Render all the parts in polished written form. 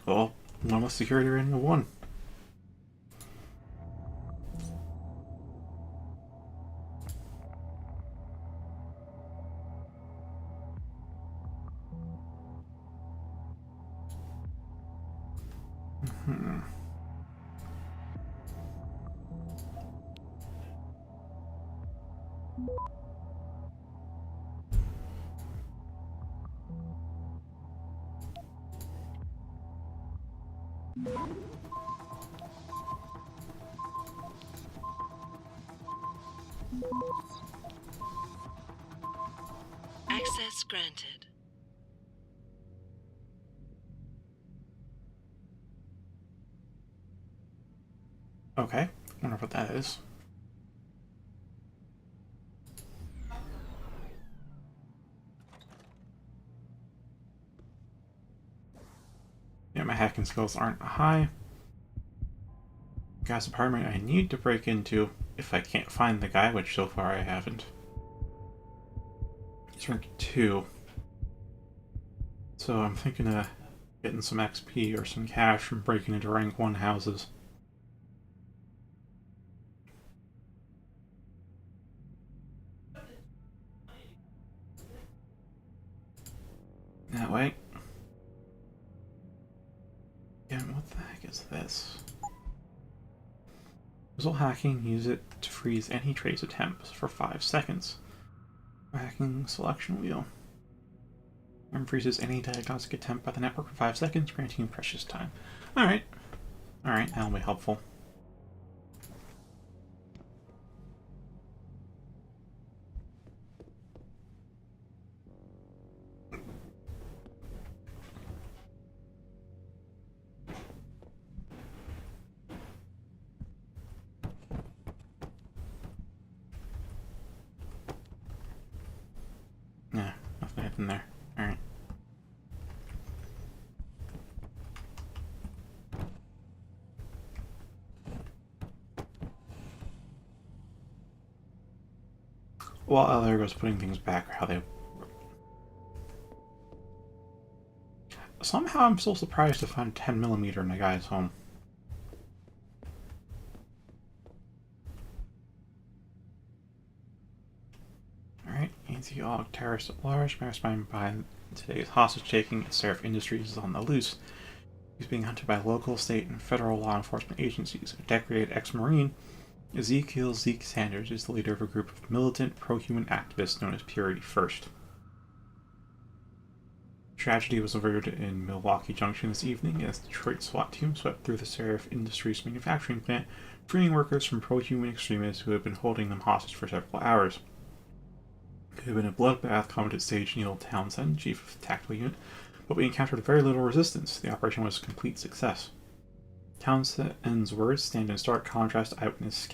Well, one with security rating of 1. Hmm. Access granted. Okay, wonder what that is. Yeah, my hacking skills aren't high. Guy's apartment I need to break into if I can't find the guy, which so far I haven't. He's rank 2. So I'm thinking of getting some XP or some cash from breaking into rank 1 houses. That way. Yeah, what the heck is this? Visual hacking, use it to freeze any trace attempts for 5 seconds. Hacking selection wheel. Freezes any diagnostic attempt by the network for 5 seconds, granting precious time. Alright. Alright, that'll be helpful. Yeah, nothing happened there. Alright. Well, there goes putting things back how they. Somehow I'm still surprised to find 10mm in a guy's home. Alright, anti-aug terrorist at large, mastermind behind today's hostage taking at Seraph Industries is on the loose. He's being hunted by local, state, and federal law enforcement agencies. A decorated ex-Marine, Ezekiel Zeke Sanders is the leader of a group of militant pro-human activists known as Purity First. Tragedy was averted in Milwaukee Junction this evening as Detroit SWAT team swept through the Seraph Industries manufacturing plant, freeing workers from pro-human extremists who had been holding them hostage for several hours. It had been a bloodbath, commented Sage Neil Townsend, chief of the tactical unit, but we encountered very little resistance. The operation was a complete success. Townsend's words stand in stark contrast to eyewitness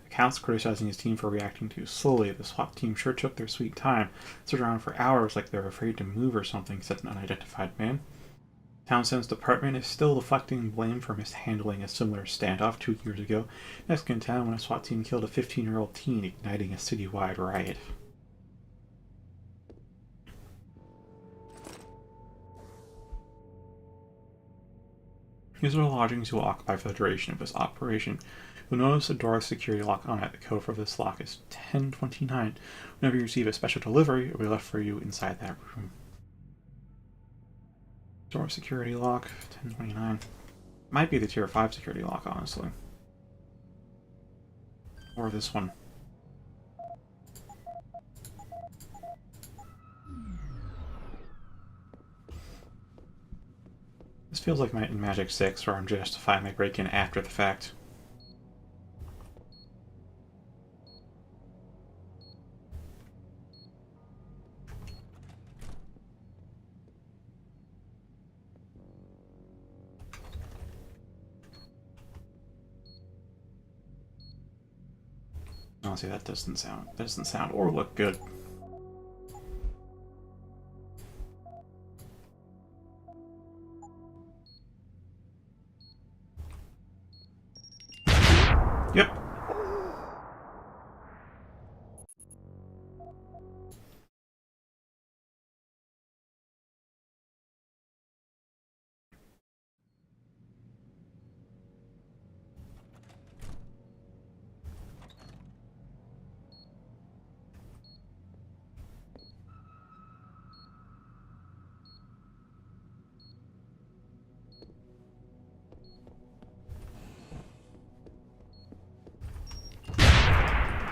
accounts criticizing his team for reacting too slowly. The SWAT team sure took their sweet time, stood around for hours like they were afraid to move or something, said an unidentified man. Townsend's department is still deflecting blame for mishandling a similar standoff 2 years ago, next in town when a SWAT team killed a 15-year-old teen, igniting a citywide riot. User lodgings will occupy for the duration of this operation. You'll notice a door security lock on it. The code for this lock is 1029. Whenever you receive a special delivery, it will be left for you inside that room. Door security lock, 1029. Might be the tier 5 security lock, honestly. Or this one. This feels like in Magic 6, where I'm justifying my break-in after the fact. Honestly, that doesn't sound or look good. Yep,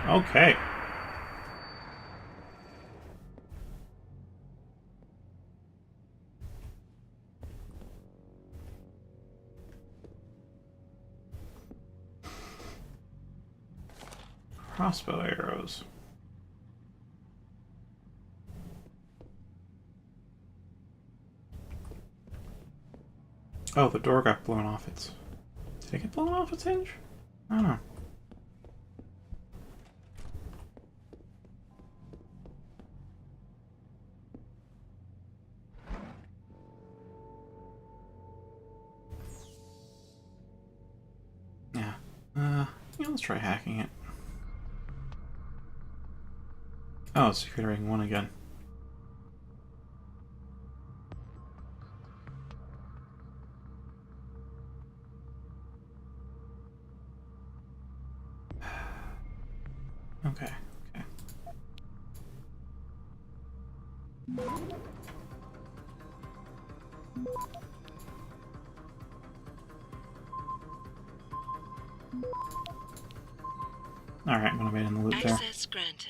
Okay. Crossbow arrows. Oh, the door got blown off its... Did it get blown off its hinge? I don't know. Yeah. Yeah, let's try hacking it. Oh, it's security rating 1 again. Okay, okay. Alright, I'm gonna wait in the loop there. Access granted.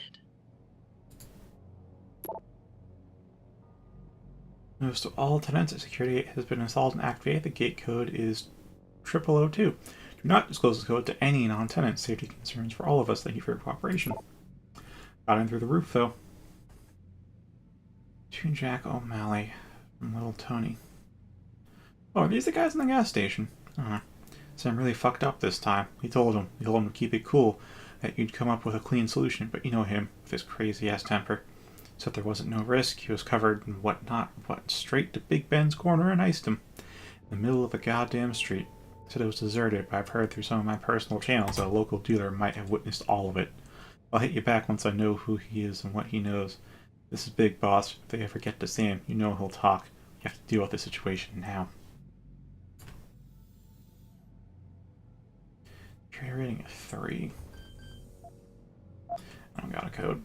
Notice to all tenants that security gate has been installed and activated. The gate code is 0002. Do not disclose the code to any non-tenant. Safety concerns for all of us. Thank you for your cooperation. Got in through the roof, though. To Jack O'Malley from Little Tony. Oh, are these the guys in the gas station? I don't know. Sam really fucked up this time. He told him to keep it cool, that you'd come up with a clean solution, but you know him, with his crazy-ass temper. Said there wasn't no risk, he was covered in whatnot, went straight to Big Ben's corner and iced him. In the middle of a goddamn street. Said it was deserted, but I've heard through some of my personal channels that a local dealer might have witnessed all of it. I'll hit you back once I know who he is and what he knows. This is Big Boss. If they ever get to see him, you know he'll talk. You have to deal with the situation now. Trade rating of 3. I don't got a code.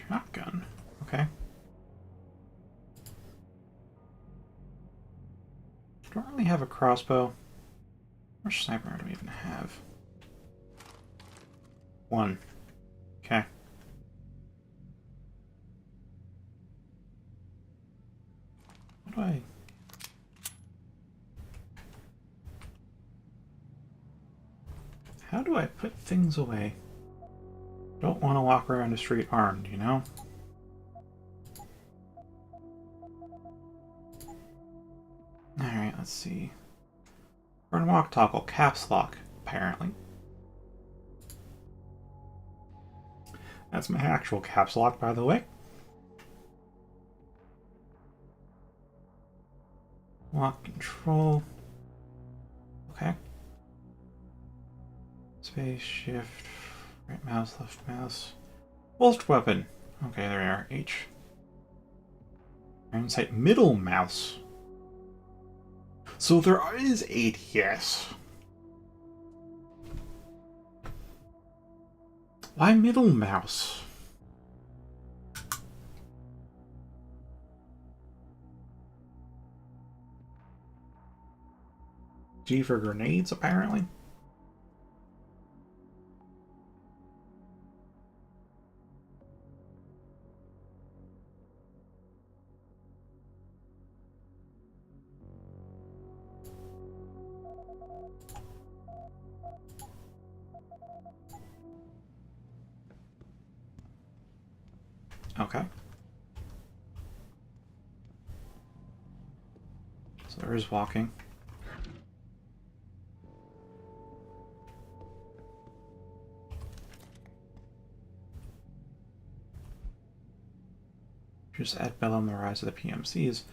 Shotgun. Okay. Don't really have a crossbow. How much sniper do we even have? 1. Okay. How do I... How do I put things away? Don't want to walk around the street armed, you know? Alright, let's see. Run walk toggle, caps lock, apparently. That's my actual caps lock, by the way. Lock control. Okay. Space, shift, right mouse, left mouse. Holster weapon. Okay, there we are. H. Iron sight, middle mouse. So there is 8, yes. Why middle mouse? G for grenades, apparently. Okay. So there is walking. Just add Bellum, the rise of the PMCs.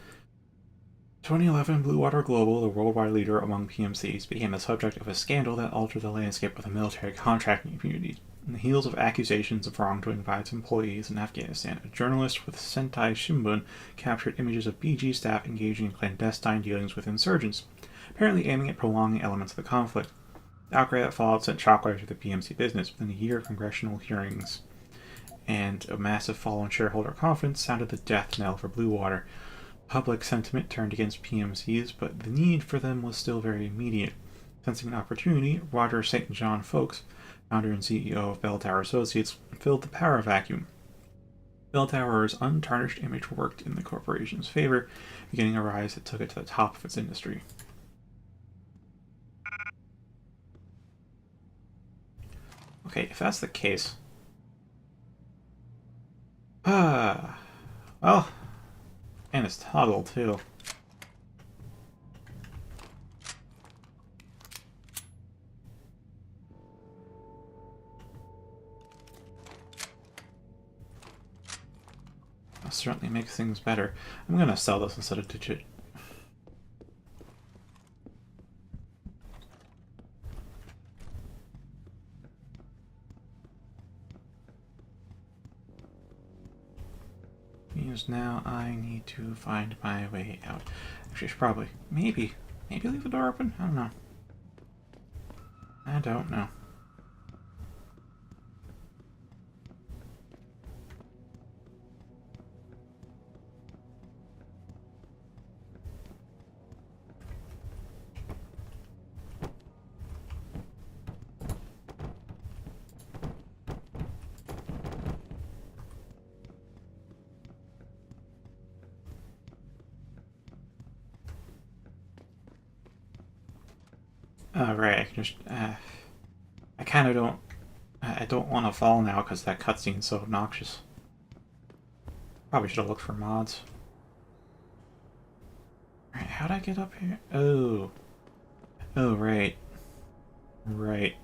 2011, Blue Water Global, the worldwide leader among PMCs, became the subject of a scandal that altered the landscape of the military contracting community. In the heels of accusations of wrongdoing by its employees in Afghanistan, a journalist with Sentai Shimbun captured images of BG staff engaging in clandestine dealings with insurgents, apparently aiming at prolonging elements of the conflict. The outcry that followed sent shockwaves through the PMC business. Within a year of congressional hearings and a massive fall in shareholder confidence sounded the death knell for Blue Water. Public sentiment turned against PMCs, but the need for them was still very immediate. Sensing an opportunity, Roger St. John Folks, founder and CEO of Bell Tower Associates, filled the power vacuum. Bell Tower's untarnished image worked in the corporation's favor, beginning a rise that took it to the top of its industry. Okay, if that's the case... well... And it's toggle, too. That certainly makes things better. I'm gonna sell this instead of digit. Means now I need to find my way out. Actually, I should probably, maybe leave the door open? I don't know. I don't know. Right, I can just, I kind of don't, I don't want to fall now because that cutscene's so obnoxious. Probably should have looked for mods. Alright, how'd I get up here? Oh. Oh, right. Right.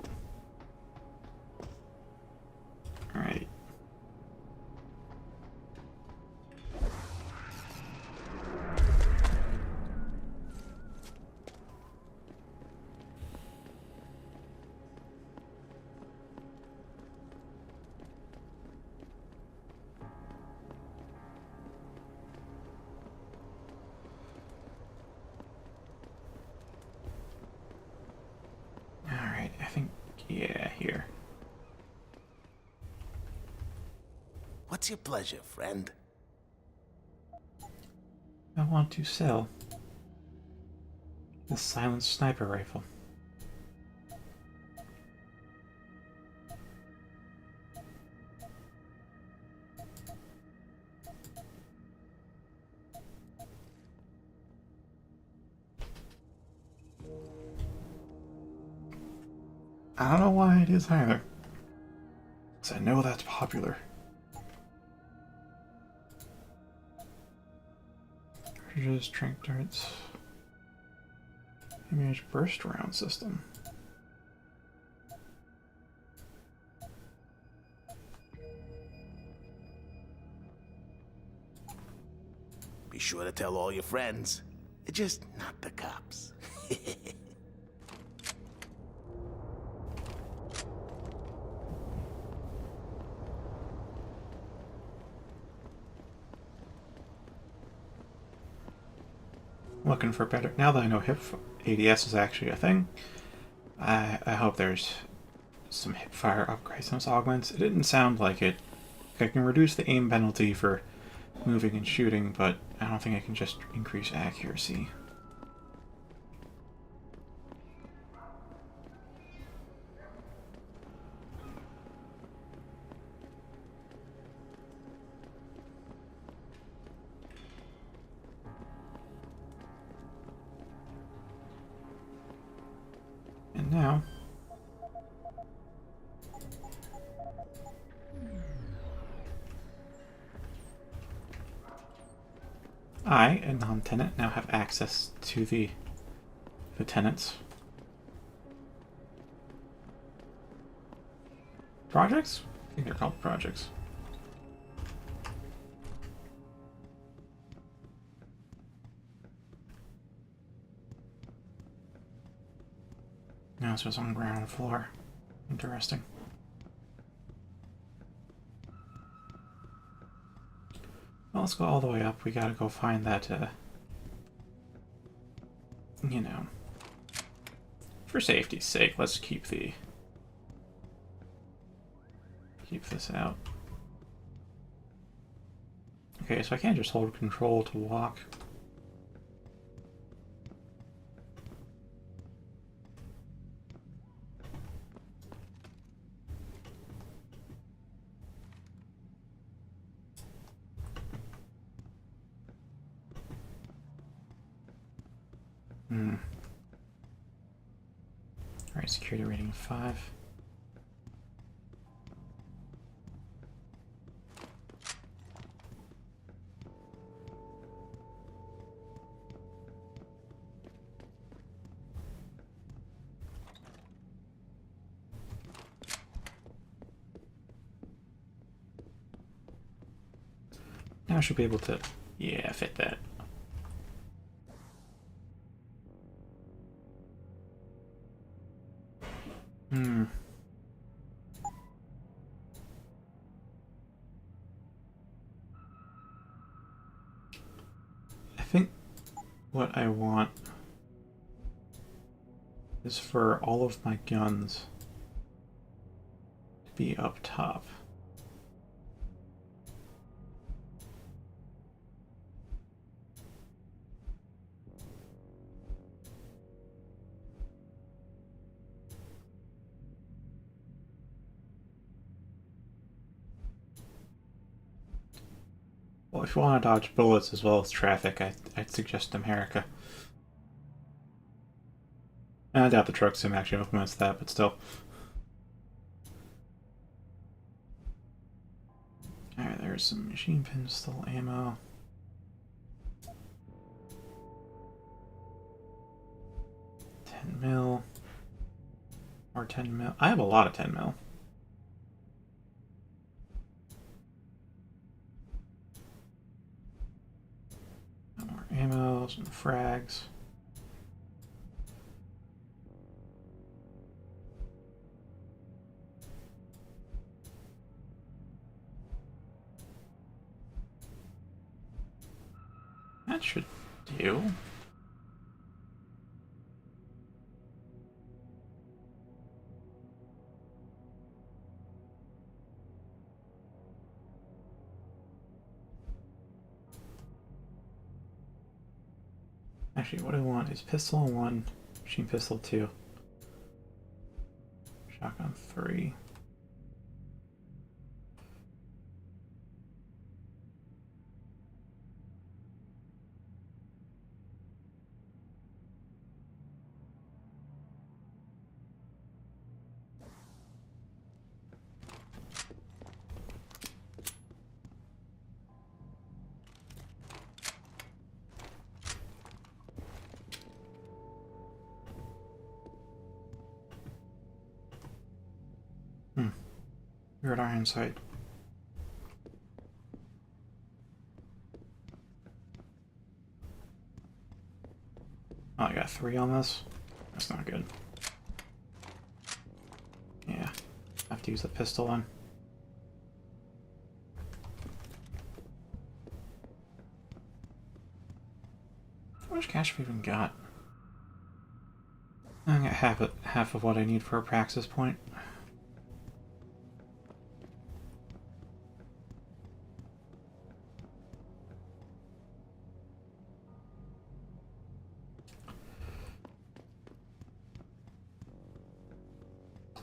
Right. Alright, I think, yeah, here. What's your pleasure, friend? I want to sell the silenced sniper rifle. I don't know why it is either. Because I know that's popular. Cartridges, trank darts. Image burst round system. Be sure to tell all your friends. Just not the cops. Looking for better. Now that I know hip ADS is actually a thing, I hope there's some hip fire upgrades on those augments. It didn't sound like it. I can reduce the aim penalty for moving and shooting, but I don't think I can just increase accuracy. And now, I, a non-tenant, now have access to the tenants. Projects? I think they're called projects. No, so it's on the ground floor. Interesting. Well, let's go all the way up. We gotta go find that, you know, For safety's sake, let's keep this out. Okay, so I can't just hold control to walk. Alright, security rating of 5. Now I should be able to, yeah, fit that. I think what I want is for all of my guns to be up top. Well, if you want to dodge bullets as well as traffic, I'd suggest America. I doubt the truck sim actually implements that, but still. Alright, there's some machine pistol ammo. $10 or 10 mil. I have a lot of 10 mil. More ammo, some frags. That should do. Actually, what I want is pistol 1, machine pistol 2, shotgun 3. We're at iron sight. Oh, I got 3 on this? That's not good. Yeah, I have to use the pistol then. How much cash have we even got? I got half of what I need for a praxis point.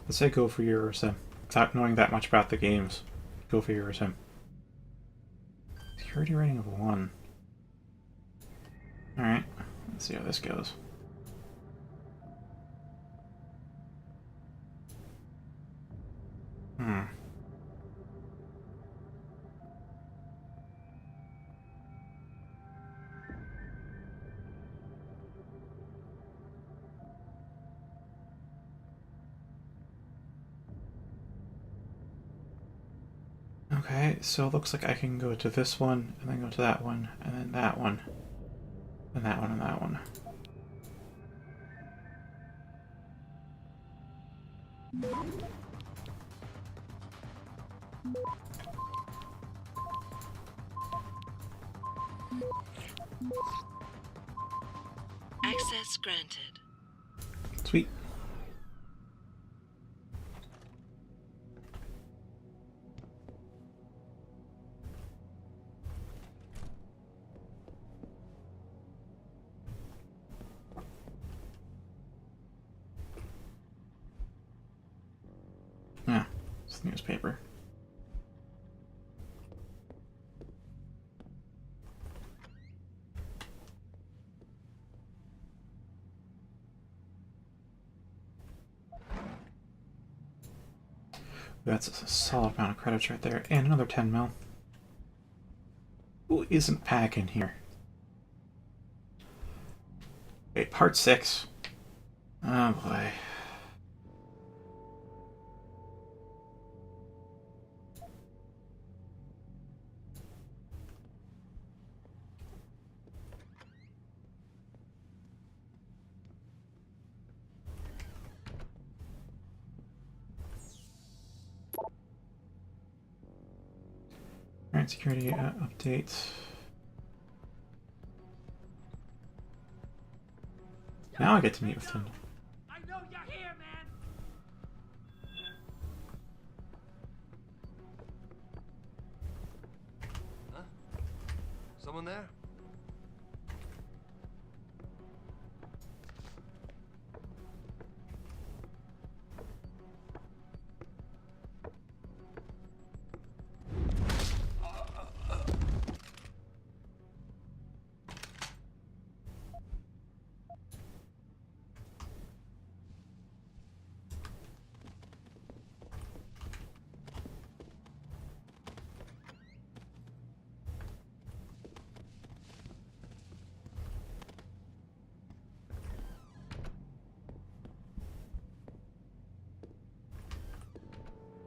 Let's say go for your sim. Without knowing that much about the games, go for your sim. Security rating of 1. Alright, let's see how this goes. Okay, so it looks like I can go to this one, and then go to that one, and then that one, and that one, and that one. Access granted. Sweet. the newspaper. That's a solid amount of credits right there, and another 10 mil. Who isn't packing here? Wait, part 6. Oh boy. Alright, security update. Now I get to meet with him. I know you're here, man. Huh? Someone there?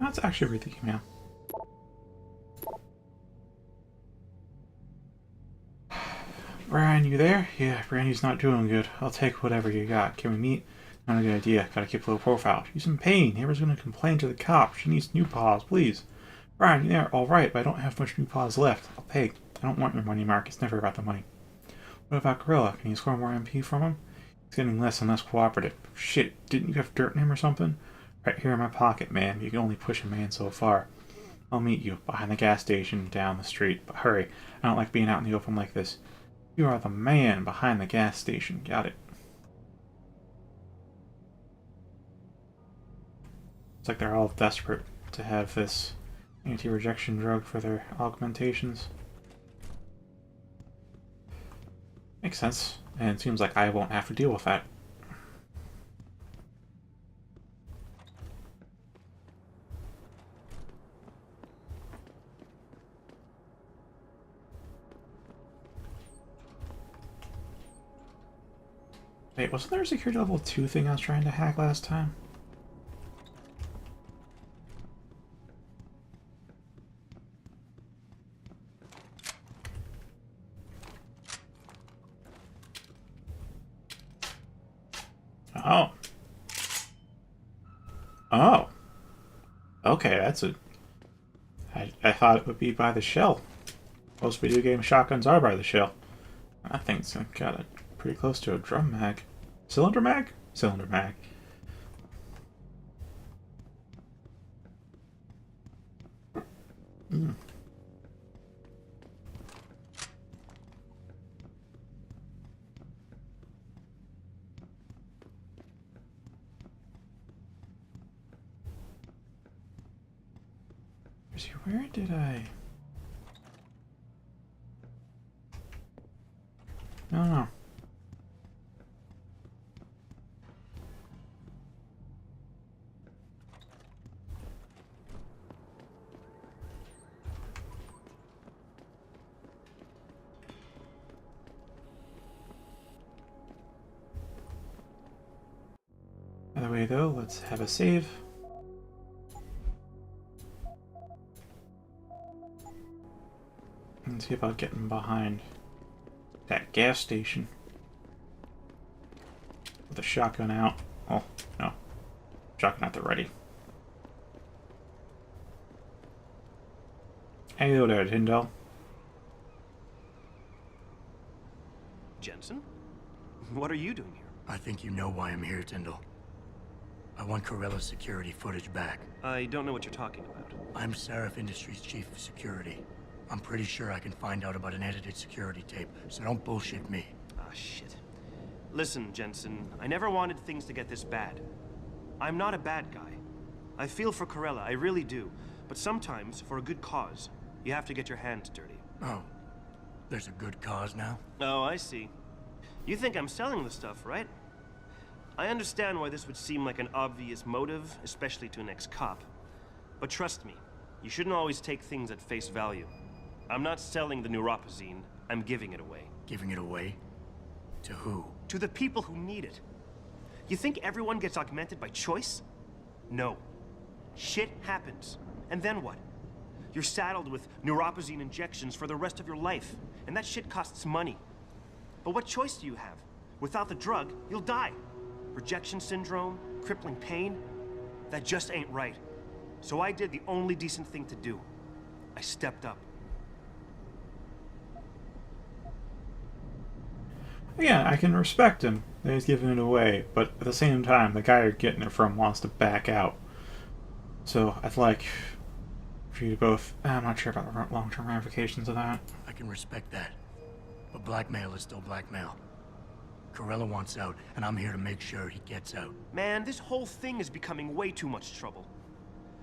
That's actually really good, man. Brian, you there? Yeah, Brandy's not doing good. I'll take whatever you got. Can we meet? Not a good idea. Gotta keep a low profile. She's in pain. Neighbor's gonna complain to the cops. She needs new paws, please. Brian, you there? Alright, but I don't have much new paws left. I'll pay. I don't want your money, Mark. It's never about the money. What about Gorilla? Can you score more MP from him? He's getting less and less cooperative. Shit, didn't you have dirt in him or something? Right here in my pocket, man. You can only push a man so far. I'll meet you behind the gas station down the street. But hurry. I don't like being out in the open like this. You are the man behind the gas station. Got it. It's like they're all desperate to have this anti-rejection drug for their augmentations. Makes sense. And it seems like I won't have to deal with that. Wait, wasn't there a security level 2 thing I was trying to hack last time? Oh. Oh. Okay, that's a... I thought it would be by the shell. Most video game shotguns are by the shell. That thing's got it pretty close to a drum mag. Cylinder mag? Cylinder mag. Mm. Where did I... No. By the way, though, let's have a save. And see about getting behind that gas station with the shotgun out. Oh, no. Shotgun at the ready. Hello there, Tyndall. Jensen? What are you doing here? I think you know why I'm here, Tyndall. I want Corella's security footage back. I don't know what you're talking about. I'm Seraph Industries' chief of security. I'm pretty sure I can find out about an edited security tape, so don't bullshit me. Ah, shit. Listen, Jensen, I never wanted things to get this bad. I'm not a bad guy. I feel for Corella, I really do. But sometimes, for a good cause, you have to get your hands dirty. Oh, there's a good cause now? Oh, I see. You think I'm selling the stuff, right? I understand why this would seem like an obvious motive, especially to an ex-cop. But trust me, you shouldn't always take things at face value. I'm not selling the neuropazine, I'm giving it away. Giving it away? To who? To the people who need it. You think everyone gets augmented by choice? No. Shit happens. And then what? You're saddled with neuropazine injections for the rest of your life, and that shit costs money. But what choice do you have? Without the drug, you'll die. Rejection syndrome, crippling pain, that just ain't right. So I did the only decent thing to do. I stepped up. Yeah, I can respect him that he's giving it away, but at the same time, the guy you're getting it from wants to back out. So I'd like for you to both... I'm not sure about the long-term ramifications of that. I can respect that. But blackmail is still blackmail. Corella wants out, and I'm here to make sure he gets out. Man, this whole thing is becoming way too much trouble.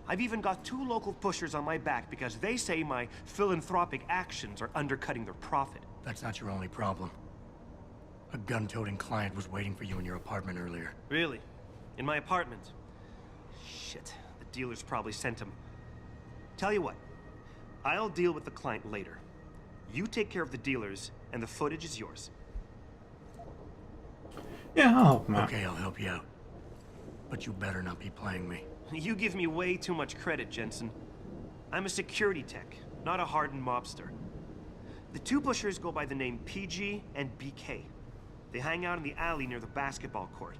I've even got 2 local pushers on my back because they say my philanthropic actions are undercutting their profit. That's not your only problem. A gun-toting client was waiting for you in your apartment earlier. Really? In my apartment? Shit, the dealers probably sent him. Tell you what, I'll deal with the client later. You take care of the dealers, and the footage is yours. Yeah, I'll help him out. Okay, I'll help you out. But you better not be playing me. You give me way too much credit, Jensen. I'm a security tech, not a hardened mobster. The 2 pushers go by the name PG and BK. They hang out in the alley near the basketball court.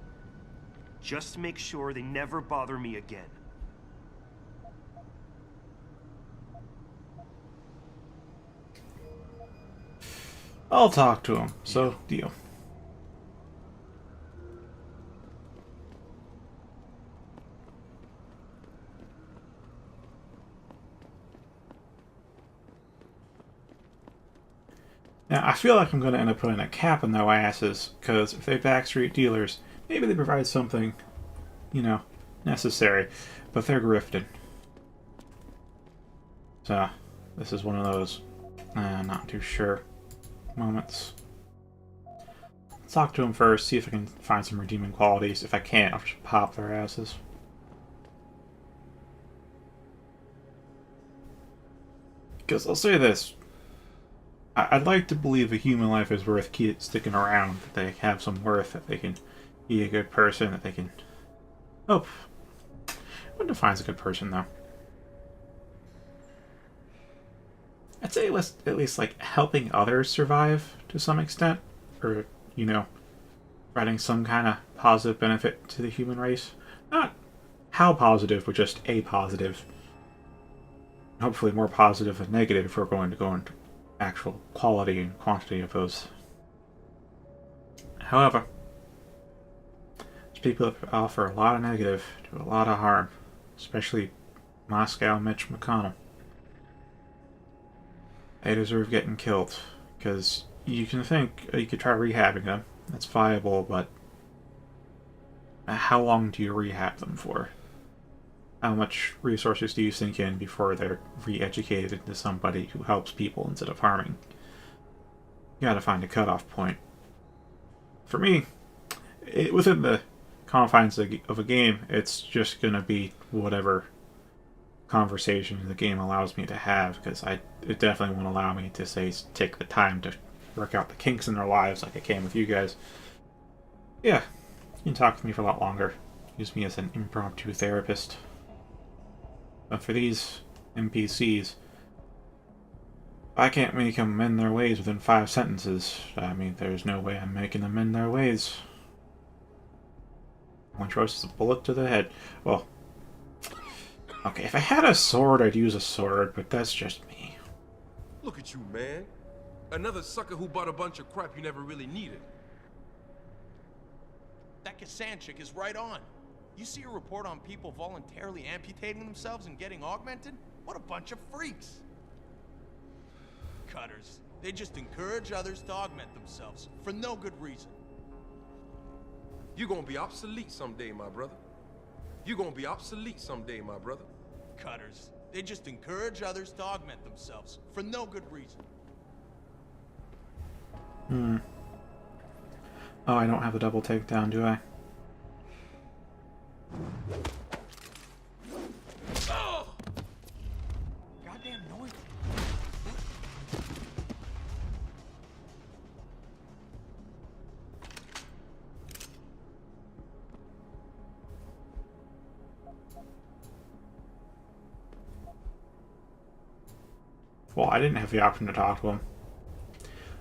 Just make sure they never bother me again. I'll talk to him, so deal. Now, I feel like I'm going to end up putting a cap on their asses, because if they backstreet dealers, maybe they provide something, necessary, but they're grifting. So, this is one of those, not too sure moments. Let's talk to them first, see if I can find some redeeming qualities. If I can't, I'll just pop their asses. Because I'll say this. I'd like to believe a human life is worth sticking around, that they have some worth, that they can be a good person, that they can... Oh. What defines a good person, though? I'd say at least like, helping others survive to some extent. Or, providing some kind of positive benefit to the human race. Not how positive, but just a positive. Hopefully more positive than negative if we're going to go into actual quality and quantity of those. However, there's people that offer a lot of negative, do a lot of harm, especially Moscow Mitch McConnell. They deserve getting killed, because you can think you could try rehabbing them, that's viable, but how long do you rehab them for? How much resources do you sink in before they're re-educated into somebody who helps people instead of harming? You gotta find a cutoff point. For me, within the confines of a game, it's just gonna be whatever conversation the game allows me to have, because it definitely won't allow me to take the time to work out the kinks in their lives like I can with you guys. Yeah, you can talk with me for a lot longer. Use me as an impromptu therapist. But for these NPCs, I can't make them mend their ways within 5 sentences. I mean, there's no way I'm making them mend their ways. One choice is a bullet to the head. Well, okay, if I had a sword, I'd use a sword, but that's just me. Look at you, man. Another sucker who bought a bunch of crap you never really needed. That Kassan chick is right on. You see a report on people voluntarily amputating themselves and getting augmented? What a bunch of freaks. Cutters. They just encourage others to augment themselves for no good reason. You're gonna be obsolete someday, my brother. You're gonna be obsolete someday, my brother. Cutters. They just encourage others to augment themselves for no good reason. Oh, I don't have the double takedown, do I? Oh! Goddamn noise. Well, I didn't have the option to talk to him.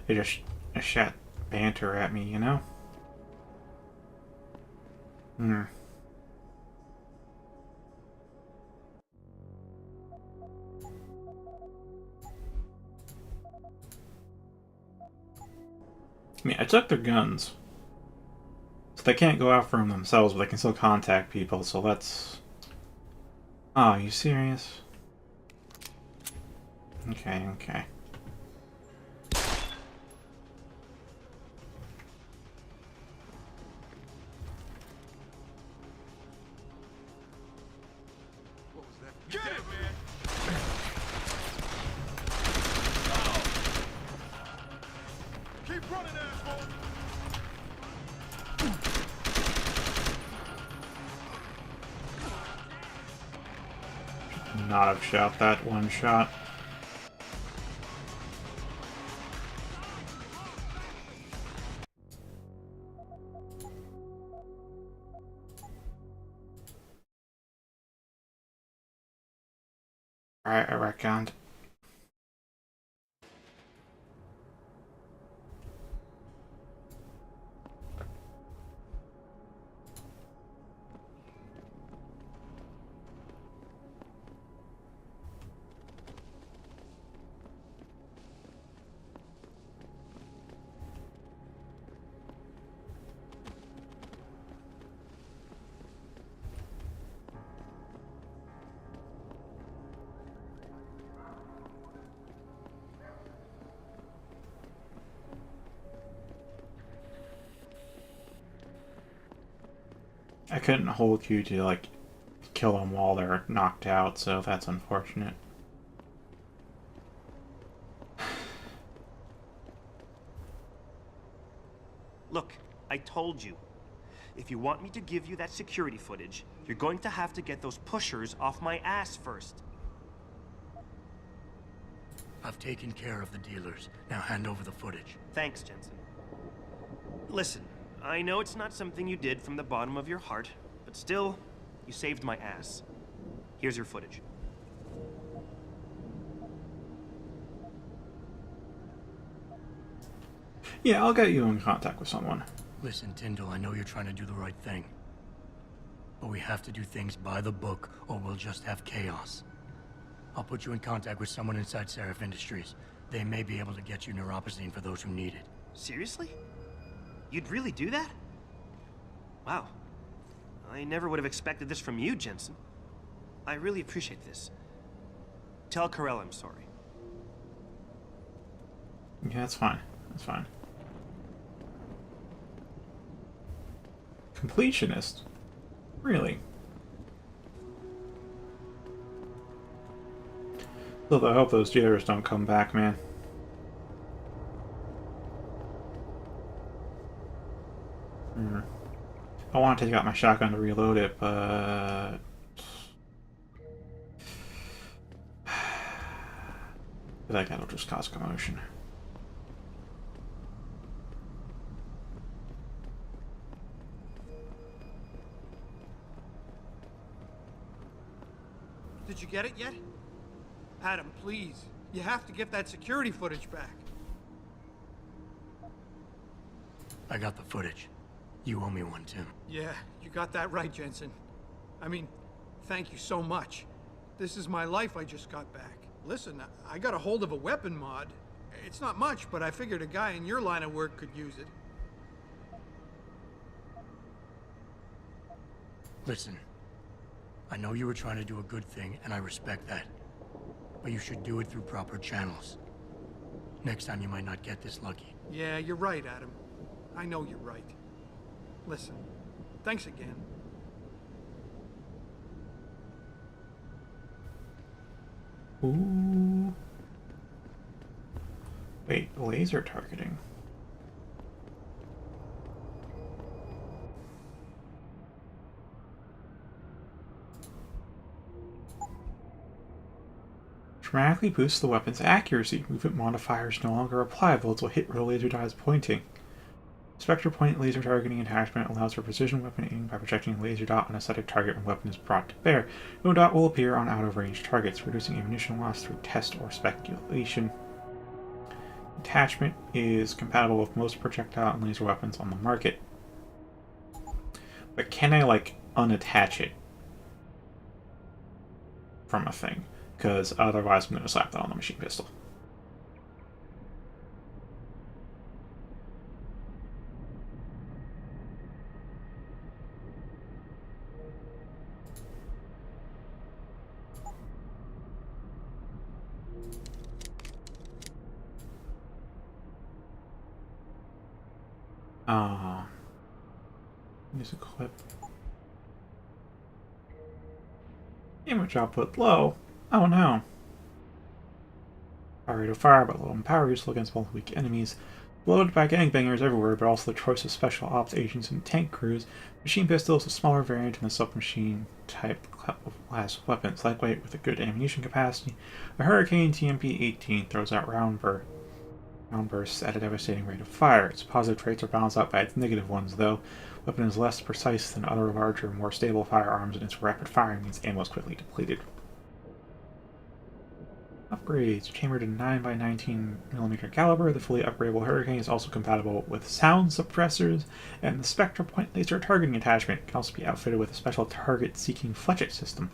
They just shat banter at me, you know? I mean, I took their guns. So they can't go after them themselves, but they can still contact people, so let's... Oh, are you serious? Okay, okay. What was that? Get it, man! Keep running, asshole! Not have shot that one shot. Alright, I reckoned. I couldn't hold you to, like, kill them while they're knocked out, so that's unfortunate. Look, I told you. If you want me to give you that security footage, you're going to have to get those pushers off my ass first. I've taken care of the dealers. Now hand over the footage. Thanks, Jensen. Listen, I know it's not something you did from the bottom of your heart, but still, you saved my ass. Here's your footage. Yeah, I'll get you in contact with someone. Listen, Tyndall, I know you're trying to do the right thing. But we have to do things by the book, or we'll just have chaos. I'll put you in contact with someone inside Seraph Industries. They may be able to get you neuropozyne for those who need it. Seriously? You'd really do that? Wow. I never would have expected this from you, Jensen. I really appreciate this. Tell Carell I'm sorry. Yeah, that's fine. That's fine. Completionist? Really? Look, I hope those dealers don't come back, man. I want to take out my shotgun to reload it, but... I feel like that'll just cause commotion. Did you get it yet? Adam, please. You have to get that security footage back. I got the footage. You owe me one, Tim. Yeah, you got that right, Jensen. I mean, thank you so much. This is my life I just got back. Listen, I got a hold of a weapon mod. It's not much, but I figured a guy in your line of work could use it. Listen, I know you were trying to do a good thing, and I respect that. But you should do it through proper channels. Next time you might not get this lucky. Yeah, you're right, Adam. I know you're right. Listen, thanks again. Ooh. Wait, laser targeting. Dramatically boosts the weapon's accuracy. Movement modifiers no longer apply. Bullets will hit where the laser dot is pointing. Spectre Point laser targeting attachment allows for precision weapon aim by projecting a laser dot on a static target when weapon is brought to bear. No dot will appear on out-of-range targets, reducing ammunition loss through test or speculation. Attachment is compatible with most projectile and laser weapons on the market. But can I, like, unattach it from a thing? Because otherwise I'm going to slap that on the machine pistol. Use a clip. Image output low. Oh no. Fire rate of fire, but low in power, useful against both weak enemies. Loaded by gangbangers everywhere, but also the choice of special ops agents and tank crews. Machine pistol is a smaller variant in the submachine type class weapons, lightweight with a good ammunition capacity. A Hurricane TMP-18 throws out round bursts at a devastating rate of fire. Its positive traits are balanced out by its negative ones, though. Weapon is less precise than other larger, more stable firearms, and its rapid firing means ammo is quickly depleted. Upgrades. Chambered in 9x19mm caliber, the fully upgradable Hurricane is also compatible with sound suppressors, and the Spectre Point laser targeting attachment can also be outfitted with a special target-seeking fletchet system.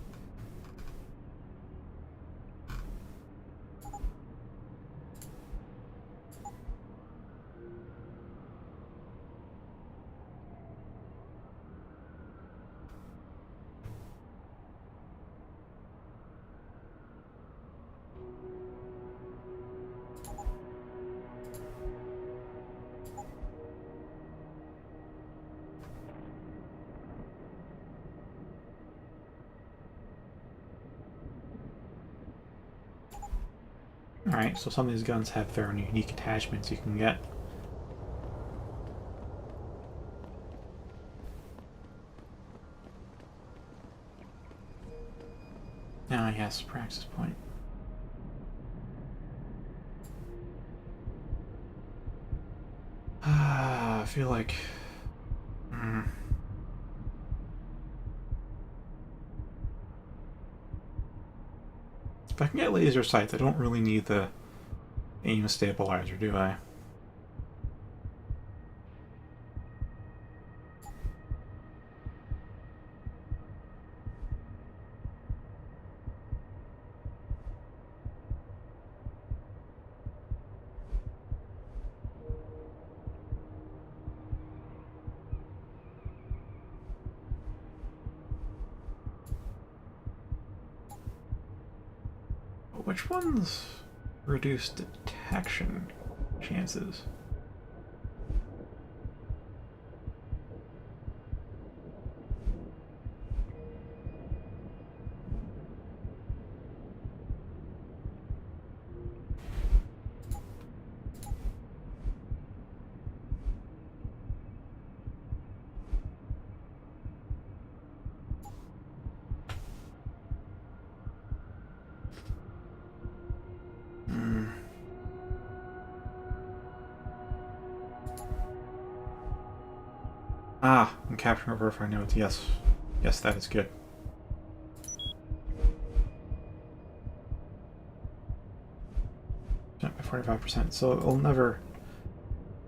Alright, so some of these guns have their own unique attachments you can get. Ah, yes, practice point. I feel like... If I can get laser sights, I don't really need the aim stabilizer, do I? Which ones reduce detection chances? Ah, I'm capturing or verifying notes. Yes. Yes, that is good. By 45%, so it'll never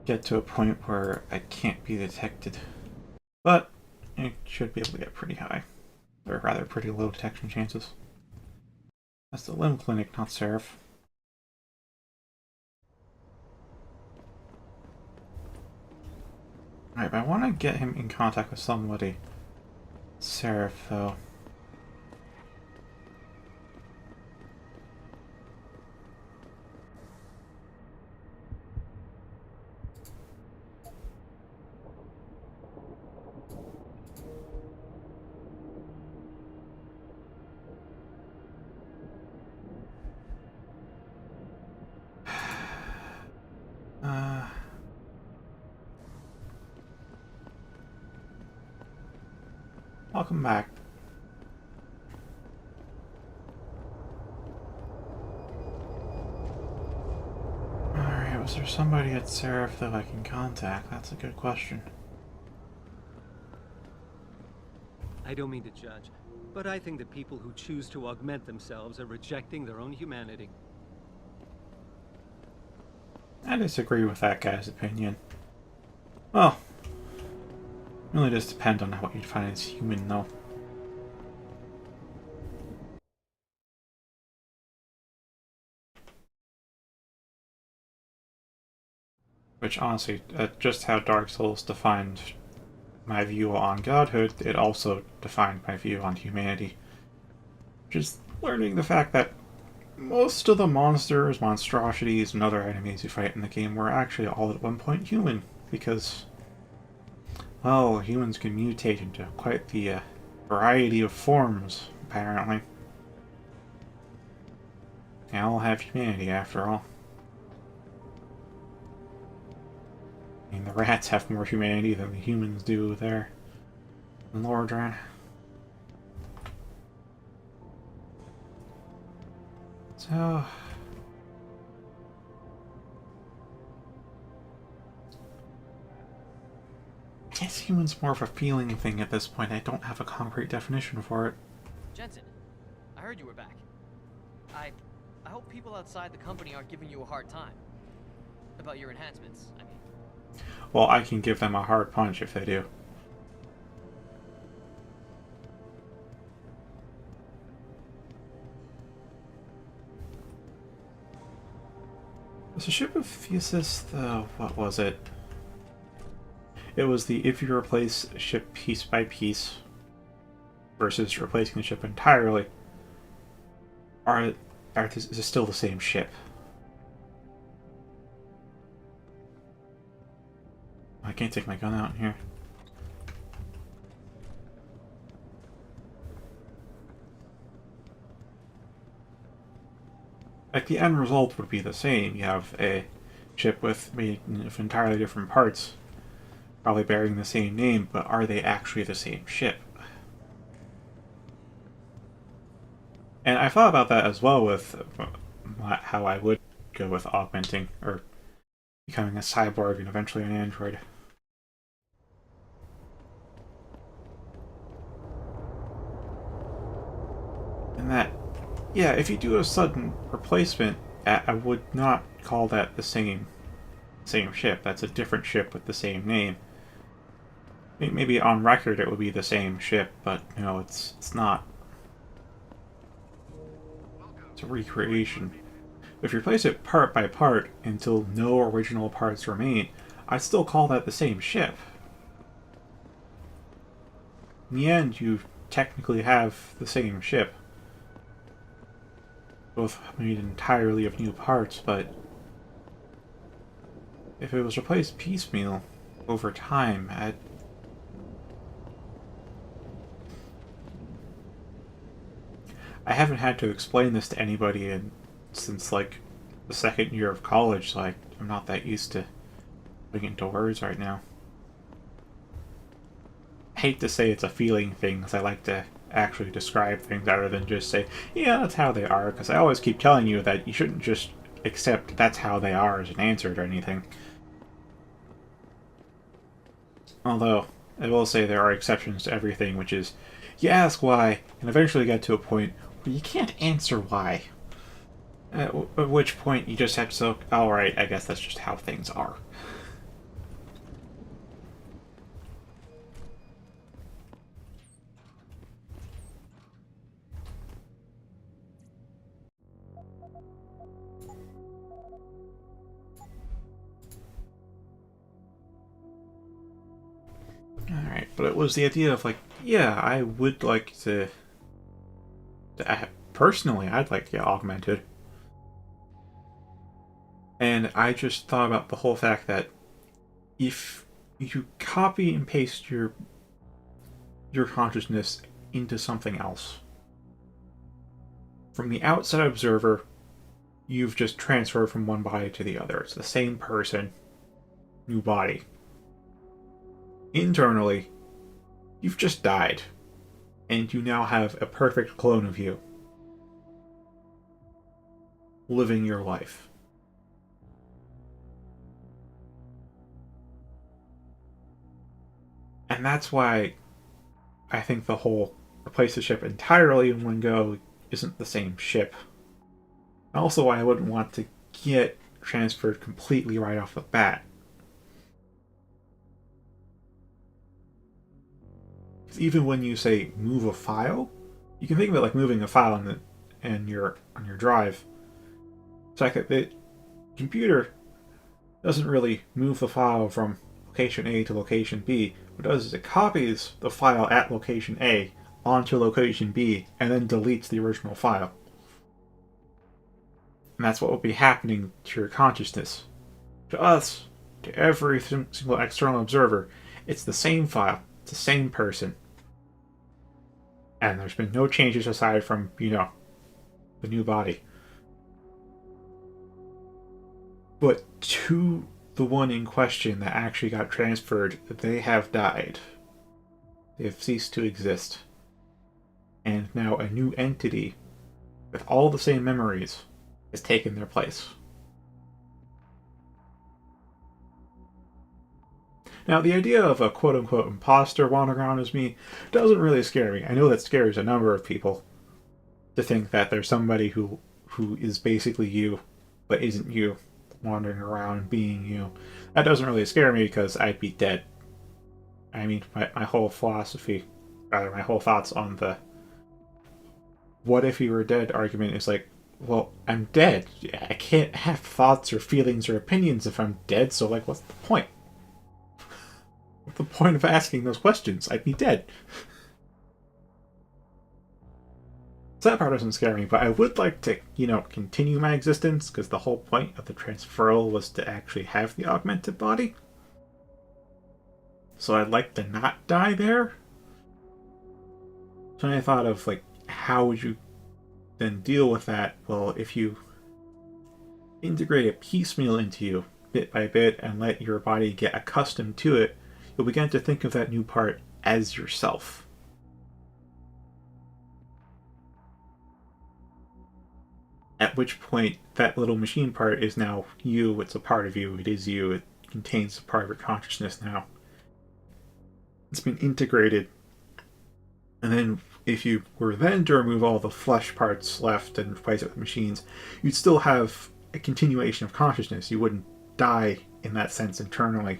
get to a point where I can't be detected. But it should be able to get pretty high. Or rather, pretty low detection chances. That's the Limb Clinic, not Seraph. Alright, but I want to get him in contact with somebody. Seraph, though. Welcome back. Alright, was there somebody at Seraph that I can contact? That's a good question. I don't mean to judge, but I think the people who choose to augment themselves are rejecting their own humanity. I disagree with that guy's opinion. Well, it really does depend on what you define as human, though. Which, honestly, just how Dark Souls defined my view on godhood, it also defined my view on humanity. Just learning the fact that most of the monsters, monstrosities, and other enemies you fight in the game were actually all at one point human, because, well, humans can mutate into quite the variety of forms, apparently. They all have humanity, after all. I mean, the rats have more humanity than the humans do there in Lordran. So... I guess human's more of a feeling thing at this point. I don't have a concrete definition for it. Jensen, I heard you were back. I hope people outside the company aren't giving you a hard time. About your enhancements, I mean. Well, I can give them a hard punch if they do. Was the ship of Thesis the... what was it? It was the if you replace a ship piece by piece versus replacing the ship entirely. Is it still the same ship? I can't take my gun out in here. Like, the end result would be the same. You have a ship made of entirely different parts, probably bearing the same name, but are they actually the same ship? And I thought about that as well with how I would go with augmenting, or becoming a cyborg and eventually an android. And that, yeah, if you do a sudden replacement, I would not call that the same ship. That's a different ship with the same name. Maybe on record it would be the same ship, but you know, it's not. It's a recreation. If you replace it part by part until no original parts remain, I'd still call that the same ship. In the end, you technically have the same ship. Both made entirely of new parts, but if it was replaced piecemeal over time, I haven't had to explain this to anybody since like the second year of college, so I'm not that used to putting it into words right now. I hate to say it's a feeling thing, because I like to actually describe things rather than just say, yeah, that's how they are, because I always keep telling you that you shouldn't just accept that's how they are as an answer to anything. Although, I will say there are exceptions to everything, which is, you ask why, and eventually get to a point where you can't answer why. At which point you just have to say, alright, I guess that's just how things are. Alright, but it was the idea of like, yeah, I would like to personally, I'd like to get augmented. And I just thought about the whole fact that if you copy and paste your consciousness into something else, from the outside observer, you've just transferred from one body to the other. It's the same person, new body. Internally, you've just died. and you now have a perfect clone of you living your life. And that's why I think the whole replace the ship entirely in one go isn't the same ship. Also, why I wouldn't want to get transferred completely right off the bat. Because even when you say move a file, you can think of it like moving a file on your drive. It's like the computer doesn't really move the file from location A to location B. What it does is it copies the file at location A onto location B and then deletes the original file. And that's what will be happening to your consciousness. To us, to every single external observer, it's the same file, it's the same person. And there's been no changes aside from, the new body. But to the one in question that actually got transferred, they have died. They have ceased to exist. And now a new entity with all the same memories has taken their place. Now, the idea of a quote-unquote imposter wandering around as me doesn't really scare me. I know that scares a number of people to think that there's somebody who is basically you, but isn't you, wandering around being you. That doesn't really scare me because I'd be dead. I mean, my whole philosophy, rather, my whole thoughts on the what if you were dead argument is like, well, I'm dead. I can't have thoughts or feelings or opinions if I'm dead, so like, what's the point? What's the point of asking those questions? I'd be dead. So that part doesn't scare me, but I would like to, continue my existence, because the whole point of the transferal was to actually have the augmented body. So I'd like to not die there. So I thought of, how would you then deal with that? Well, if you integrate it piecemeal into you, bit by bit, and let your body get accustomed to it, you'll begin to think of that new part as yourself. At which point, that little machine part is now you, it's a part of you, it is you, it contains a part of your consciousness now. It's been integrated. And then, if you were then to remove all the flesh parts left and replace it with machines, you'd still have a continuation of consciousness. You wouldn't die in that sense internally.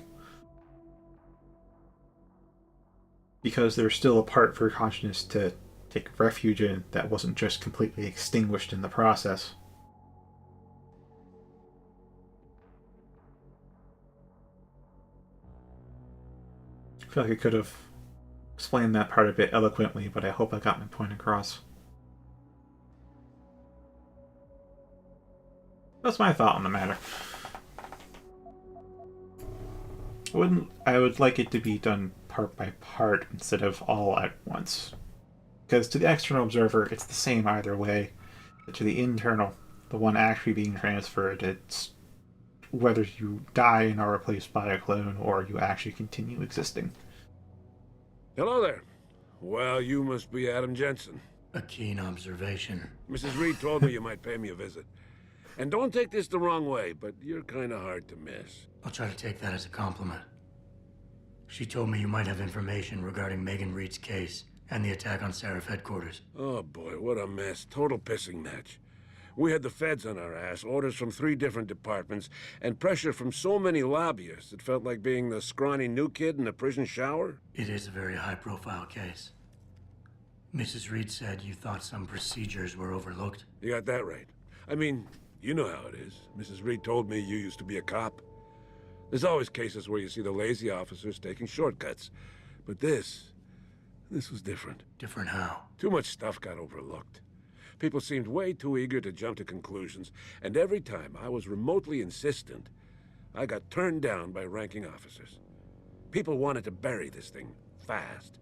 Because there's still a part for your consciousness to take refuge in that wasn't just completely extinguished in the process. I feel like I could have explained that part a bit eloquently, but I hope I got my point across. That's my thought on the matter. I would like it to be done part by part instead of all at once. Because to the external observer, it's the same either way. But to the internal, the one actually being transferred, it's whether you die and are replaced by a clone or you actually continue existing. Hello there. Well, you must be Adam Jensen. A keen observation. Mrs. Reed told me you might pay me a visit. And don't take this the wrong way, but you're kind of hard to miss. I'll try to take that as a compliment. She told me you might have information regarding Megan Reed's case and the attack on Seraph headquarters. Oh boy, what a mess. Total pissing match. We had the feds on our ass, orders from 3 different departments, and pressure from so many lobbyists it felt like being the scrawny new kid in a prison shower. It is a very high-profile case. Mrs. Reed said you thought some procedures were overlooked. You got that right. I mean, you know how it is. Mrs. Reed told me you used to be a cop. There's always cases where you see the lazy officers taking shortcuts. But this was different. Different how? Too much stuff got overlooked. People seemed way too eager to jump to conclusions, and every time I was remotely insistent, I got turned down by ranking officers. People wanted to bury this thing fast.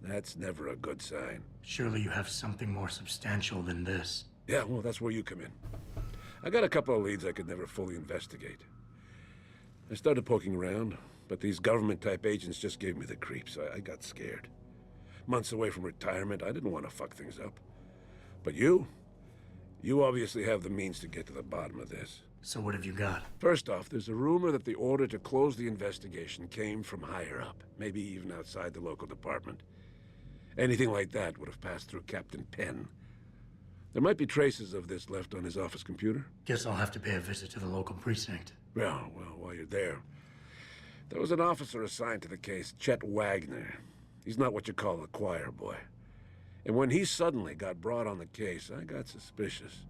That's never a good sign. Surely you have something more substantial than this. Yeah, well, that's where you come in. I got a couple of leads I could never fully investigate. I started poking around, but these government-type agents just gave me the creeps. I got scared. months away from retirement. I didn't want to fuck things up. But you obviously have the means to get to the bottom of this. So what have you got? First off, there's a rumor that the order to close the investigation came from higher up, maybe even outside the local department. Anything like that would have passed through Captain Penn. There might be traces of this left on his office computer. Guess I'll have to pay a visit to the local precinct. Well, while you're there, there was an officer assigned to the case, Chet Wagner. He's not what you call a choir boy. And when he suddenly got brought on the case, I got suspicious.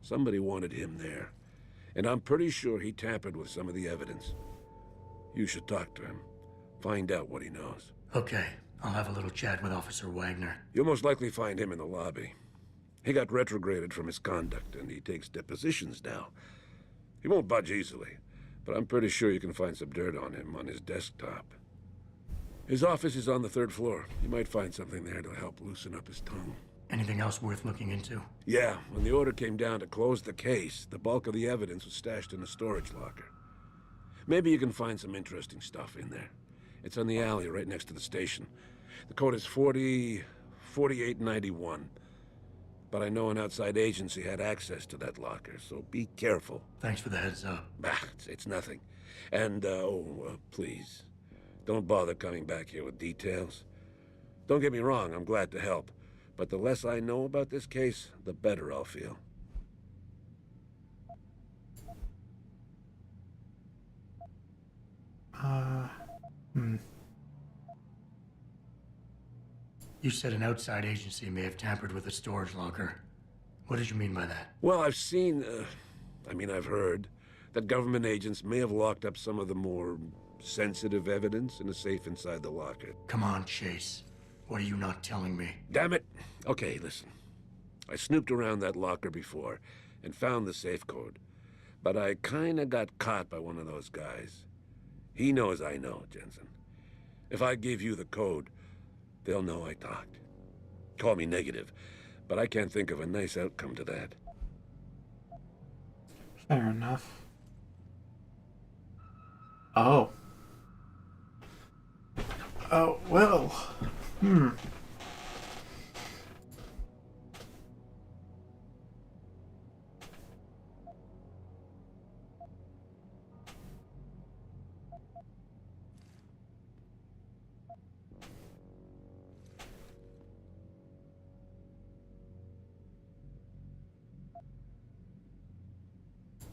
Somebody wanted him there. And I'm pretty sure he tampered with some of the evidence. You should talk to him. Find out what he knows. Okay, I'll have a little chat with Officer Wagner. You'll most likely find him in the lobby. He got retrograded from his conduct, and he takes depositions now. He won't budge easily, but I'm pretty sure you can find some dirt on him on his desktop. His office is on the 3rd floor. You might find something there to help loosen up his tongue. Anything else worth looking into? Yeah, when the order came down to close the case, the bulk of the evidence was stashed in a storage locker. Maybe you can find some interesting stuff in there. It's on the alley right next to the station. The code is 4891. But I know an outside agency had access to that locker, so be careful. Thanks for the heads up. Bah, it's nothing. And, please, don't bother coming back here with details. Don't get me wrong, I'm glad to help. But the less I know about this case, the better I'll feel. You said an outside agency may have tampered with a storage locker. What did you mean by that? Well, I've seen, I've heard that government agents may have locked up some of the more sensitive evidence in a safe inside the locker. Come on, Chase. What are you not telling me? Damn it! Okay, listen. I snooped around that locker before and found the safe code. But I kinda got caught by one of those guys. He knows I know, Jensen. If I give you the code, they'll know I talked. Call me negative, but I can't think of a nice outcome to that. Fair enough. Oh. Oh, well.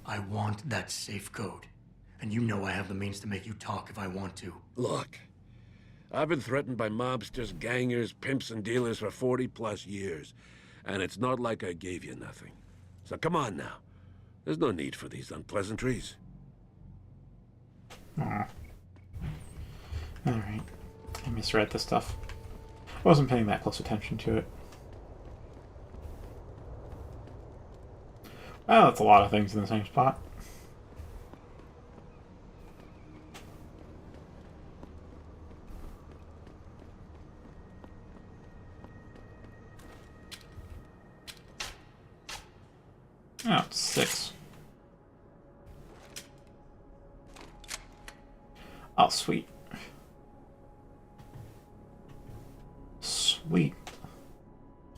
I want that safe code. And you know I have the means to make you talk if I want to. Look, I've been threatened by mobsters, gangers, pimps, and dealers for 40+ years. And it's not like I gave you nothing. So come on now. There's no need for these unpleasantries. Alright. I misread this stuff. I wasn't paying that close attention to it. Well, that's a lot of things in the same spot. Oh, it's 6. Oh, sweet. Sweet.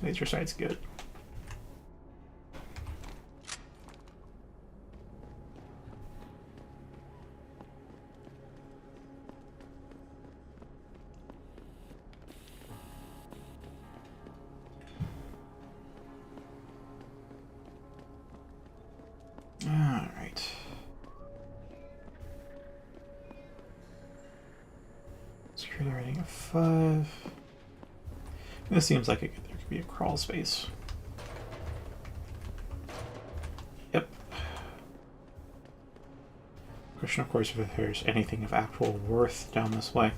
Laser sight's good. Alright. Security rating of 5. This seems like there could be a crawl space. Yep. Question, of course, if there's anything of actual worth down this way.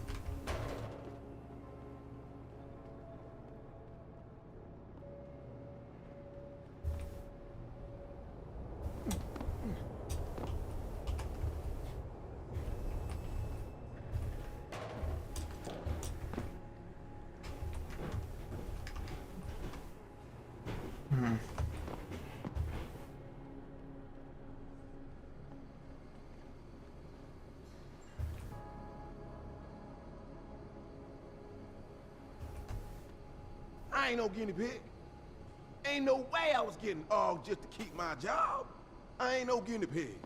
I ain't no guinea pig. Ain't no way I was getting off just to keep my job. I ain't no guinea pig.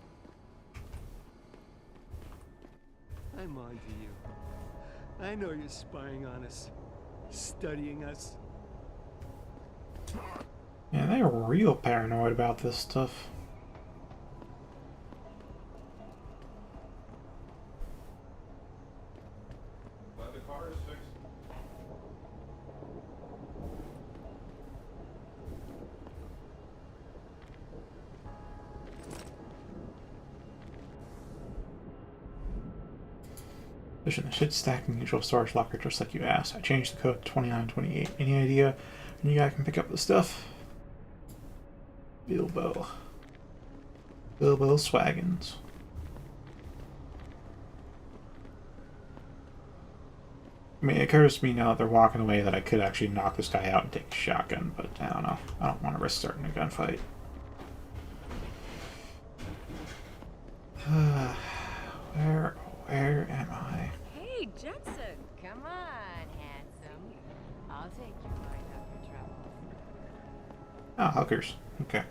I'm on to you. I know you're spying on us, studying us. Yeah, they're real paranoid about this stuff. Glad the car is fixed. Pushing the shit stack in the usual storage locker just like you asked. I changed the code to 2928. Any idea when you guys can pick up the stuff? Bilbo. Bilbo Swaggins. I mean, it occurs to me now that they're walking away that I could actually knock this guy out and take a shotgun, but I don't know. I don't want to risk starting a gunfight. Where am I? Hey, Jensen! Come on, handsome. I'll take your mind off your troubles. Oh, hookers. Okay.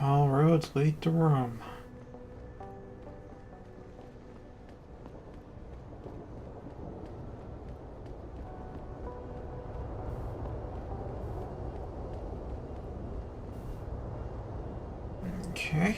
All roads lead to Rome. Okay.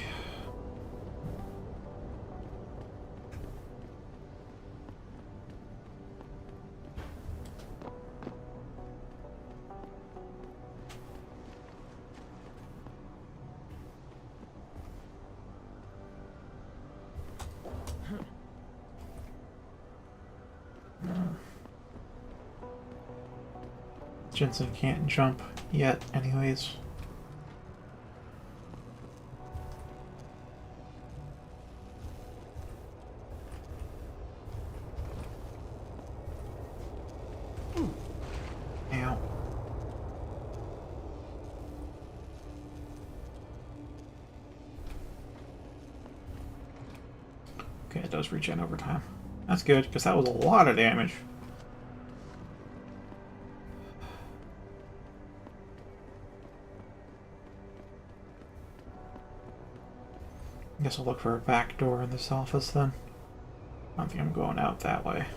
Jensen can't jump yet, anyways. Ow. Okay, it does regen over time. That's good, because that was a lot of damage. Guess I'll look for a back door in this office then. I don't think I'm going out that way.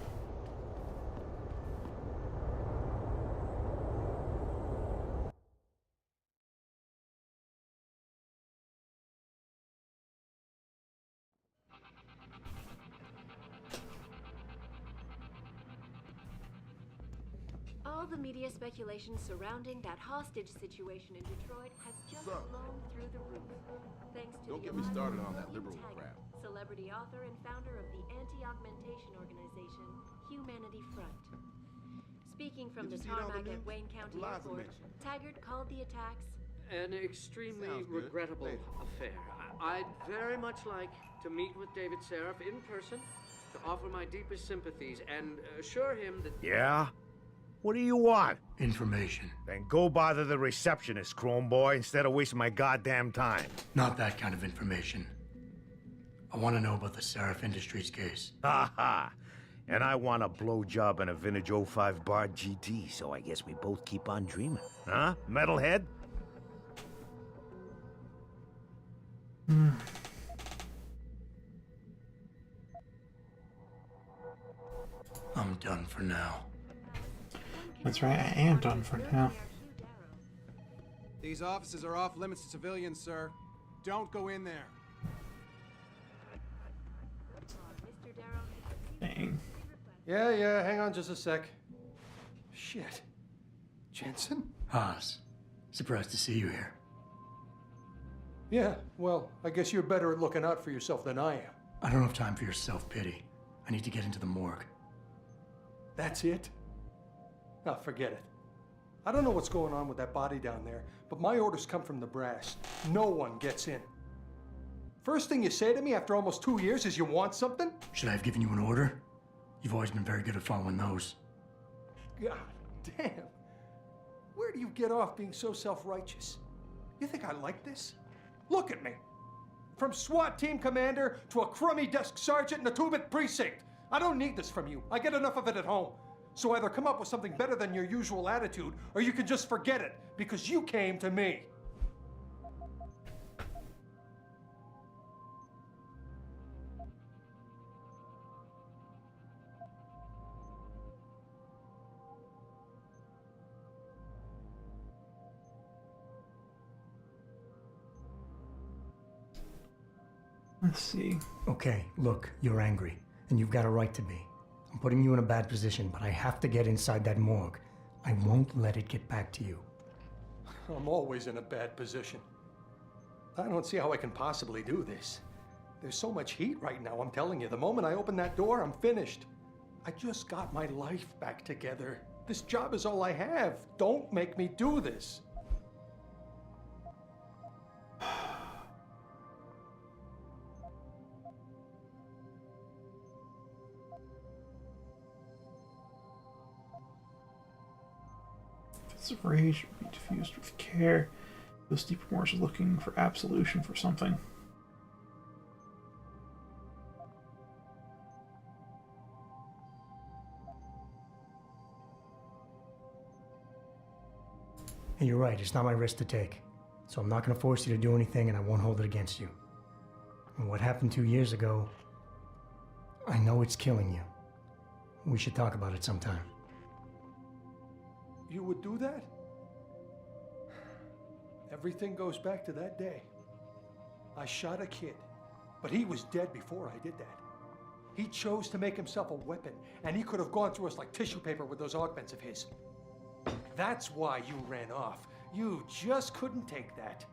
All the media speculation surrounding that hostage situation in Detroit has just blown through the roof. Thanks to Don't the get me started on that William liberal Taggart, crap. celebrity author and founder of the anti-augmentation organization Humanity Front. Speaking from the Did you see it on the tarmac at news? Wayne County Liza Airport, mentioned it. Taggart called the attacks An extremely Sounds good. regrettable Later. affair. I'd very much like to meet with David Seraph in person to offer my deepest sympathies and assure him that... Yeah? What do you want? Information. Then go bother the receptionist, Chrome Boy, instead of wasting my goddamn time. Not that kind of information. I want to know about the Seraph Industries case. Ha ha! And I want a blowjob in a vintage 05 Bard GT, so I guess we both keep on dreaming. Huh, metalhead? I'm done for now. That's right, I am done for now. These offices are off limits to civilians, sir. Don't go in there. Dang. Yeah, hang on just a sec. Shit. Jensen? Haas, surprised to see you here. Yeah, well, I guess you're better at looking out for yourself than I am. I don't have time for your self-pity. I need to get into the morgue. That's it? Oh, forget it. I don't know what's going on with that body down there, but my orders come from the brass. No one gets in. First thing you say to me after almost 2 years is you want something? Should I have given you an order? You've always been very good at following those. God damn. Where do you get off being so self-righteous? You think I like this? Look at me. From SWAT team commander to a crummy desk sergeant in the 2-bit precinct. I don't need this from you. I get enough of it at home. So either come up with something better than your usual attitude, or you can just forget it, because you came to me. Let's see. Okay, look, you're angry, and you've got a right to be. I'm putting you in a bad position, but I have to get inside that morgue. I won't let it get back to you. I'm always in a bad position. I don't see how I can possibly do this. There's so much heat right now, I'm telling you. The moment I open that door, I'm finished. I just got my life back together. This job is all I have. Don't make me do this. Fits of rage be diffused with care. Those deep remorse is looking for absolution for something. And you're right, it's not my risk to take. So I'm not going to force you to do anything, and I won't hold it against you. And what happened 2 years ago, I know it's killing you. We should talk about it sometime. You would do that? Everything goes back to that day. I shot a kid, but he was dead before I did that. He chose to make himself a weapon, and he could have gone through us like tissue paper with those augments of his. That's why you ran off. You just couldn't take that.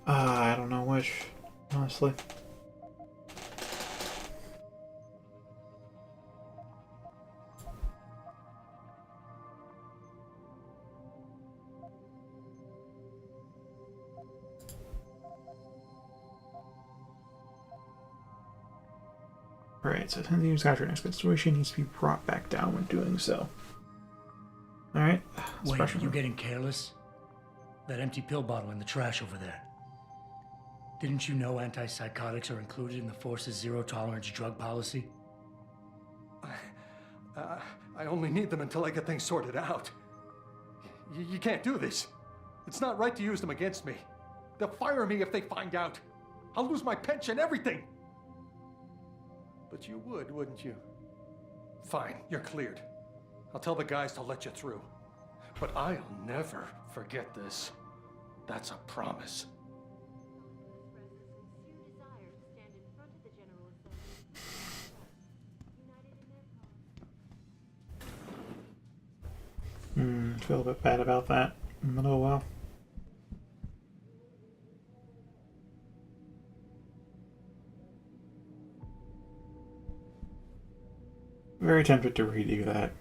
I don't know which, honestly. Alright, so attending after next situation needs to be brought back down when doing so. Alright. Wait, are you getting careless? That empty pill bottle in the trash over there. Didn't you know antipsychotics are included in the Force's zero-tolerance drug policy? I only need them until I get things sorted out. You can't do this. It's not right to use them against me. They'll fire me if they find out. I'll lose my pension, everything. But you would, wouldn't you? Fine, you're cleared. I'll tell the guys to let you through. But I'll never forget this. That's a promise. Feel a bit bad about that, but oh well. Very tempted to redo that.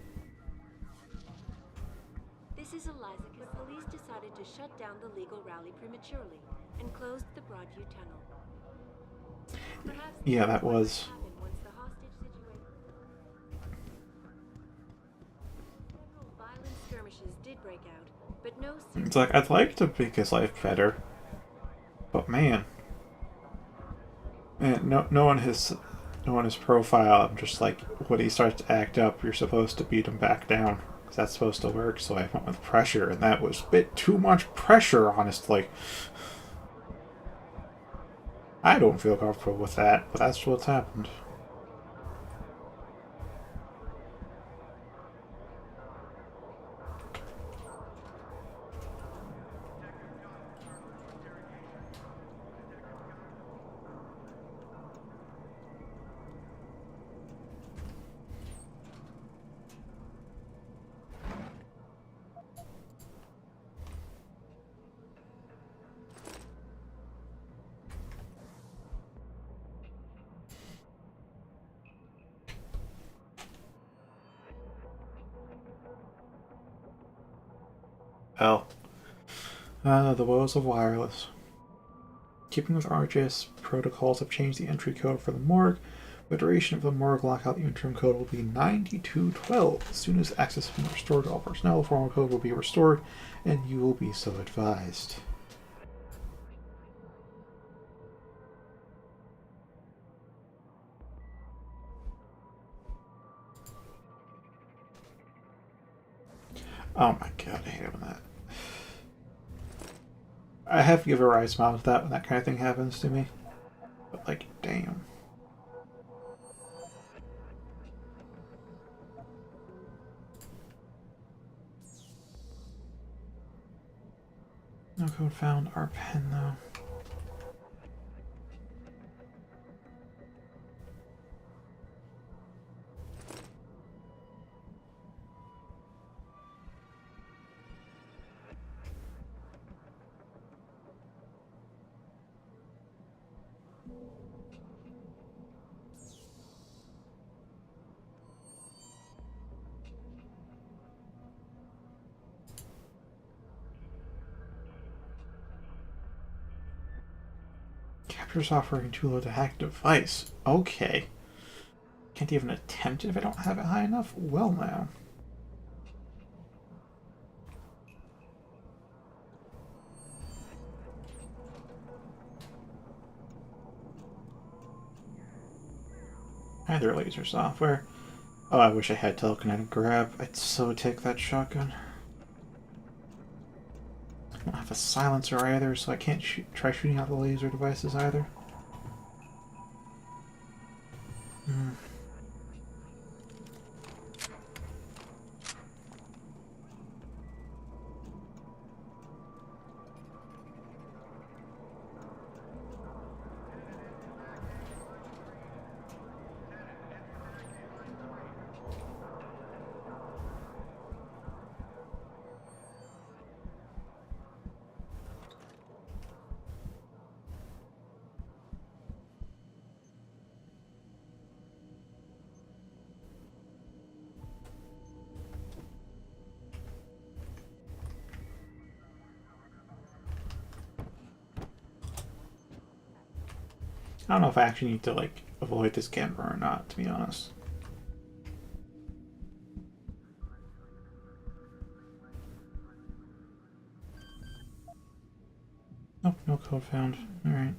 This is Eliza, because police decided to shut down the legal rally prematurely and closed the Broadview Tunnel. Perhaps Yeah, that was. once the hostage situation. Several violent skirmishes did break out, but no. It's like, I'd like to make his life better, but man, no one his profile. I'm just like, when he starts to act up, you're supposed to beat him back down, because that's supposed to work. So I went with pressure, and that was a bit too much pressure, honestly. I don't feel comfortable with that, but that's what's happened. Well, the woes of wireless. Keeping with RJS protocols have changed the entry code for the morgue. The duration of the morgue lockout, the interim code will be 9212. As soon as access has been restored to all personnel, the formal code will be restored, and you will be so advised. Oh my god, I hate it when that. I have to give a wry smile to that when that kind of thing happens to me. But, like, damn. No code found. Our pen, though. Capture software too low to hack device. Okay. Can't even attempt it if I don't have it high enough? Well, now. Either laser software. Oh, I wish I had telekinetic grab. I'd so take that shotgun. I don't have a silencer either, so I can't try shooting out the laser devices either. I don't know if I actually need to, like, avoid this camera or not, to be honest. Nope, no code found. Alright.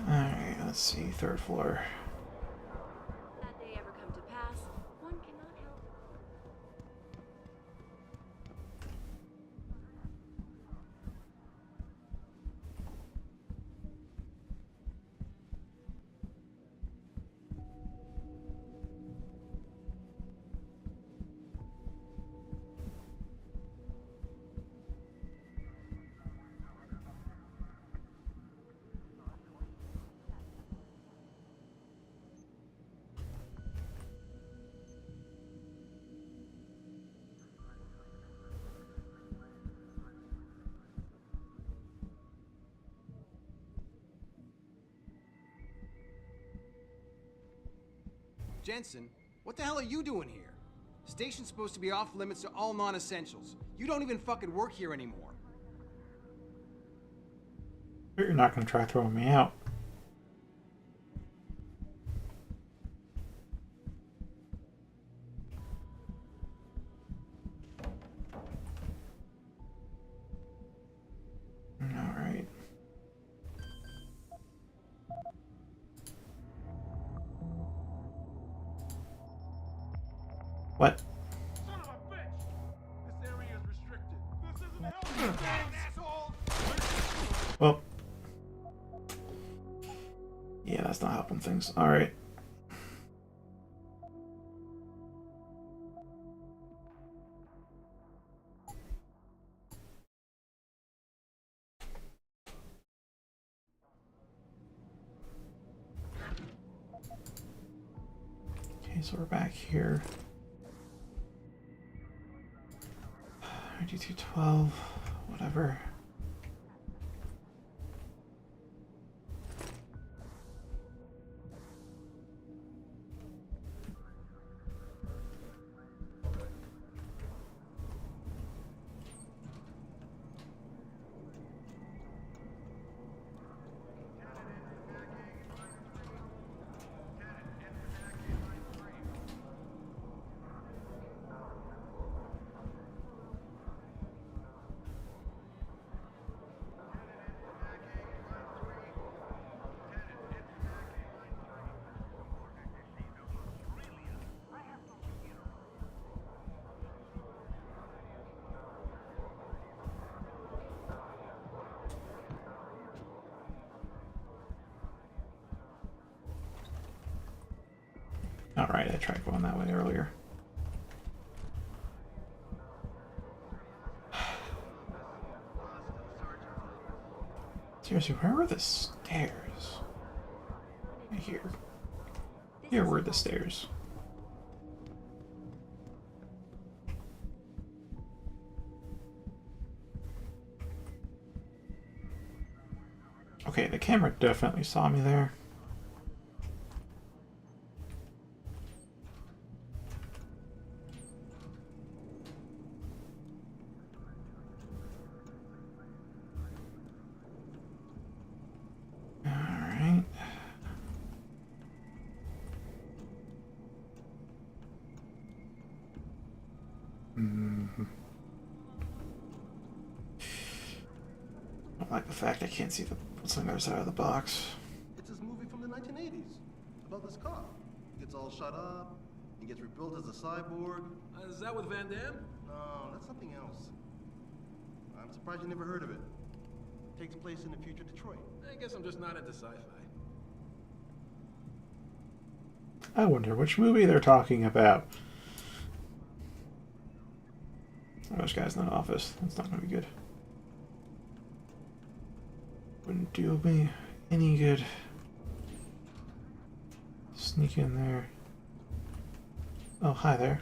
Alright, let's see. Third floor. That day ever come to pass, one cannot help. Jensen, what the hell are you doing here? Station's supposed to be off limits to all non-essentials. You don't even fucking work here anymore. You're not gonna try throwing me out. Alright. What? Son of a bitch! This area is restricted. This isn't helping things, asshole! Well. Yeah, that's not helping things. Alright. Okay, so we're back here. RG212, whatever. Alright, I tried going that way earlier. Seriously, where were the stairs? Here were the stairs. Okay, the camera definitely saw me there. Alright. I don't like the fact I can't see what's on the other side of the box. It's this movie from the 1980s about this cop. He gets all shot up, he gets rebuilt as a cyborg. Is that with Van Damme? No, that's something else. I'm surprised you never heard of it. Takes place in the future Detroit. I guess I'm just not into sci-fi. I wonder which movie they're talking about. Oh, this guy's in the office. That's not gonna be good. Wouldn't do me any good. Sneak in there. Oh, hi there.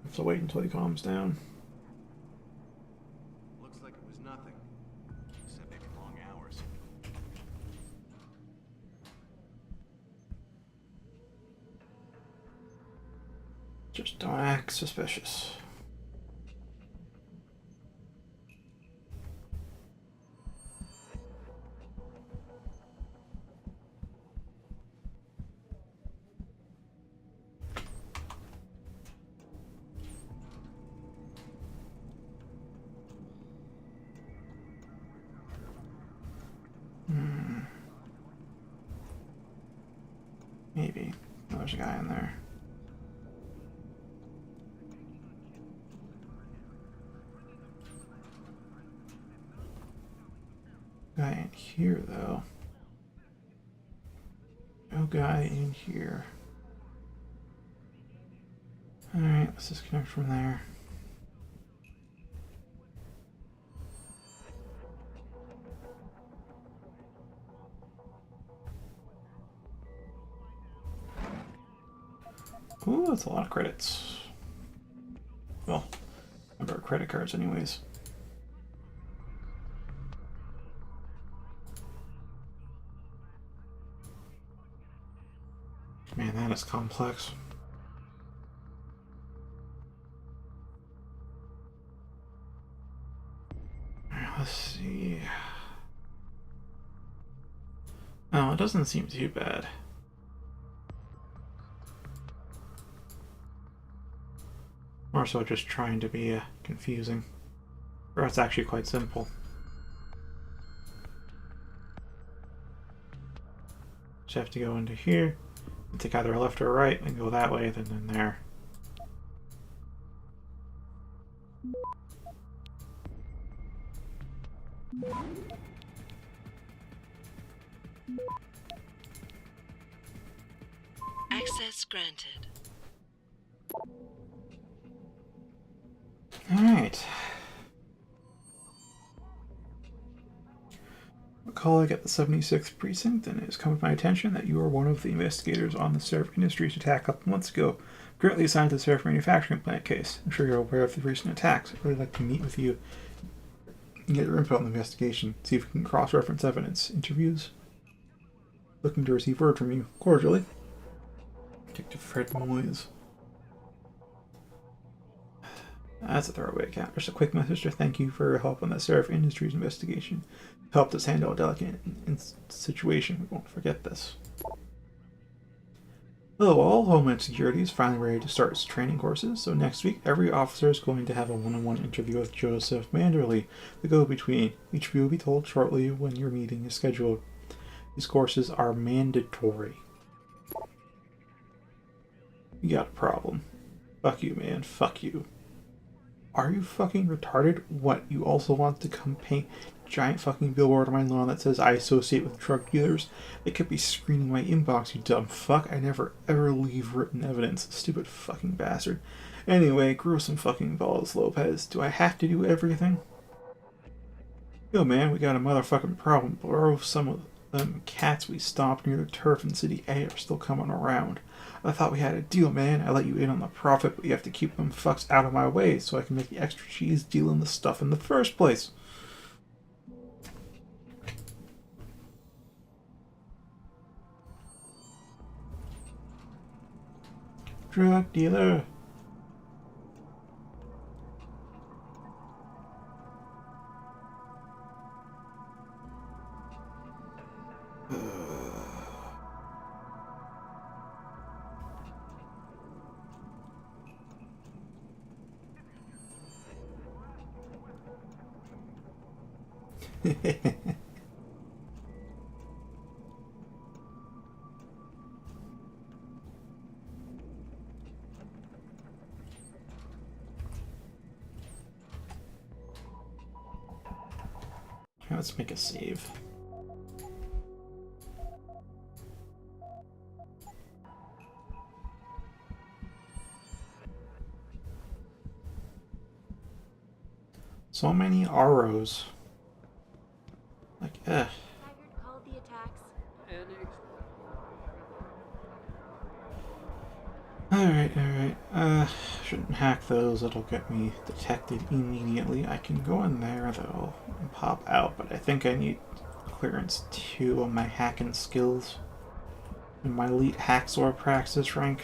Have to wait until he calms down. Looks like it was nothing. Except maybe long hours. Just don't act suspicious. Maybe. Oh, there's a guy in there. Guy in here, though. No guy in here. Alright, let's disconnect from there. Ooh, that's a lot of credits. Well, number of credit cards anyways. Man, that is complex. Alright, let's see. Oh, it doesn't seem too bad. More so just trying to be confusing. Or it's actually quite simple. Just have to go into here, and take either a left or a right, and go that way, then in there. Access granted. A colleague at the 76th Precinct, and it has come to my attention that you are one of the investigators on the Seraph Industries attack a couple months ago, currently assigned to the Seraph Manufacturing Plant case. I'm sure you're aware of the recent attacks. I'd really like to meet with you and get your input on the investigation, see if we can cross-reference evidence. Interviews? Looking to receive word from you. Cordially. Detective Fred Moyes. That's a throwaway account. Just a quick message to thank you for your help on the Seraph Industries investigation. Helped us handle a delicate situation. We won't forget this. Hello all, Homeland Security is finally ready to start its training courses, so next week every officer is going to have a one-on-one interview with Joseph Manderley, the go-between. Each of you will be told shortly when your meeting is scheduled. These courses are mandatory. You got a problem. Fuck you, man. Fuck you. Are you fucking retarded? What, you also want to come paint giant fucking billboard on my lawn that says I associate with drug dealers? It could be screening my inbox, you dumb fuck. I never ever leave written evidence. Stupid fucking bastard. Anyway, grow some fucking balls, Lopez. Do I have to do everything? Yo man, we got a motherfucking problem, bro. Some of them cats we stomped near the turf in City A are still coming around. I thought we had a deal, man. I let you in on the profit, but you have to keep them fucks out of my way so I can make the extra cheese dealing the stuff in the first place. Drug dealer. Let's make a save. So many ROs. Like, ugh. Called the attacks. Alright. Shouldn't hack those. It'll get me detected immediately. I can go in there, though, and pop out, but I think I need clearance 2 on my hacking skills. In my elite hacksaw praxis rank.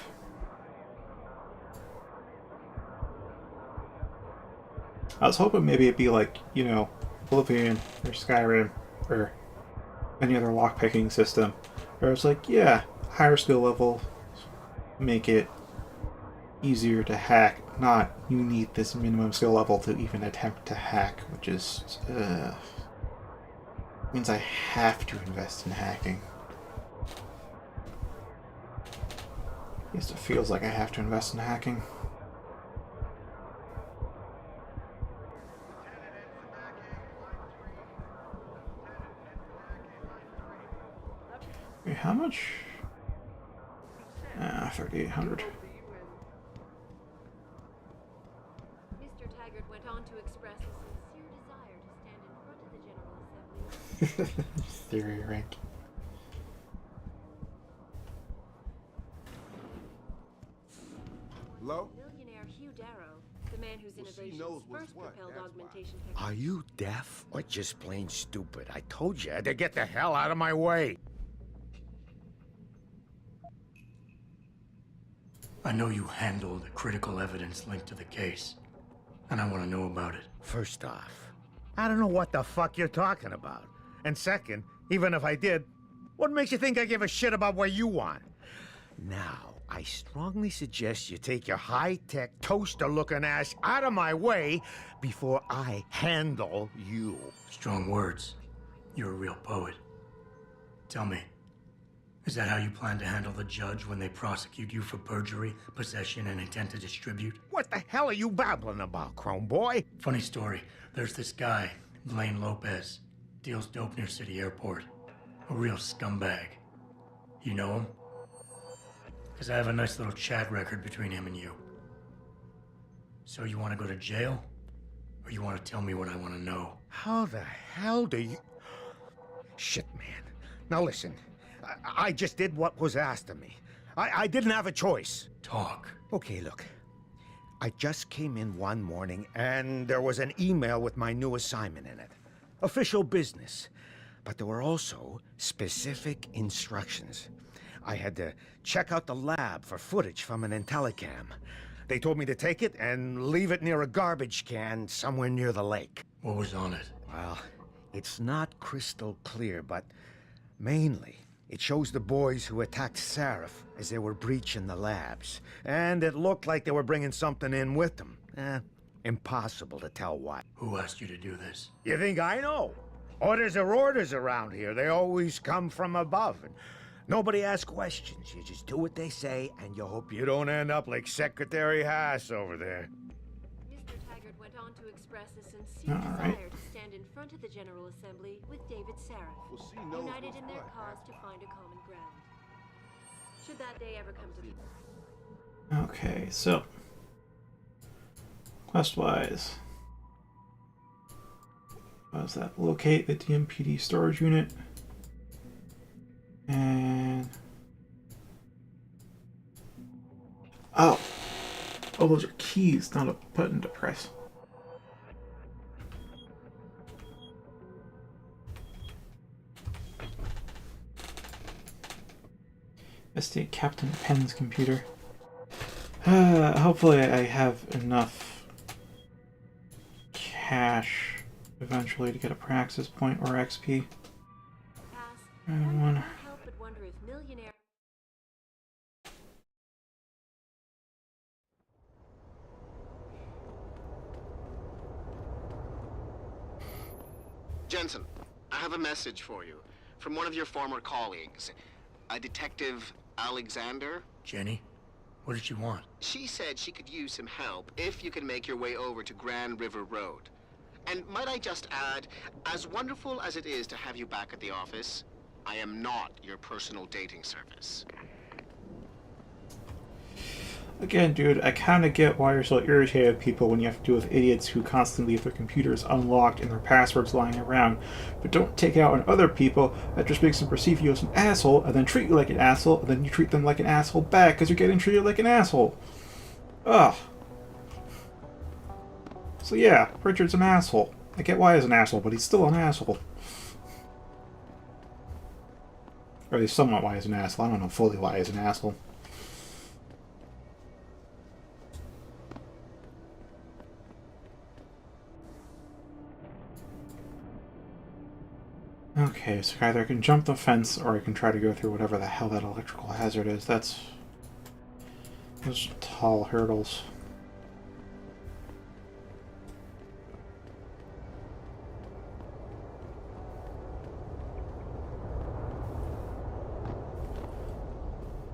I was hoping maybe it'd be like, you know, Oblivion or Skyrim or any other lockpicking system. Where it's like, yeah, higher skill level, make it easier to hack, not you need this minimum skill level to even attempt to hack, which is means I have to invest in hacking. At least it feels like I have to invest in hacking. Wait, how much? 3,800. Mr. Taggart went on to express a sincere desire to stand in front of the General Assembly. Theory rank. Hello? Millionaire Hugh Darrow, the man whose innovations first propelled augmentation technology. Are you deaf or just plain stupid? I told you to get the hell out of my way. I know you handled the critical evidence linked to the case, and I want to know about it. First off, I don't know what the fuck you're talking about. And second, even if I did, what makes you think I give a shit about what you want? Now, I strongly suggest you take your high-tech, toaster-looking ass out of my way before I handle you. Strong words. You're a real poet. Tell me, is that how you plan to handle the judge when they prosecute you for perjury, possession, and intent to distribute? What the hell are you babbling about, Chrome Boy? Funny story. There's this guy, Blaine Lopez. Deals dope near City Airport. A real scumbag. You know him? Because I have a nice little chat record between him and you. So you want to go to jail? Or you want to tell me what I want to know? How the hell do you... Shit, man. Now listen, I just did what was asked of me. I didn't have a choice. Talk. Okay, look. I just came in one morning and there was an email with my new assignment in it. Official business. But there were also specific instructions. I had to check out the lab for footage from an Intellicam. They told me to take it and leave it near a garbage can somewhere near the lake. What was on it? Well, it's not crystal clear, but mainly it shows the boys who attacked Seraph as they were breaching the labs. And it looked like they were bringing something in with them. Impossible to tell what. Who asked you to do this? You think I know? Orders are orders around here. They always come from above. And nobody asks questions. You just do what they say, and you hope you don't end up like Secretary Haas over there. Mr. Taggart went on to express a sincere desire to stand in front of the General Assembly with David Seraph, united in their cause to find a common ground. Should that day ever come to be. Okay, so quest-wise, was that locate the DMPD storage unit, and oh, those are keys, not a button to press. Estate Captain Penn's computer. Hopefully I have enough cash eventually to get a Praxis point or XP. And one. Help but wonder if millionaire. Jensen, I have a message for you from one of your former colleagues, a Detective Alexander. Jenny? What did she want? She said she could use some help if you can make your way over to Grand River Road. And might I just add, as wonderful as it is to have you back at the office, I am not your personal dating service. Again, dude, I kind of get why you're so irritated with people when you have to deal with idiots who constantly leave their computers unlocked and their passwords lying around, but don't take it out on other people that just makes them perceive you as an asshole and then treat you like an asshole and then you treat them like an asshole back because you're getting treated like an asshole. Ugh. So yeah, Richard's an asshole. I get why he's an asshole, but he's still an asshole. Or at least somewhat why he's an asshole. I don't know fully why he's an asshole. Okay, so either I can jump the fence or I can try to go through whatever the hell that electrical hazard is. That's those tall hurdles.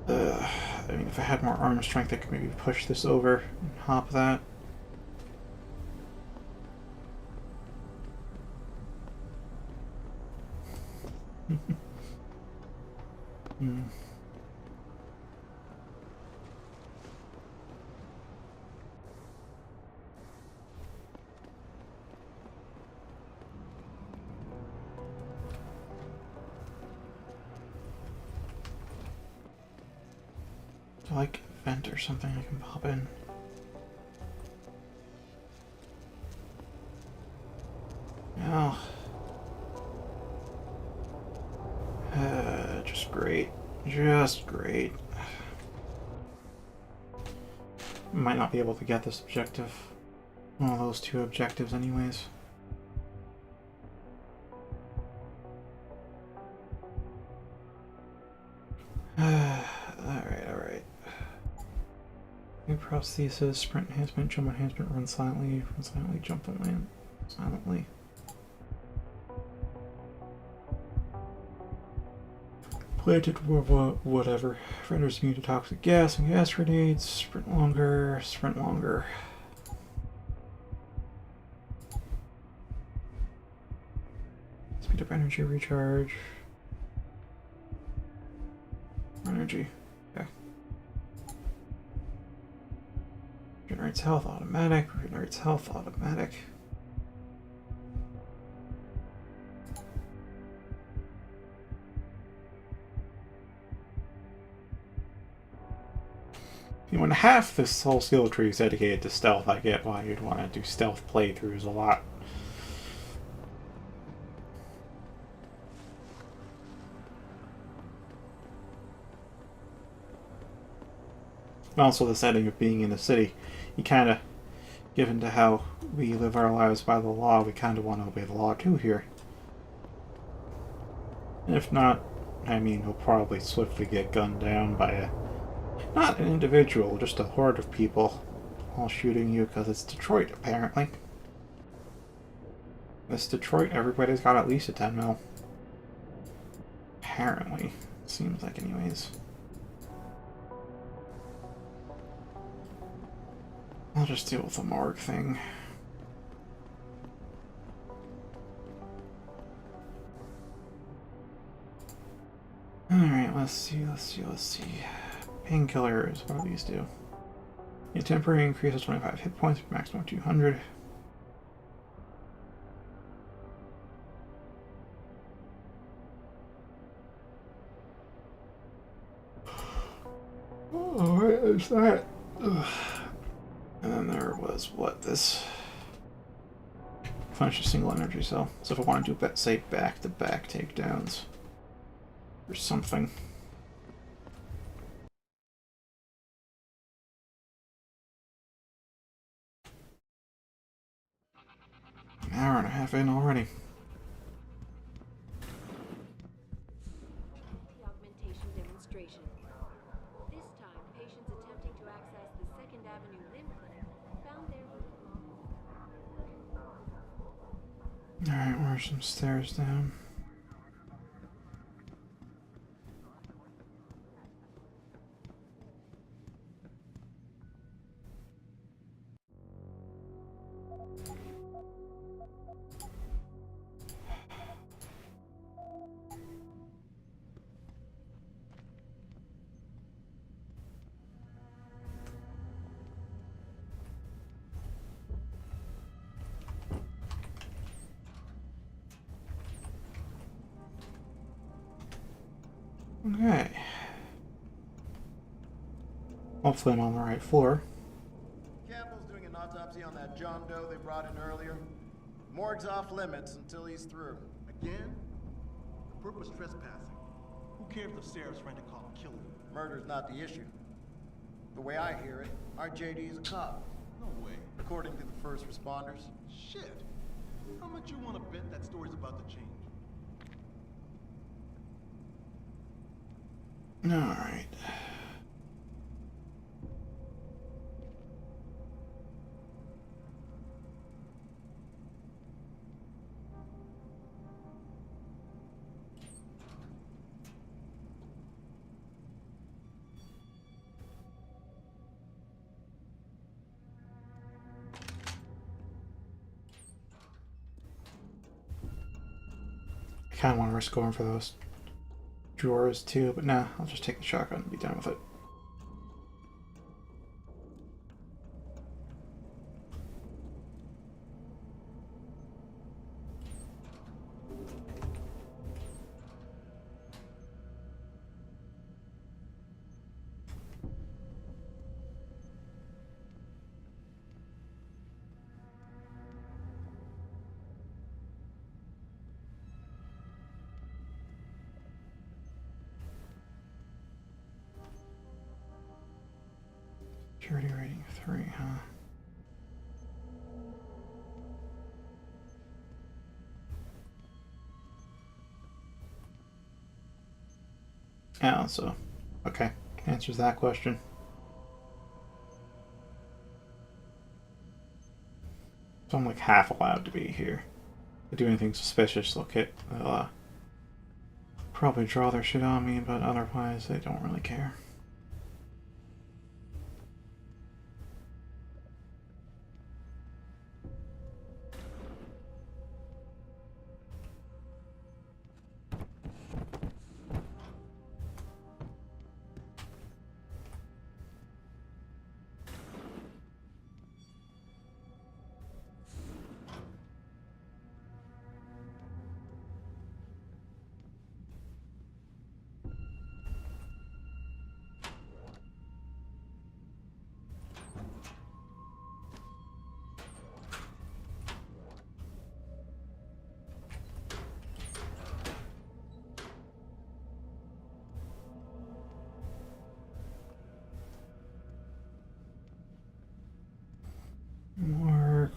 I mean, if I had more arm strength, I could maybe push this over and hop that. Like a vent or something I can pop in. Oh. Just great. Just great. Might not be able to get this objective. One of those two objectives anyways. Alright. New prosthesis, sprint enhancement, jump enhancement, run silently, jump and land silently. Planted whatever. Renders immune to toxic gas and gas grenades. Sprint longer, sprint longer. Speed up energy recharge. Energy. Okay. Regenerates health automatic. Regenerates health automatic. When half this whole skill tree is dedicated to stealth, I get why you'd want to do stealth playthroughs a lot. Also, the setting of being in the city, you kind of, given to how we live our lives by the law, we kind of want to obey the law too here. And if not, I mean, you'll probably swiftly get gunned down by a, not an individual, just a horde of people, all shooting you because it's Detroit, apparently. This Detroit, everybody's got at least a 10 mil. Apparently. Seems like, anyways. I'll just deal with the morgue thing. Alright, let's see. Painkillers, what do these do? A temporary increase of 25 hit points, maximum 200. Alright, there's that. Ugh. And then there was, what, this? Finish a single energy cell. So if I want to do, say, back-to-back takedowns. Or something. An hour and a half in already. The augmentation demonstration. This time, patients attempting to access the 2nd Avenue Limb Clinic found their route blocked. Alright, where's some stairs down? Okay. Hopefully I'm on the right floor. Campbell's doing an autopsy on that John Doe they brought in earlier. Morgue's off limits until he's through. Again? The perp was trespassing. Who cares if Sarah's friend to call and kill him? Murder's not the issue. The way I hear it, our JD is a cop. No way. According to the first responders. Shit. How much you want to bet that story's about to change? Alright. I kind of want to risk going for those drawers too, but nah, I'll just take the shotgun and be done with it. Security rating 3, huh? Yeah, so, okay, answers that question. So I'm like half allowed to be here. If I do anything suspicious, they'll probably draw their shit on me, but otherwise they don't really care.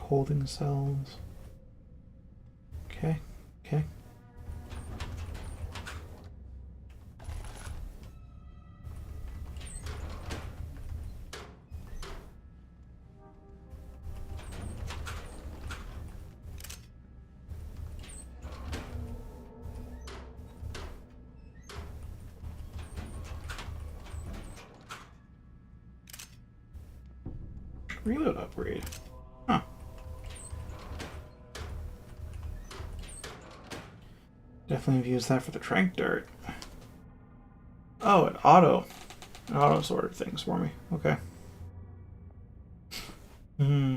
holding cells. Okay, okay. Reload upgrade. Huh. Definitely have used that for the trank dart. Oh, it auto sorted things for me. Okay. Hmm.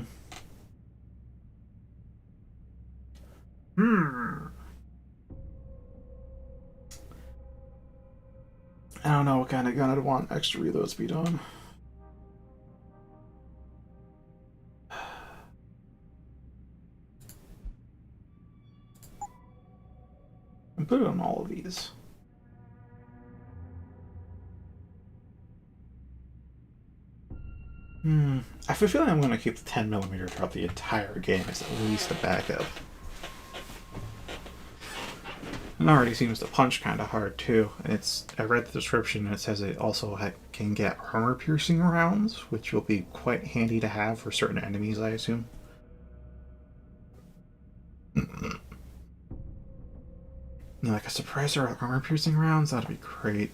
I don't know what kind of gun I'd want extra reload speed on. And put it on all of these. I have a feeling I'm going to keep the 10mm throughout the entire game as at least a backup. It already seems to punch kind of hard too. I read the description and it says it also can get armor-piercing rounds, which will be quite handy to have for certain enemies, I assume. Like a suppressor with armor-piercing rounds, that'd be great.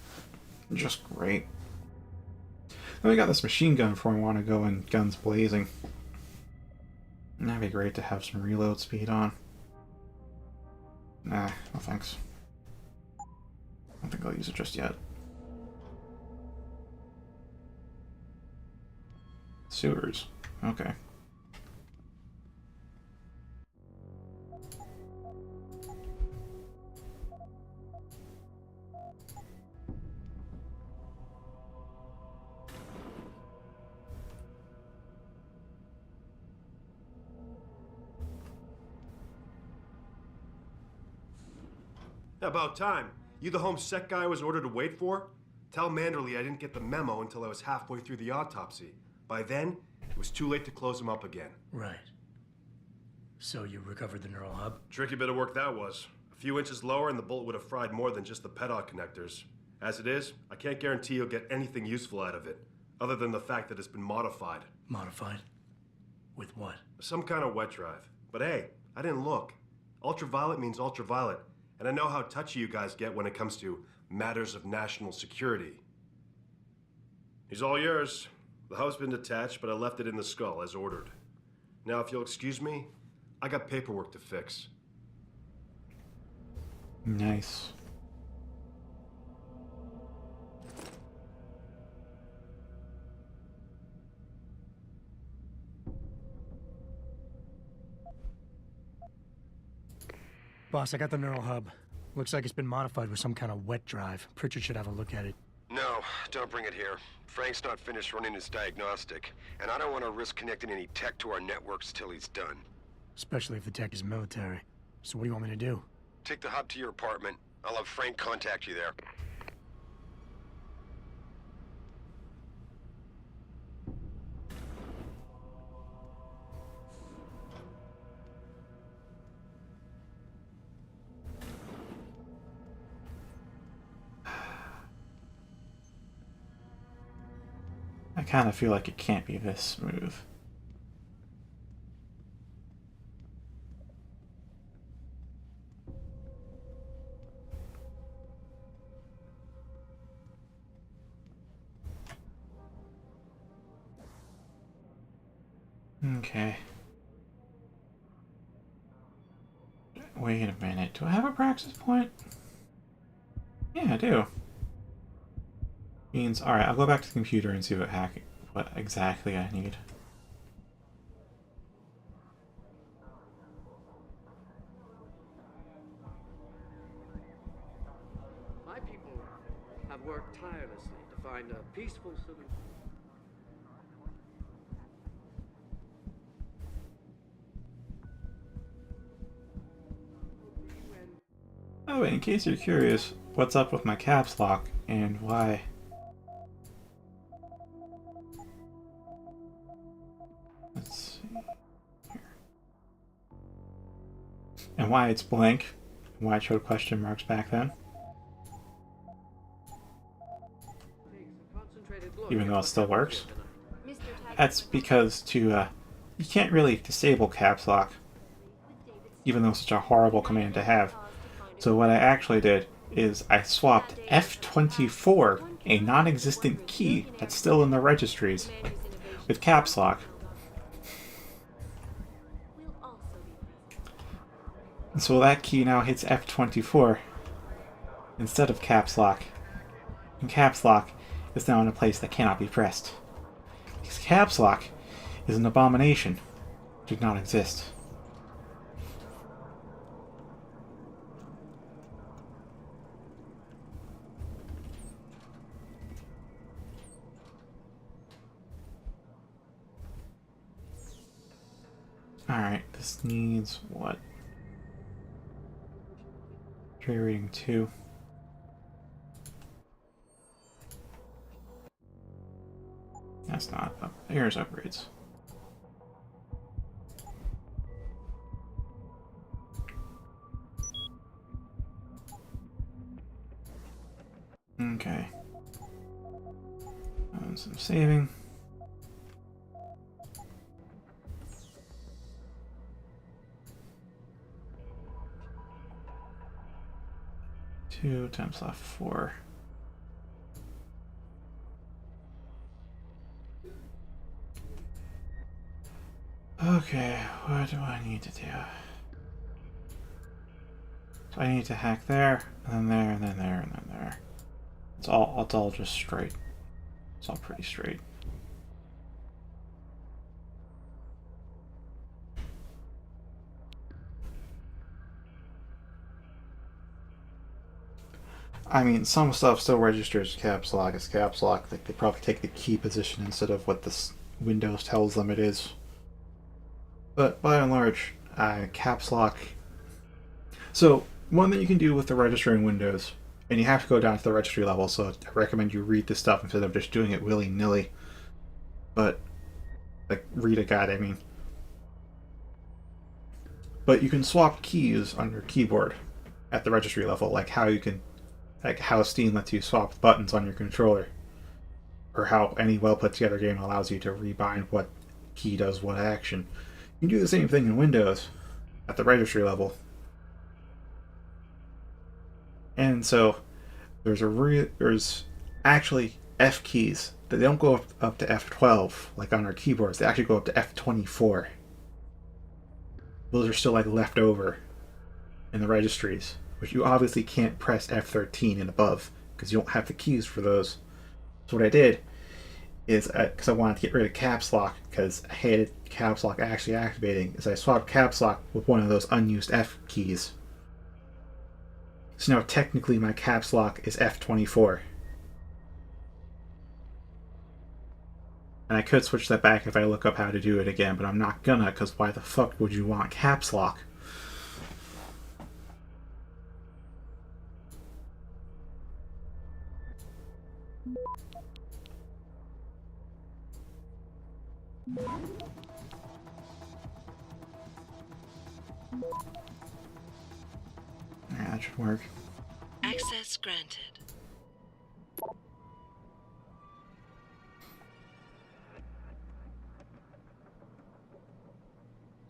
Just great. Then we got this machine gun before we want to go in guns blazing. That'd be great to have some reload speed on. Nah, no thanks. I don't think I'll use it just yet. Sewers. Okay. About time. You the homesec guy I was ordered to wait for? Tell Manderley I didn't get the memo until I was halfway through the autopsy. By then, it was too late to close him up again. Right. So you recovered the neural hub? Tricky bit of work that was. A few inches lower and the bullet would have fried more than just the pedal connectors. As it is, I can't guarantee you'll get anything useful out of it, other than the fact that it's been modified. Modified? With what? Some kind of wet drive. But hey, I didn't look. Ultraviolet means ultraviolet. And I know how touchy you guys get when it comes to matters of national security. He's all yours. The hub's been detached, but I left it in the skull as ordered. Now, if you'll excuse me, I got paperwork to fix. Nice. Boss, I got the neural hub. Looks like it's been modified with some kind of wet drive. Pritchard should have a look at it. No, don't bring it here. Frank's not finished running his diagnostic, and I don't want to risk connecting any tech to our networks till he's done. Especially if the tech is military. So what do you want me to do? Take the hub to your apartment. I'll have Frank contact you there. I kind of feel like it can't be this smooth. Okay. Wait a minute. Do I have a praxis point? Yeah, I do. Means, alright, I'll go back to the computer and see what exactly I need. My people have worked tirelessly to find a peaceful solution. Oh, wait, in case you're curious, what's up with my caps lock and why? Let's see here. and why it's blank, why it showed question marks back then. Even though it still works. That's because you can't really disable caps lock, even though it's such a horrible command to have. So what I actually did is I swapped F24, a non-existent key that's still in the registries, with caps lock. And so that key now hits F24 instead of caps lock. And caps lock is now in a place that cannot be pressed. Because caps lock is an abomination. It did not exist. Alright, this needs what? Trade rating 2. That's not up. Here's upgrades. Okay. And some saving. Two times left 4. Okay, what do I need to do? So I need to hack there, and then there, and then there, and then there. It's all just straight. It's all pretty straight. I mean, some stuff still registers caps lock as caps lock. Like, they probably take the key position instead of what this Windows tells them it is. But by and large, caps lock. So one thing you can do with the registry in Windows, and you have to go down to the registry level, so I recommend you read this stuff instead of just doing it willy-nilly. But, like, read a guide, I mean. But you can swap keys on your keyboard at the registry level, like how Steam lets you swap buttons on your controller, or how any well-put-together game allows you to rebind what key does what action. You can do the same thing in Windows at the registry level. And so there's actually F keys that they don't go up to F12 like on our keyboards. They actually go up to F24. Those are still like left over in the registries, which you obviously can't press F13 and above because you don't have the keys for those. So what I did is, because I wanted to get rid of caps lock because I hated caps lock actually activating, is I swapped caps lock with one of those unused F keys. So now technically my caps lock is F24. And I could switch that back if I look up how to do it again, but I'm not gonna, because why the fuck would you want caps lock? Yeah, that should work. Access granted.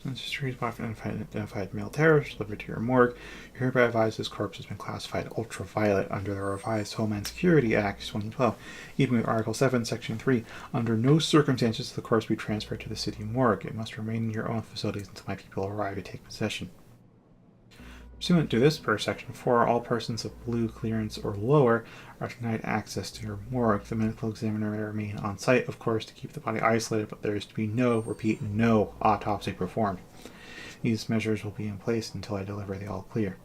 Since history is often identified male terrorists delivered to your morgue, you're hereby advised this corpse has been classified ultraviolet under the revised Homeland Security Act 2012, even with Article 7, Section 3. Under no circumstances will the corpse be transferred to the city morgue. It must remain in your own facilities until my people arrive to take possession. Pursuant to this, per Section 4, all persons of blue clearance or lower are denied access to your morgue. The medical examiner may remain on site, of course, to keep the body isolated, but there is to be no, repeat, no autopsy performed. These measures will be in place until I deliver the all clear.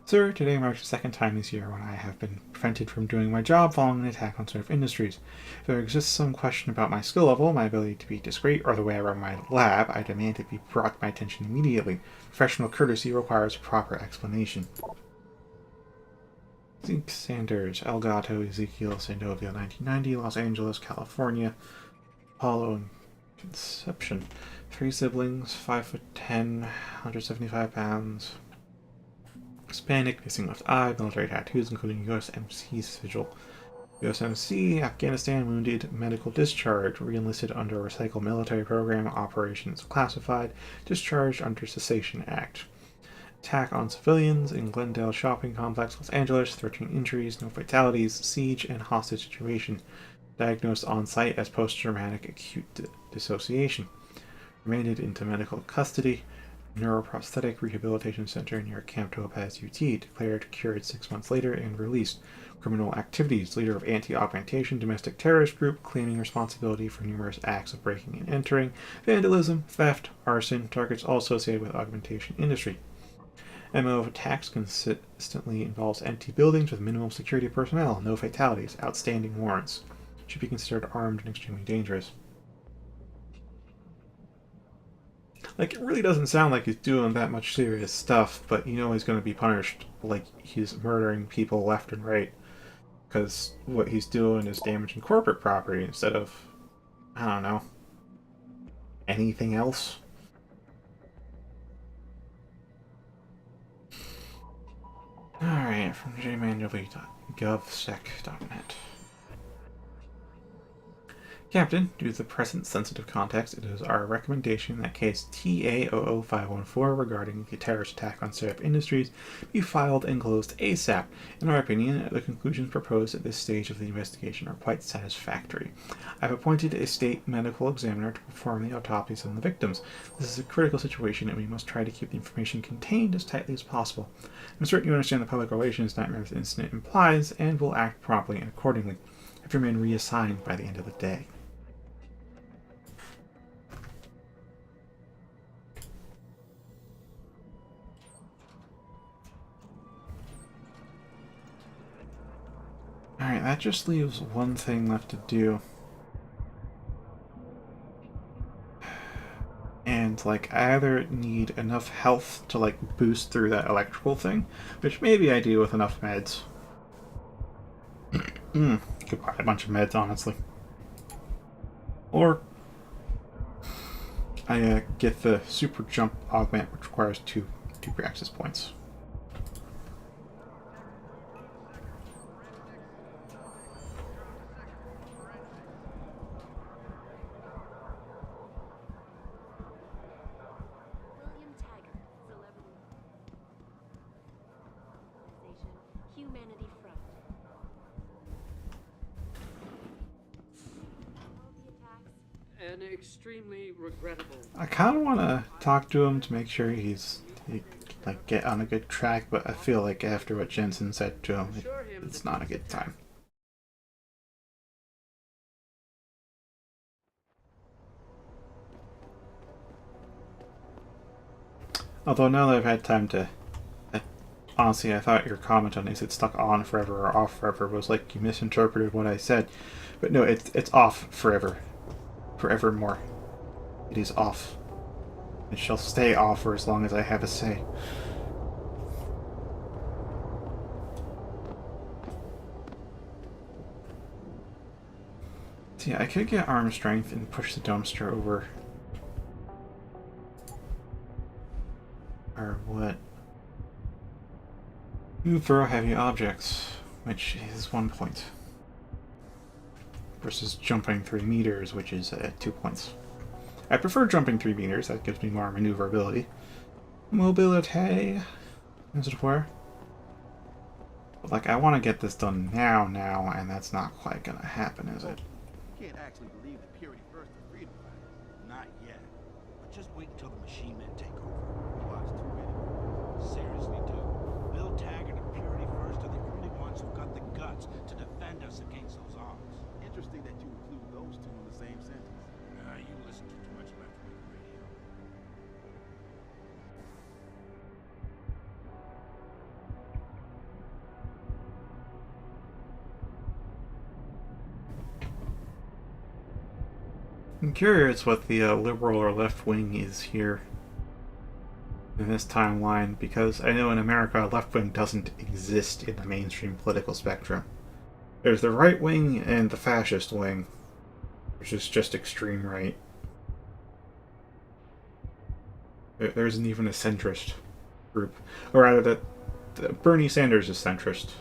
Sir, today marks the second time this year when I have been prevented from doing my job following an attack on Surf Industries. If there exists some question about my skill level, my ability to be discreet, or the way I run my lab, I demand it be brought to my attention immediately. Professional courtesy requires proper explanation. Zeke Sanders, Elgato, Ezekiel, Sandovia, 1990, Los Angeles, California. Apollo Conception. 3 siblings, 5'10", 175 pounds. Hispanic, missing left eye, military tattoos, including USMC sigil. USMC, Afghanistan, wounded, medical discharge, re-enlisted under Recycle Military Program, operations classified, discharged under Cessation Act. Attack on civilians in Glendale Shopping Complex, Los Angeles, 13 injuries, no fatalities, siege, and hostage situation. Diagnosed on site as post-traumatic acute dissociation. Remanded into medical custody. Neuroprosthetic Rehabilitation Center near Camp Topaz, UT. Declared cured 6 months later and released. Criminal activities. Leader of anti-augmentation domestic terrorist group claiming responsibility for numerous acts of breaking and entering, vandalism, theft, arson, targets all associated with augmentation industry. MO of attacks consistently involves empty buildings with minimum security personnel, no fatalities, outstanding warrants. Should be considered armed and extremely dangerous. Like, it really doesn't sound like he's doing that much serious stuff, but you know he's going to be punished like he's murdering people left and right. Because what he's doing is damaging corporate property instead of, I don't know, anything else. Alright, from jmanually.govsec.net. Captain, due to the present sensitive context, it is our recommendation that case TA00514 regarding the terrorist attack on Syrup Industries be filed and closed ASAP. In our opinion, the conclusions proposed at this stage of the investigation are quite satisfactory. I have appointed a state medical examiner to perform the autopsies on the victims. This is a critical situation and we must try to keep the information contained as tightly as possible. I'm certain you understand the public relations nightmare this incident implies and will act promptly and accordingly. Have your men reassigned by the end of the day. Alright, that just leaves one thing left to do. And, like, I either need enough health to, like, boost through that electrical thing, which maybe I do with enough meds. Could buy a bunch of meds, honestly. Or I get the super jump augment, which requires two praxis points. Humanity Front. An extremely regrettable. I kind of want to talk to him to make sure he like get on a good track, but I feel like after what Jensen said to him, it's not a good time. Although now that I've had time to, honestly, I thought your comment on is it stuck on forever or off forever was like you misinterpreted what I said, but no, it's off forever, forevermore. It is off. It shall stay off for as long as I have a say. See, I could get arm strength and push the dumpster over. Or what? Move throw heavy objects, which is 1 point. Versus jumping 3 meters, which is 2 points. I prefer jumping 3 meters, that gives me more maneuverability. Mobility, as it were. But, like, I want to get this done now, and that's not quite gonna happen, is it? You can't actually believe the Purity First are freedom fighters. Not yet. But just wait until the machine men take over. Watch too many. Seriously, dude. Bill Taggart and Purity First are the only ones who've got the guts to defend us against those odds. Interesting that you include those two in the same sentence. You listen to too much left-wing radio. I'm curious what the liberal or left wing is here in this timeline, because I know in America left wing doesn't exist in the mainstream political spectrum. There's the right wing and the fascist wing, which is just extreme right. There isn't even a centrist group. Or rather, that Bernie Sanders is centrist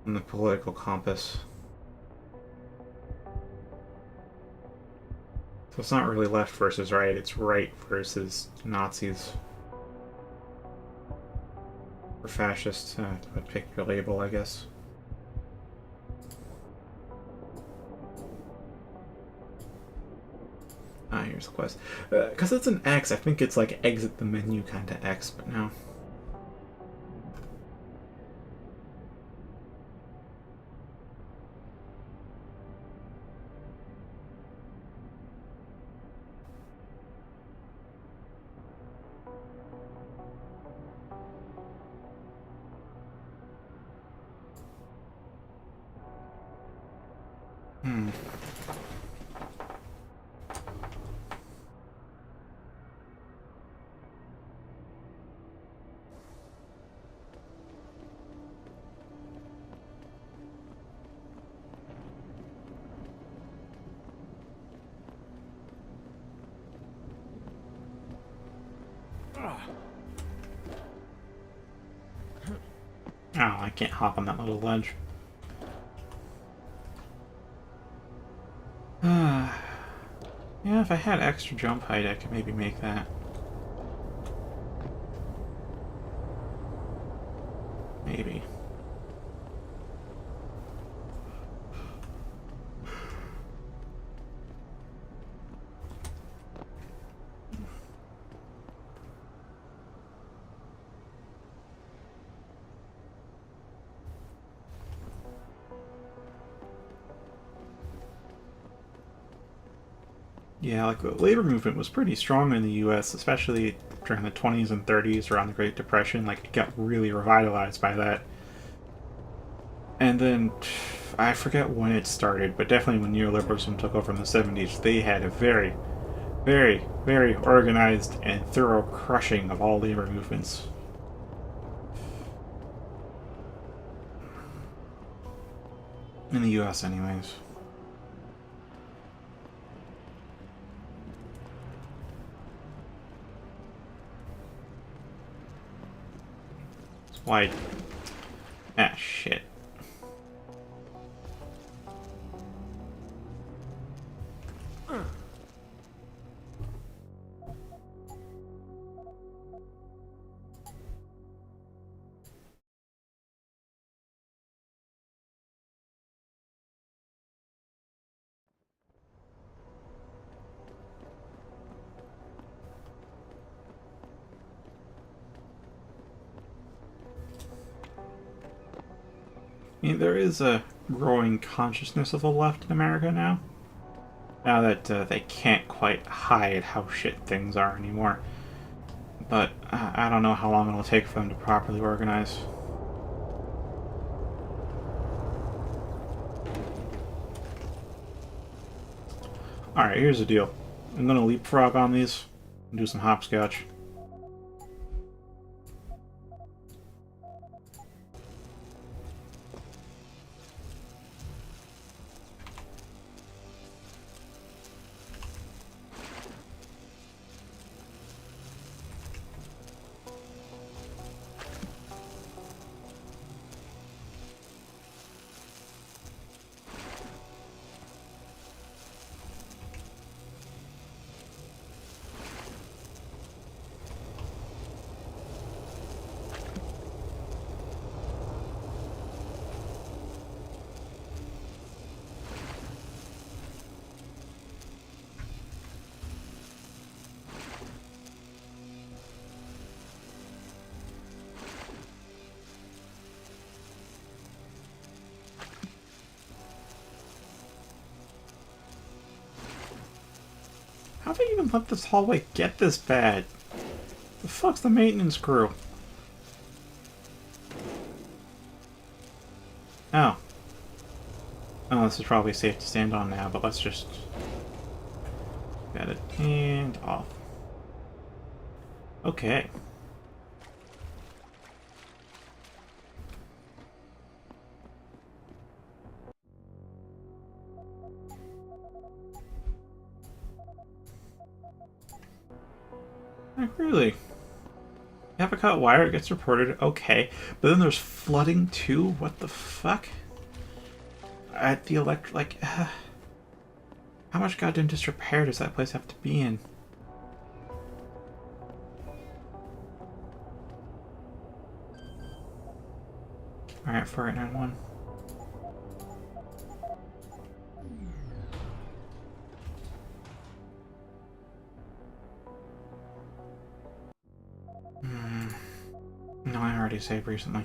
in the political compass. So it's not really left versus right, it's right versus Nazis. Or fascists, pick your label, I guess. Ah, here's the quest. Because it's an X, I think it's like exit the menu kind of X, but no. Oh, I can't hop on that little ledge. Yeah, if I had extra jump height, I could maybe make that. Maybe. Yeah, like the labor movement was pretty strong in the US, especially during the 20s and 30s around the Great Depression. Like, it got really revitalized by that. And then, I forget when it started, but definitely when neoliberalism took over in the 70s, they had a very, very, very organized and thorough crushing of all labor movements. In the US, anyways. It's why... Ah, shit. I mean, there is a growing consciousness of the left in America now. Now that they can't quite hide how shit things are anymore. But I don't know how long it'll take for them to properly organize. Alright, here's the deal. I'm gonna leapfrog on these and do some hopscotch. How they even let this hallway get this bad? The fuck's the maintenance crew? Oh. Oh, this is probably safe to stand on now, but let's just get it and off. Okay. Really? Half a cut wire gets reported, okay. But then there's flooding too? What the fuck? At the how much goddamn disrepair does that place have to be in? Alright, 4891. No, I already saved recently.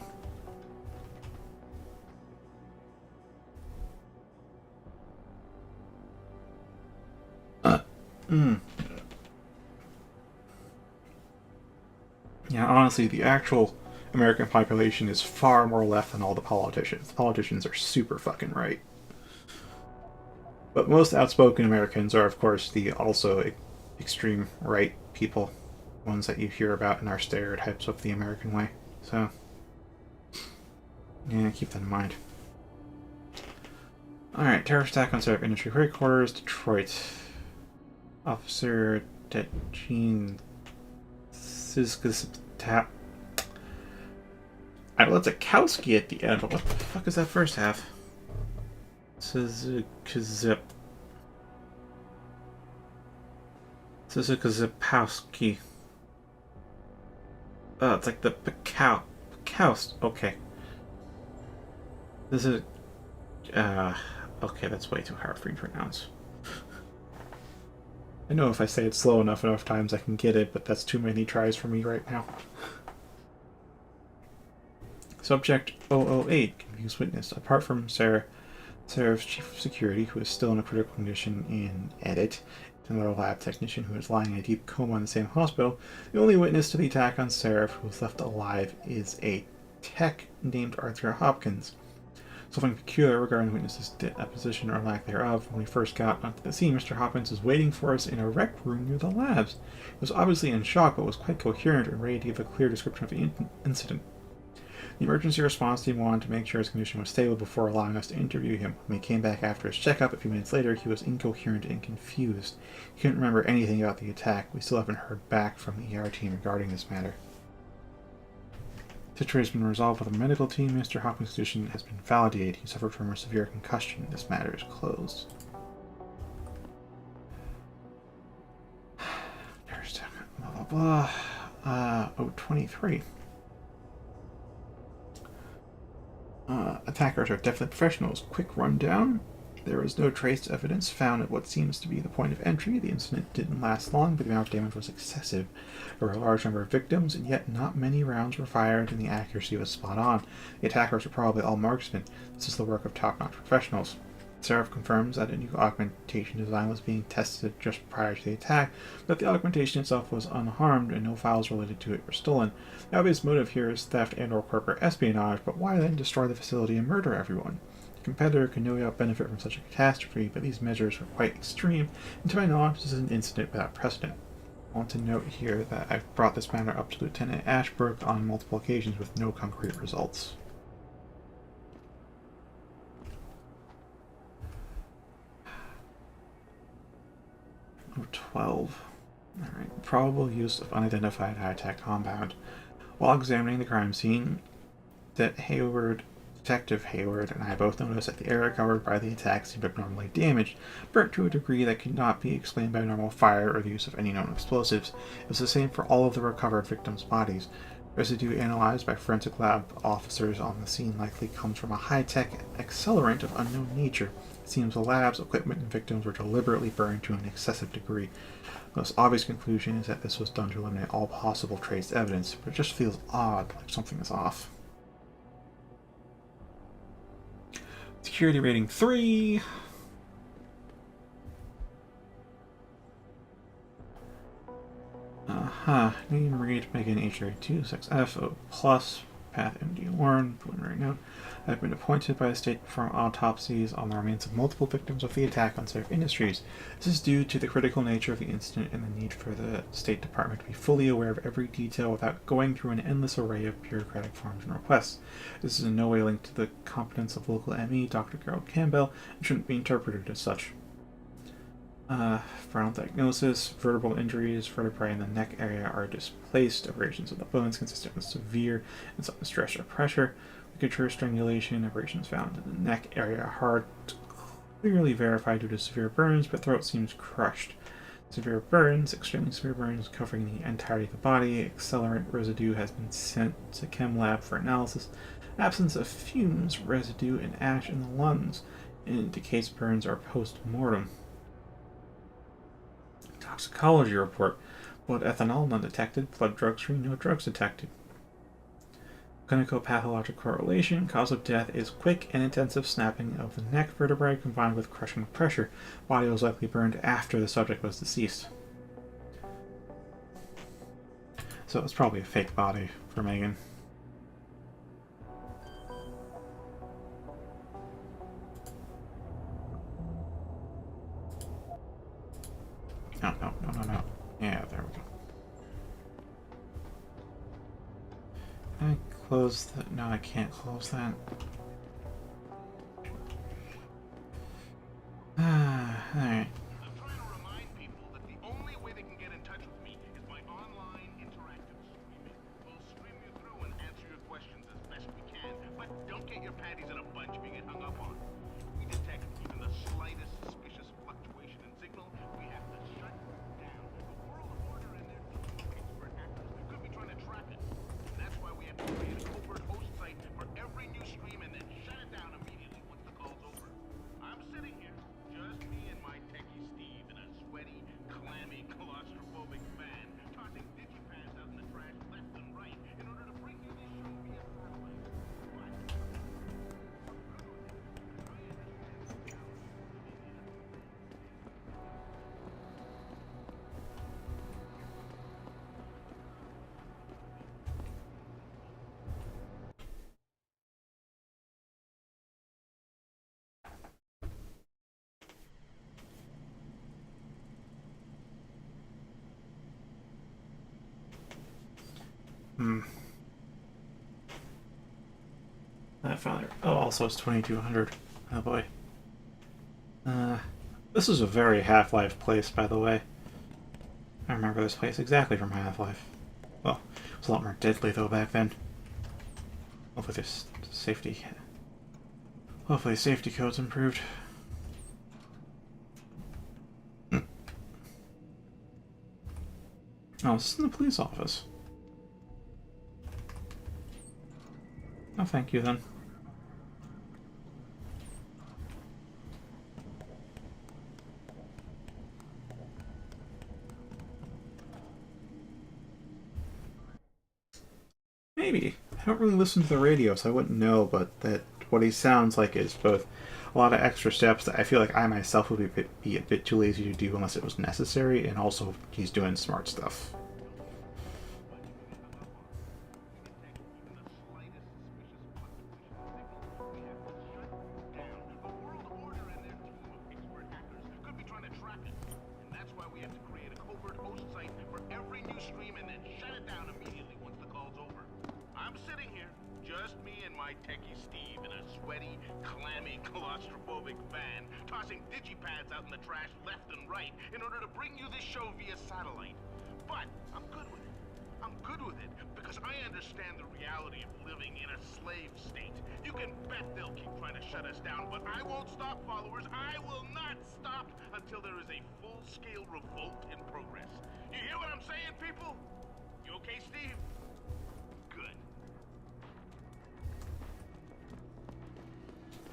Yeah, honestly, the actual American population is far more left than all the politicians. The politicians are super fucking right. But most outspoken Americans are, of course, the also extreme right people. Ones that you hear about in our stereotypes of the American way. So, yeah, keep that in mind. Alright, terrorist attack on Sarif Industry Headquarters, Detroit. Officer Detjean Sizkazap. I know it's a Kowski at the end, but what the fuck is that first half? Sizkazip. Sizkazipowski. Oh, it's like the Pekaus. Okay. This is... okay, that's way too hard for you to pronounce. I know if I say it slow enough times I can get it, but that's too many tries for me right now. Subject 008, confused witness. Apart from Sarah's chief of security, who is still in a critical condition in edit, and another lab technician who is lying in a deep coma in the same hospital, the only witness to the attack on Seraph who was left alive is a tech named Arthur Hopkins. Something peculiar regarding the witness's deposition or lack thereof. When we first got onto the scene, Mr. Hopkins was waiting for us in a rec room near the labs. He was obviously in shock, but was quite coherent and ready to give a clear description of the incident. The emergency response team wanted to make sure his condition was stable before allowing us to interview him. When we came back after his checkup a few minutes later, he was incoherent and confused. He couldn't remember anything about the attack. We still haven't heard back from the ER team regarding this matter. The situation has been resolved with a medical team. Mr. Hopkins' condition has been validated. He suffered from a severe concussion. This matter is closed. There's blah blah blah. 023. Attackers are definitely professionals. Quick rundown. There was no trace evidence found at what seems to be the point of entry. The incident didn't last long, but the amount of damage was excessive. There were a large number of victims, and yet not many rounds were fired, and the accuracy was spot on. The attackers were probably all marksmen. This is the work of top-notch professionals. Seraph confirms that a new augmentation design was being tested just prior to the attack, but the augmentation itself was unharmed and no files related to it were stolen. The obvious motive here is theft and/or corporate espionage, but why then destroy the facility and murder everyone? The competitor can no doubt benefit from such a catastrophe, but these measures were quite extreme, and to my knowledge this is an incident without precedent. I want to note here that I've brought this matter up to Lieutenant Ashbrook on multiple occasions with no concrete results. Oh, 12. Alright. Probable use of unidentified high-tech compound. While examining the crime scene, Detective Hayward and I both noticed that the area covered by the attack seemed abnormally damaged, burnt to a degree that could not be explained by normal fire or the use of any known explosives. It was the same for all of the recovered victims' bodies. Residue analyzed by forensic lab officers on the scene likely comes from a high-tech accelerant of unknown nature. It seems the lab's equipment and victims were deliberately burned to an excessive degree. The most obvious conclusion is that this was done to eliminate all possible trace evidence, but it just feels odd, like something is off. Security rating 3. Name read Megan H32 6F O plus Path MD Warren, preliminary note. I've been appointed by the state to perform autopsies on the remains of multiple victims of the attack on Sarif Industries. This is due to the critical nature of the incident and the need for the State Department to be fully aware of every detail without going through an endless array of bureaucratic forms and requests. This is in no way linked to the competence of local ME, Dr. Gerald Campbell, and shouldn't be interpreted as such. Final diagnosis: vertebral injuries, vertebrae in the neck area are displaced, abrasions of the bones consistent with severe and sudden stress or pressure, ligature strangulation, abrasions found in the neck area hard clearly verified due to severe burns, but throat seems crushed. Severe burns, extremely severe burns covering the entirety of the body. Accelerant residue has been sent to chem lab for analysis. Absence of fumes, residue, and ash in the lungs indicates burns are post-mortem. Toxicology report. Blood ethanol, none detected. Blood drug screen, no drugs detected. Clinical pathologic correlation. Cause of death is quick and intensive snapping of the neck vertebrae combined with crushing pressure. Body was likely burned after the subject was deceased. So it's probably a fake body for Megan. No. Yeah, there we go. Can I close that? No, I can't close that. Alright. That finally. Oh, also it's 2200. Oh boy. This is a very Half-Life place, by the way. I remember this place exactly from Half-Life. Well, it was a lot more deadly though back then. Hopefully there's safety. Hopefully safety code's improved. Oh, this is in the police office. Oh, thank you then. Maybe. I don't really listen to the radio, so I wouldn't know, but that what he sounds like is both a lot of extra steps that I feel like I myself would be a bit too lazy to do unless it was necessary, and also he's doing smart stuff.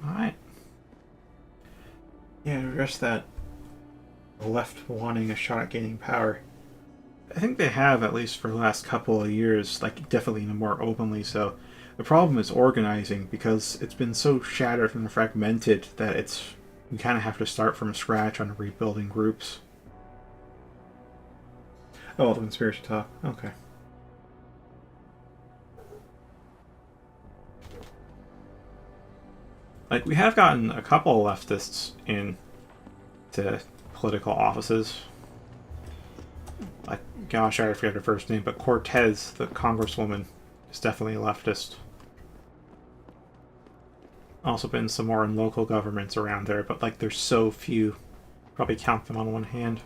Alright. Yeah, to address that left wanting a shot at gaining power. I think they have, at least for the last couple of years, like definitely more openly so. The problem is organizing, because it's been so shattered and fragmented that you kind of have to start from scratch on rebuilding groups. Oh, the conspiracy talk. Okay. Like, we have gotten a couple of leftists into political offices. Like, gosh, I forget her first name, but Cortez, the congresswoman, is definitely a leftist. Also been some more in local governments around there, but like there's so few probably count them on one hand.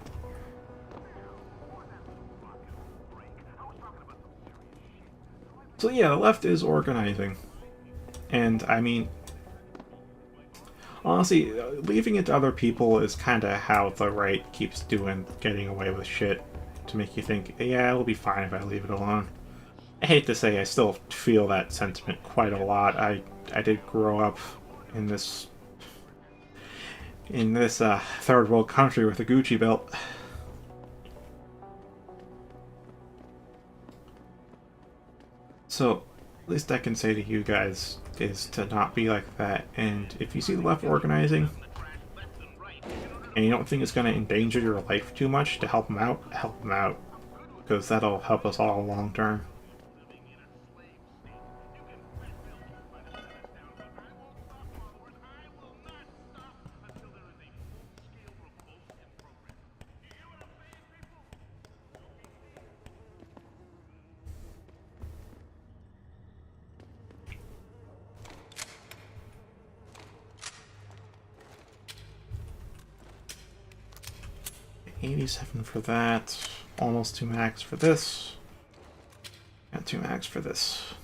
So yeah, the left is organizing. And, I mean, honestly, leaving it to other people is kind of how the right keeps getting away with shit. To make you think, yeah, it'll be fine if I leave it alone. I hate to say I still feel that sentiment quite a lot. I did grow up in this third world country with a Gucci belt. So, at least I can say to you guys is to not be like that. And if you see the left organizing, and you don't think it's going to endanger your life too much to help them out. Because that'll help us all long term. $87 for that. Almost 2 max for this. And 2 max for this.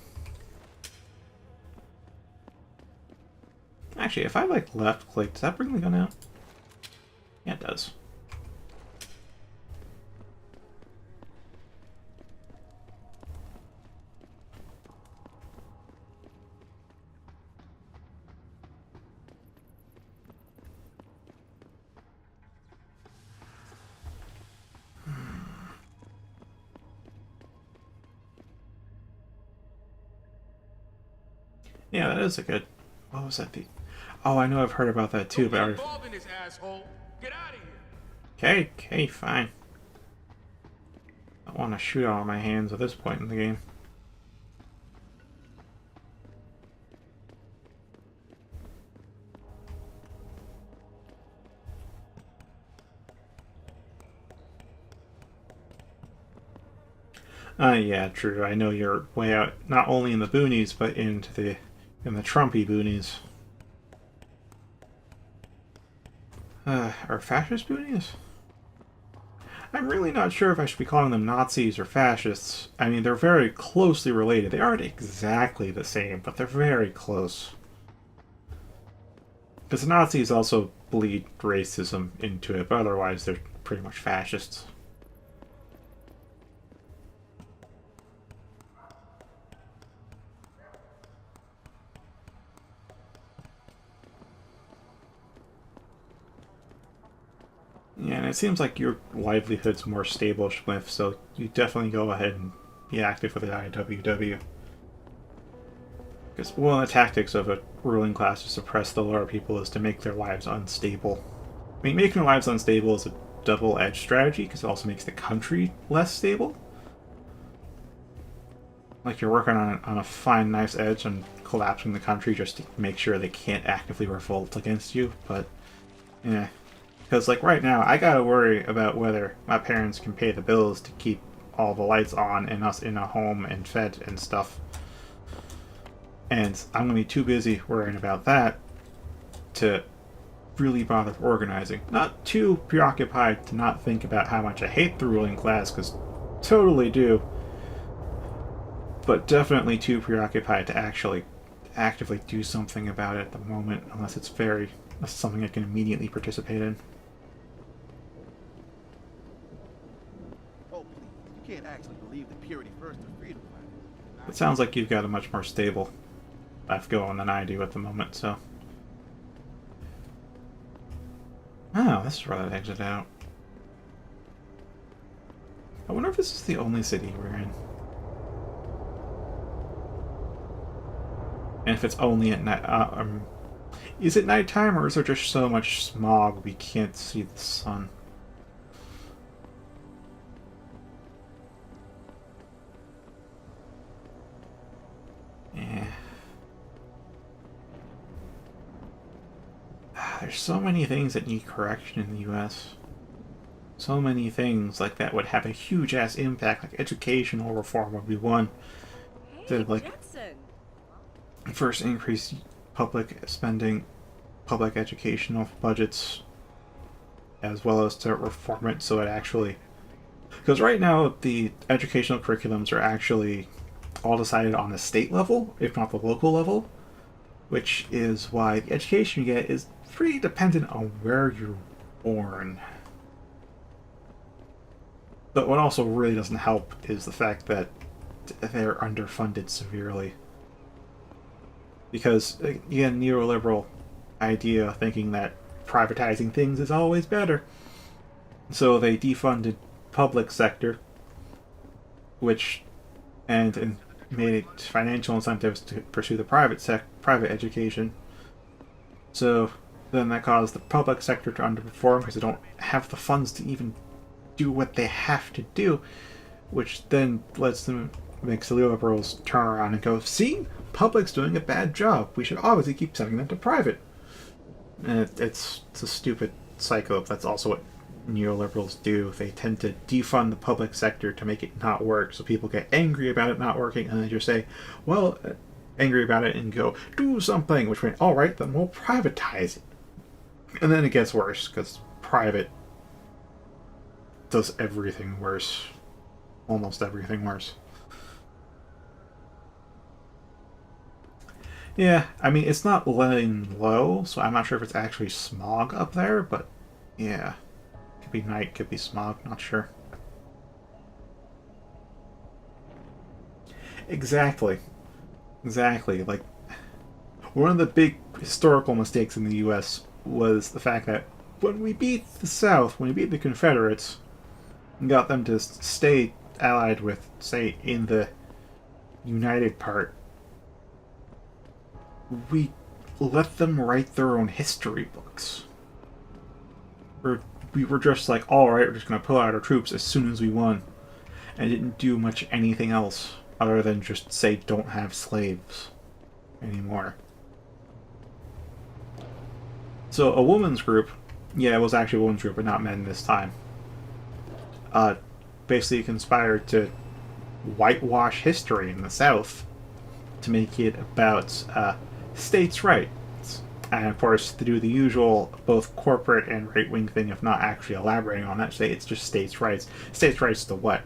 Actually, if I like left click, does that bring the gun out? Yeah, it does. Yeah, that is a good... What was that? Oh, I know I've heard about that too, but... Okay, fine. I want to shoot out of my hands at this point in the game. Yeah, true. I know you're way out, not only in the boonies, but in the Trumpy boonies. Are fascist boonies? I'm really not sure if I should be calling them Nazis or fascists. I mean, they're very closely related. They aren't exactly the same, but they're very close. Because the Nazis also bleed racism into it, but otherwise they're pretty much fascists. Yeah, and it seems like your livelihood's more stable, Schmiff, so you definitely go ahead and be active with the IWW. Because one of the tactics of a ruling class to suppress the lower people is to make their lives unstable. I mean, making their lives unstable is a double-edged strategy, because it also makes the country less stable. Like you're working on a fine knife's edge on collapsing the country just to make sure they can't actively revolt against you, but, yeah. Because, like, right now, I gotta worry about whether my parents can pay the bills to keep all the lights on and us in a home and fed and stuff. And I'm gonna be too busy worrying about that to really bother organizing. Not too preoccupied to not think about how much I hate the ruling class, because totally do. But definitely too preoccupied to actually actively do something about it at the moment, unless it's something I can immediately participate in. You can't actually believe the Purity First or Freedom Fighters. It sounds like you've got a much more stable life going than I do at the moment, so... Oh, this is where that exit out. I wonder if this is the only city we're in. And if it's only at night... is it nighttime, or is there just so much smog we can't see the sun? Yeah. There's so many things that need correction in the U.S. So many things like that would have a huge-ass impact, like educational reform would be one. Hey, like, Jensen. first increase public spending, public educational budgets. as well as to reform it so it actually... Because right now, the educational curriculums are actually all decided on the state level, if not the local level, which is why the education you get is pretty dependent on where you're born. But what also really doesn't help is the fact that they're underfunded severely. Because, again, neoliberal idea thinking that privatizing things is always better. So they defunded public sector, which and made it financial incentives to pursue the private education. So then that caused the public sector to underperform because they don't have the funds to even do what they have to do, which then lets them makes the liberals turn around and go, see, public's doing a bad job. We should obviously keep sending them to private. And it's a stupid cycle. That's also what neoliberals do. They tend to defund the public sector to make it not work, so people get angry about it not working, and then just say, well, angry about it and go, do something, which means, alright, then we'll privatize it. And then it gets worse, because private does everything worse. Almost everything worse. Yeah, I mean, it's not laying low, so I'm not sure if it's actually smog up there, but yeah. Could be night, could be smog, not sure. Exactly. Exactly. Like, one of the big historical mistakes in the US was the fact that when we beat the South, when we beat the Confederates, and got them to stay allied with, say, in the United part, we let them write their own history books. We were just like, alright, we're just going to pull out our troops as soon as we won. And didn't do much anything else other than just say don't have slaves anymore. So a women's group, yeah, it was actually a women's group, but not men this time, basically conspired to whitewash history in the South to make it about states' rights. And of course, to do the usual both corporate and right-wing thing of not actually elaborating on that, say it's just states' rights. States' rights to what?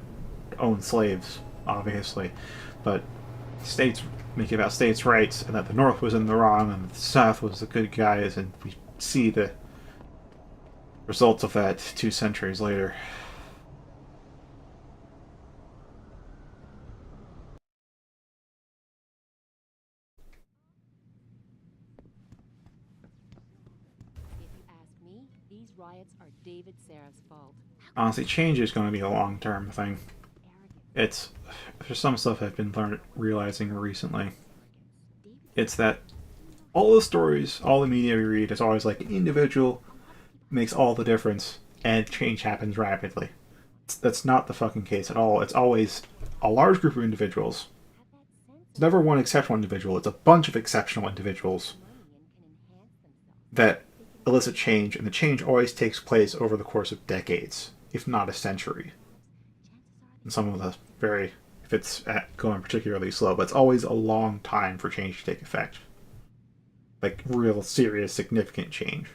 Own slaves, obviously. But states make it about states' rights, and that the North was in the wrong and the South was the good guys, and we see the results of that 2 centuries later. These riots are David Seraph's fault. Honestly, change is going to be a long-term thing. There's some stuff I've been realizing recently. It's that all the stories, all the media we read, is always like an individual makes all the difference, and change happens rapidly. That's not the fucking case at all. It's always a large group of individuals. It's never one exceptional individual. It's a bunch of exceptional individuals that elicit change, and the change always takes place over the course of decades, if not a century. And some of the if it's going particularly slow, but it's always a long time for change to take effect. Like, real, serious, significant change.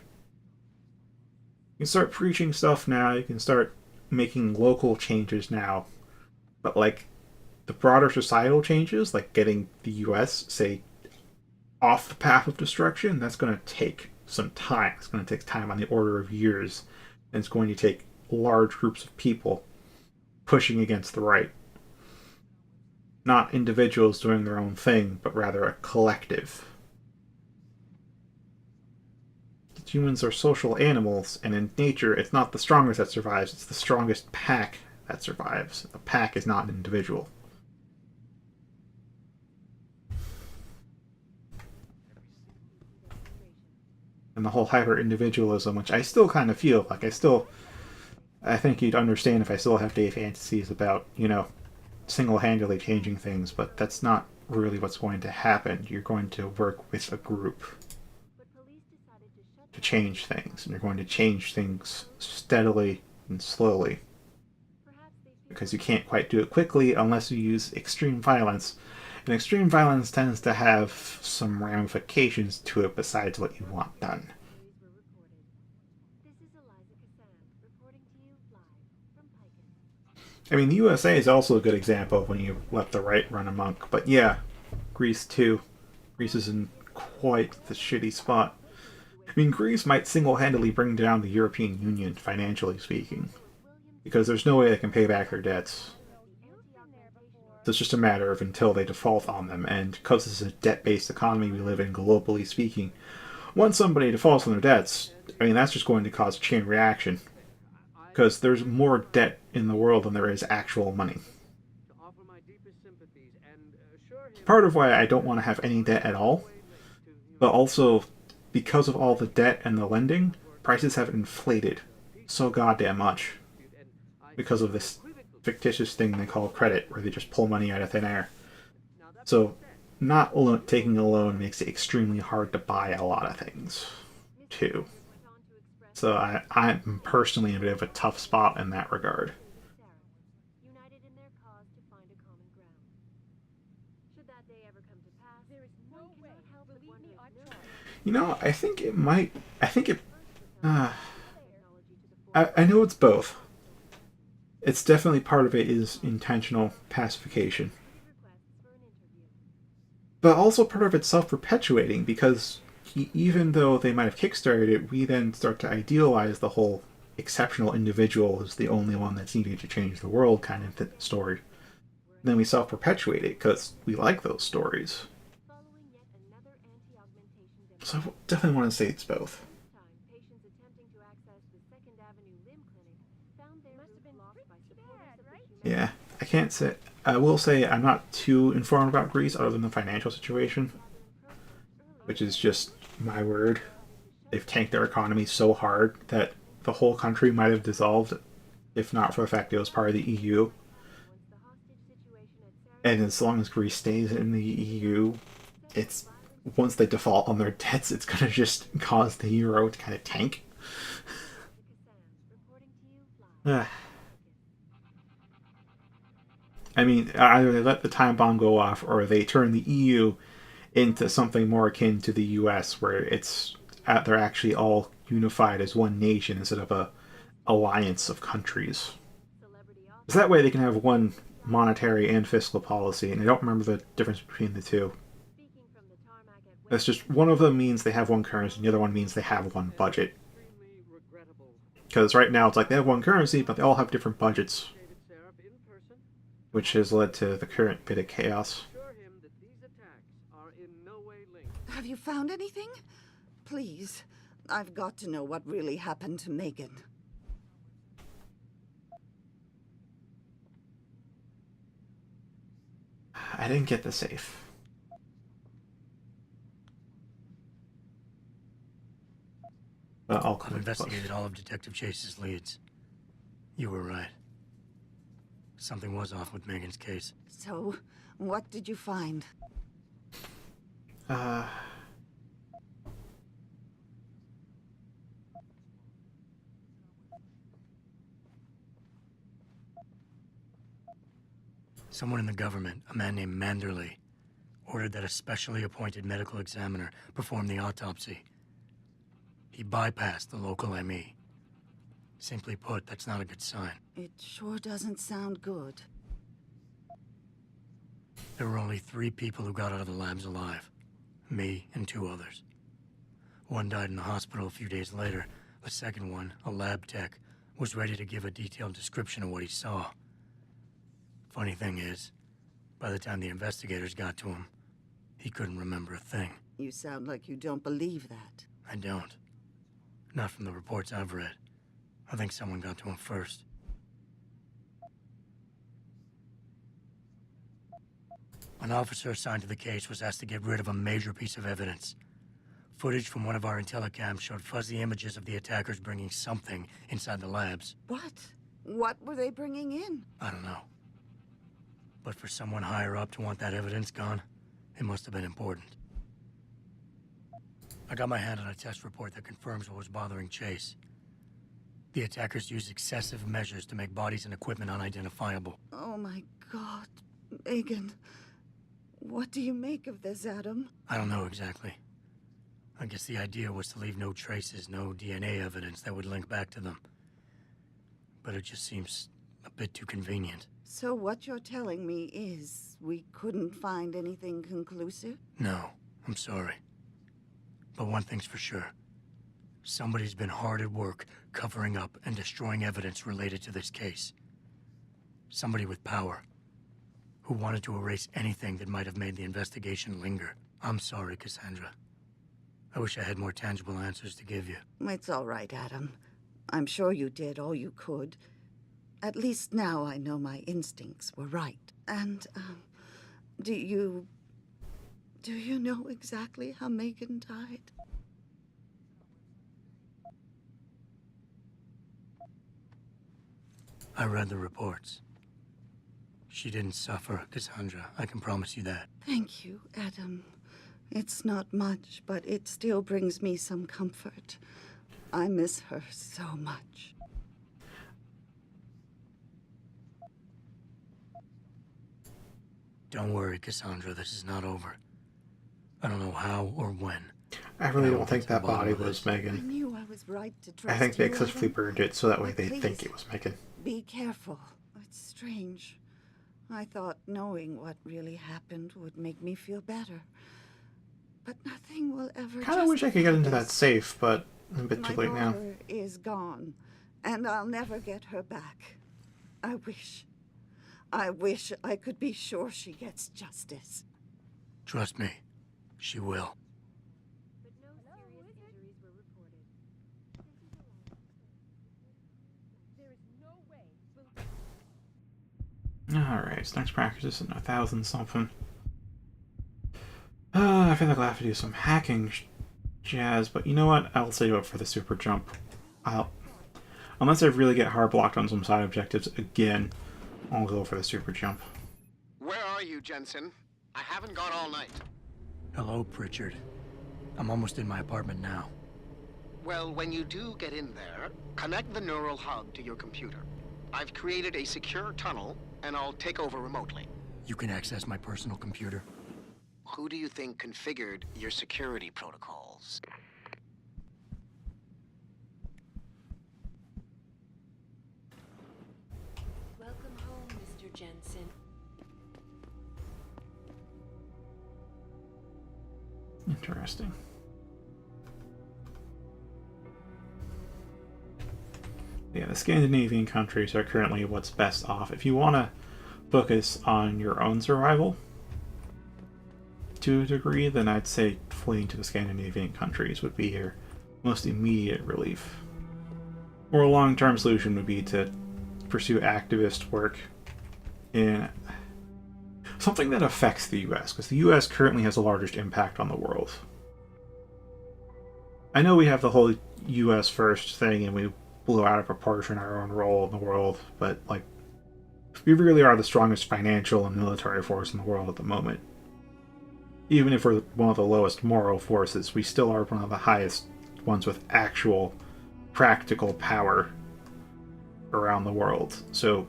You can start preaching stuff now, you can start making local changes now, but like, the broader societal changes, like getting the US, say, off the path of destruction, that's going to take some time. It's going to take time on the order of years, and it's going to take large groups of people pushing against the right. Not individuals doing their own thing, but rather a collective. Humans are social animals, and in nature, it's not the strongest that survives, it's the strongest pack that survives. A pack is not an individual. And the whole hyper-individualism, which I still kind of feel like I think you'd understand if I still have day fantasies about, single-handedly changing things, but that's not really what's going to happen. You're going to work with a group to change things, and you're going to change things steadily and slowly. Because you can't quite do it quickly unless you use extreme violence. And extreme violence tends to have some ramifications to it besides what you want done. I mean, the USA is also a good example of when you let the right run amok. But yeah, Greece too. Greece is in quite the shitty spot. I mean, Greece might single-handedly bring down the European Union, financially speaking, because there's no way they can pay back their debts. So it's just a matter of until they default on them, and because this is a debt-based economy we live in, globally speaking, once somebody defaults on their debts, I mean, that's just going to cause a chain reaction, because there's more debt in the world than there is actual money. Part of why I don't want to have any debt at all, but also because of all the debt and the lending, prices have inflated so goddamn much because of this fictitious thing they call credit, where they just pull money out of thin air. So not taking a loan makes it extremely hard to buy a lot of things, too. So I'm personally in a bit of a tough spot in that regard. You know, I think it might. I think it. I know it's both. It's definitely part of it is intentional pacification. But also part of it's self-perpetuating, because even though they might have kickstarted it, we then start to idealize the whole exceptional individual as the only one that's needed to change the world kind of story. And then we self-perpetuate it because we like those stories. So I definitely want to say it's both. Yeah, I can't say. I will say I'm not too informed about Greece other than the financial situation, which is just my word. They've tanked their economy so hard that the whole country might have dissolved if not for the fact it was part of the EU. And as long as Greece stays in the EU, it's once they default on their debts, it's going to just cause the euro to kind of tank. I mean, either they let the time bomb go off, or they turn the EU into something more akin to the US, where they're actually all unified as one nation instead of a alliance of countries. Because that way they can have one monetary and fiscal policy, and I don't remember the difference between the two. It's just one of them means they have one currency, and the other one means they have one budget. Because right now it's like they have one currency, but they all have different budgets, which has led to the current bit of chaos. Have you found anything? Please, I've got to know what really happened to Megan. I didn't get the safe. I've investigated all of Detective Chase's leads. You were right. Something was off with Megan's case. So, what did you find? Someone in the government, a man named Manderley, ordered that a specially appointed medical examiner perform the autopsy. He bypassed the local ME. Simply put, that's not a good sign. It sure doesn't sound good. There were only 3 people who got out of the labs alive. Me and 2 others. One died in the hospital a few days later. The second one, a lab tech, was ready to give a detailed description of what he saw. Funny thing is, by the time the investigators got to him, he couldn't remember a thing. You sound like you don't believe that. I don't. Not from the reports I've read. I think someone got to him first. An officer assigned to the case was asked to get rid of a major piece of evidence. Footage from one of our intellicams showed fuzzy images of the attackers bringing something inside the labs. What? What were they bringing in? I don't know. But for someone higher up to want that evidence gone, it must have been important. I got my hand on a test report that confirms what was bothering Chase. The attackers used excessive measures to make bodies and equipment unidentifiable. Oh my God, Megan. What do you make of this, Adam? I don't know exactly. I guess the idea was to leave no traces, no DNA evidence that would link back to them. But it just seems A bit too convenient. So what you're telling me is we couldn't find anything conclusive? No, I'm sorry. But one thing's for sure. Somebody's been hard at work covering up and destroying evidence related to this case. Somebody with power, who wanted to erase anything that might have made the investigation linger. I'm sorry, Cassandra. I wish I had more tangible answers to give you. It's all right, Adam. I'm sure you did all you could. At least now I know my instincts were right. And, do you know exactly how Megan died? I read the reports. She didn't suffer, Cassandra. I can promise you that. Thank you, Adam. It's not much, but it still brings me some comfort. I miss her so much. Don't worry, Cassandra. This is not over. I don't know how or when. I really don't think that body was I Megan. knew I was right to trust I think they you, explicitly Adam. burned it so that way But they please, think it was Megan. Be careful. It's strange. I thought knowing what really happened would make me feel better. But nothing will ever Kind of wish I could get into that this. safe, but I'm a bit too My late now. daughter is gone, and I'll never get her back. I wish I could be sure she gets justice. Trust me, she will. Alright, so next practice is 1,000 something. I feel like I'll have to do some hacking jazz, but you know what? I'll save up for the super jump. Unless I really get hard blocked on some side objectives again, I'll go for the super jump. Where are you, Jensen? I haven't gone all night. Hello, Pritchard. I'm almost in my apartment now. Well, when you do get in there, connect the neural hub to your computer. I've created a secure tunnel, and I'll take over remotely. You can access my personal computer. Who do you think configured your security protocols? Welcome home, Mr. Jensen. Interesting. Yeah, the Scandinavian countries are currently what's best off. If you want to focus on your own survival to a degree, then I'd say fleeing to the Scandinavian countries would be your most immediate relief. Or a long-term solution would be to pursue activist work in something that affects the US, because the US currently has the largest impact on the world. I know we have the whole US first thing and we blew out of proportion our own role in the world, but like, we really are the strongest financial and military force in the world at the moment. Even if we're one of the lowest moral forces, we still are one of the highest ones with actual practical power around the world. So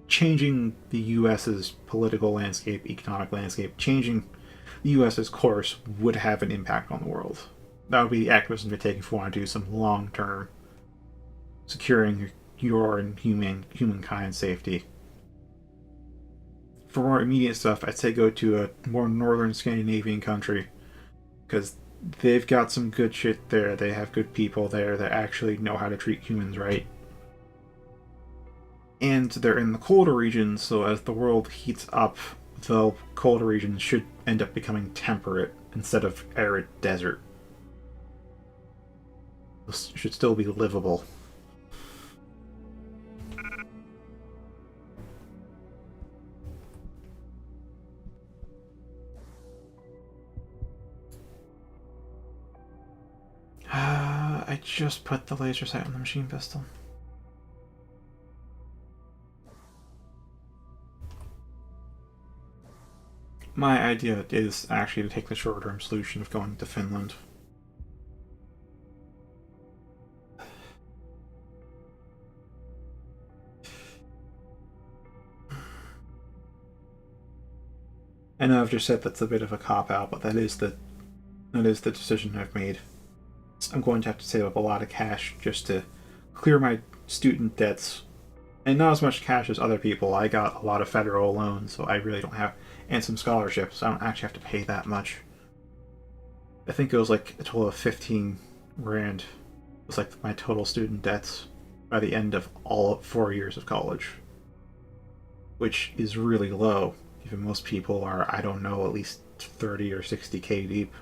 changing the US's political landscape, economic landscape, changing the US's course would have an impact on the world. That would be the activism to take if you want to do some long-term securing your and humankind's safety. For more immediate stuff, I'd say go to a more northern Scandinavian country, because they've got some good shit there. They have good people there that actually know how to treat humans right. And they're in the colder regions, so as the world heats up, the colder regions should end up becoming temperate instead of arid desert. This should still be livable. I just put the laser sight on the machine pistol. My idea is actually to take the short-term solution of going to Finland. I know I've just said that's a bit of a cop-out, but that is the decision I've made. I'm going to have to save up a lot of cash just to clear my student debts And not as much cash as other people. I got a lot of federal loans, so I really don't have, and some scholarships. So I don't actually have to pay that much. I think it was like a total of 15 grand. It was like my total student debts by the end of all 4 years of college, which is really low. Even most people are, I don't know, at least 30 or 60K deep.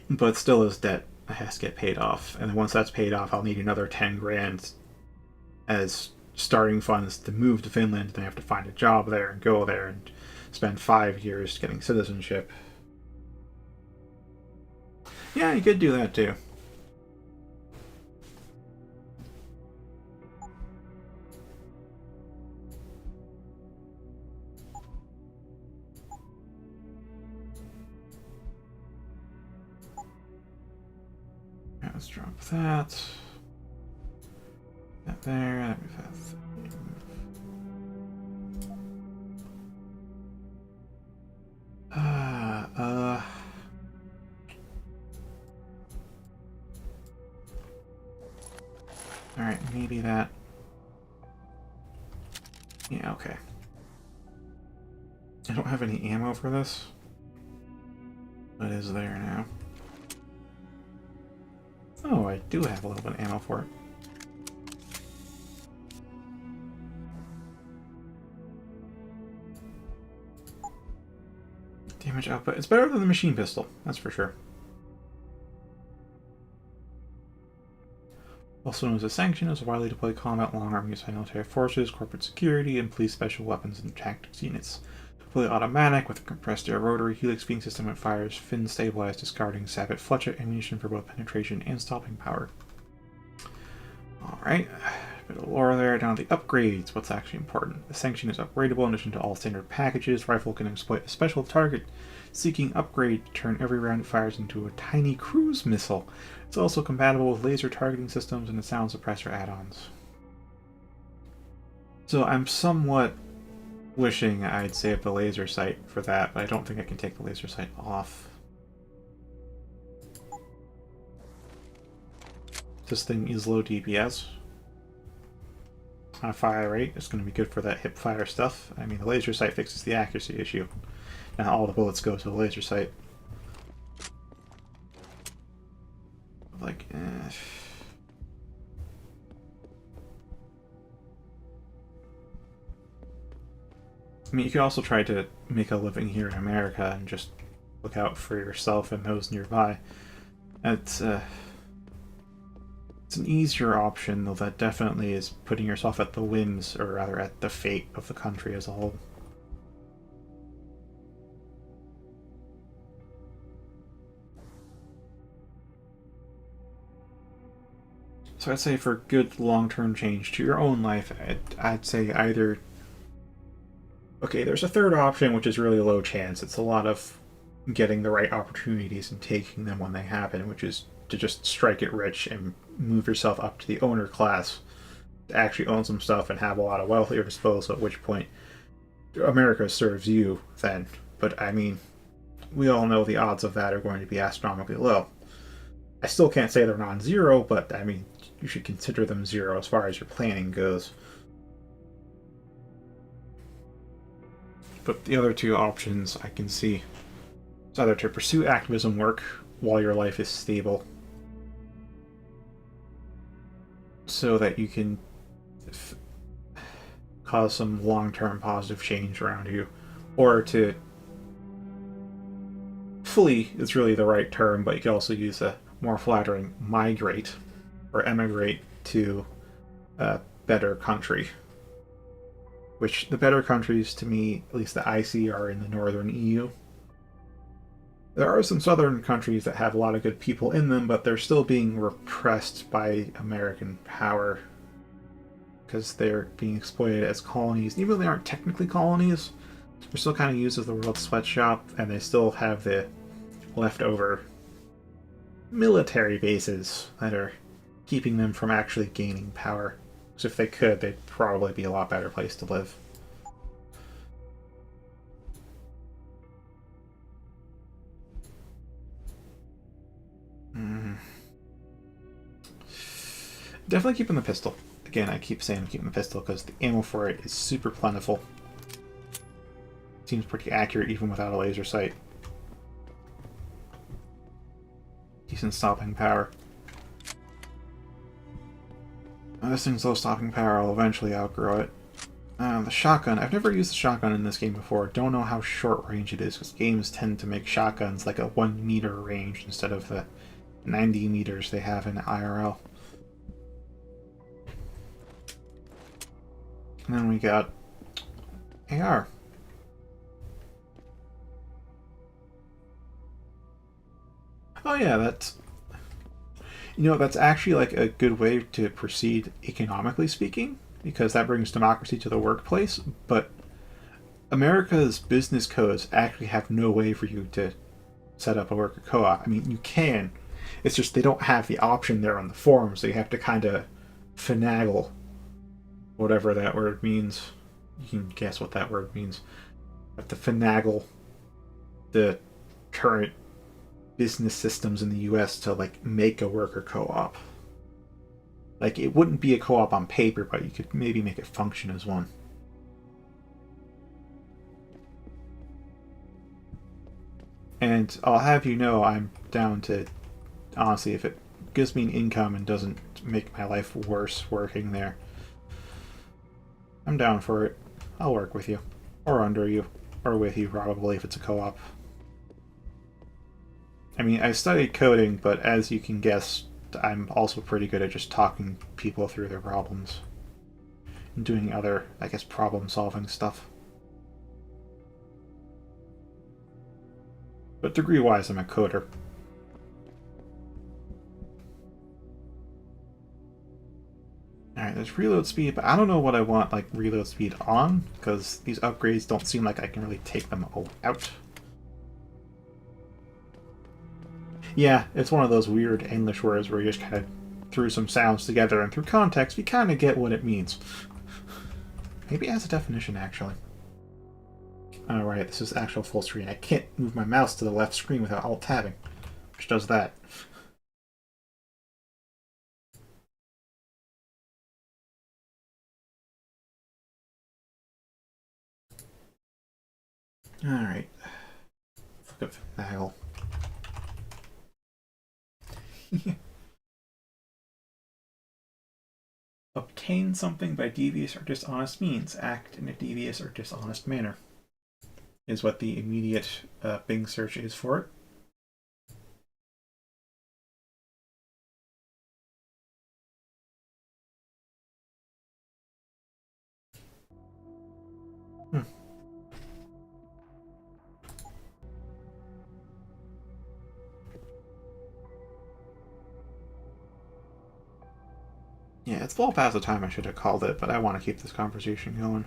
But still is debt that has to get paid off. And then once that's paid off, I'll need another 10 grand as starting funds to move to Finland. Then I have to find a job there and go there and spend 5 years getting citizenship. Yeah, you could do that too. Yeah, let's drop that. That there, that move that. Alright, maybe that. Yeah, okay. I don't have any ammo for this. But it is there now. Oh, I do have a little bit of ammo for it. Damage output. It's better than the machine pistol, that's for sure. Also known as a sanction, is a widely deployed combat long arm used by military forces, corporate security, and police special weapons and tactics units. Fully automatic with a compressed air rotary helix beam system that fires fin stabilized, discarding Sabot Fletcher ammunition for both penetration and stopping power. Alright, a bit of lore there. Down to the upgrades. What's actually important? The sanction is upgradable in addition to all standard packages. Rifle can exploit a special target seeking upgrade to turn every round it fires into a tiny cruise missile. It's also compatible with laser targeting systems and the sound suppressor add-ons. So I'm somewhat wishing I'd saved the laser sight for that, but I don't think I can take the laser sight off. This thing is low DPS. High fire rate is going to be good for that hip fire stuff. I mean, the laser sight fixes the accuracy issue. Now all the bullets go to the laser sight. Like, I mean, you could also try to make a living here in America and just look out for yourself and those nearby. It's an easier option, though that definitely is putting yourself at the whims, or rather at the fate of the country as a whole. So I'd say for good long-term change to your own life, I'd say either... Okay, there's a third option, which is really low chance. It's a lot of getting the right opportunities and taking them when they happen, which is to just strike it rich and move yourself up to the owner class, to actually own some stuff and have a lot of wealth at your disposal, at which point America serves you then. But I mean, we all know the odds of that are going to be astronomically low. I still can't say they're non-zero, but I mean, you should consider them zero as far as your planning goes. But the other two options I can see is either to pursue activism work while your life is stable, so that you can cause some long-term positive change around you, or to flee is really the right term, but you can also use a more flattering migrate or emigrate to a better country. Which the better countries, to me, at least that I see, are in the northern EU. There are some southern countries that have a lot of good people in them, but they're still being repressed by American power because they're being exploited as colonies. Even though they aren't technically colonies, they're still kind of used as the world's sweatshop, and they still have the leftover military bases that are keeping them from actually gaining power. Because if they could, they'd probably be a lot better place to live. Definitely keeping the pistol. again, I keep saying I'm keeping the pistol because the ammo for it is super plentiful. Seems pretty accurate even without a laser sight. Decent stopping power. Now, this thing's low stopping power, I'll eventually outgrow it. The shotgun. I've never used the shotgun in this game before. Don't know how short range it is, because games tend to make shotguns like a 1 meter range instead of the 90 meters they have in IRL. And then we got AR. Oh yeah, that's... You know, that's actually like a good way to proceed economically speaking, because that brings democracy to the workplace, but America's business codes actually have no way for you to set up a worker co-op. I mean, you can. It's just they don't have the option there on the forum, so you have to kind of finagle whatever that word means. You can guess what that word means. You have to finagle the current business systems in the US to like make a worker co-op. Like, it wouldn't be a co-op on paper, but you could maybe make it function as one. And I'll have you know I'm down to, honestly, if it gives me an income and doesn't make my life worse working there, I'm down for it. I'll work with you. Or under you. Or with you, probably, if it's a co-op. I mean, I studied coding, but as you can guess, I'm also pretty good at just talking people through their problems. And doing other, I guess, problem-solving stuff. But degree-wise, I'm a coder. Alright, there's reload speed, but I don't know what I want, like, reload speed on, because these upgrades don't seem like I can really take them all out. Yeah, it's one of those weird English words where you just kind of threw some sounds together, and through context, you kind of get what it means. Maybe it has a definition, actually. Alright, this is actual full screen. I can't move my mouse to the left screen without alt-tabbing, which does that. Alright. Look at Nagel. Obtain something by devious or dishonest means. Act in a devious or dishonest manner. Is what the immediate Bing search is for it. Yeah, it's well past the time I should have called it, but I want to keep this conversation going.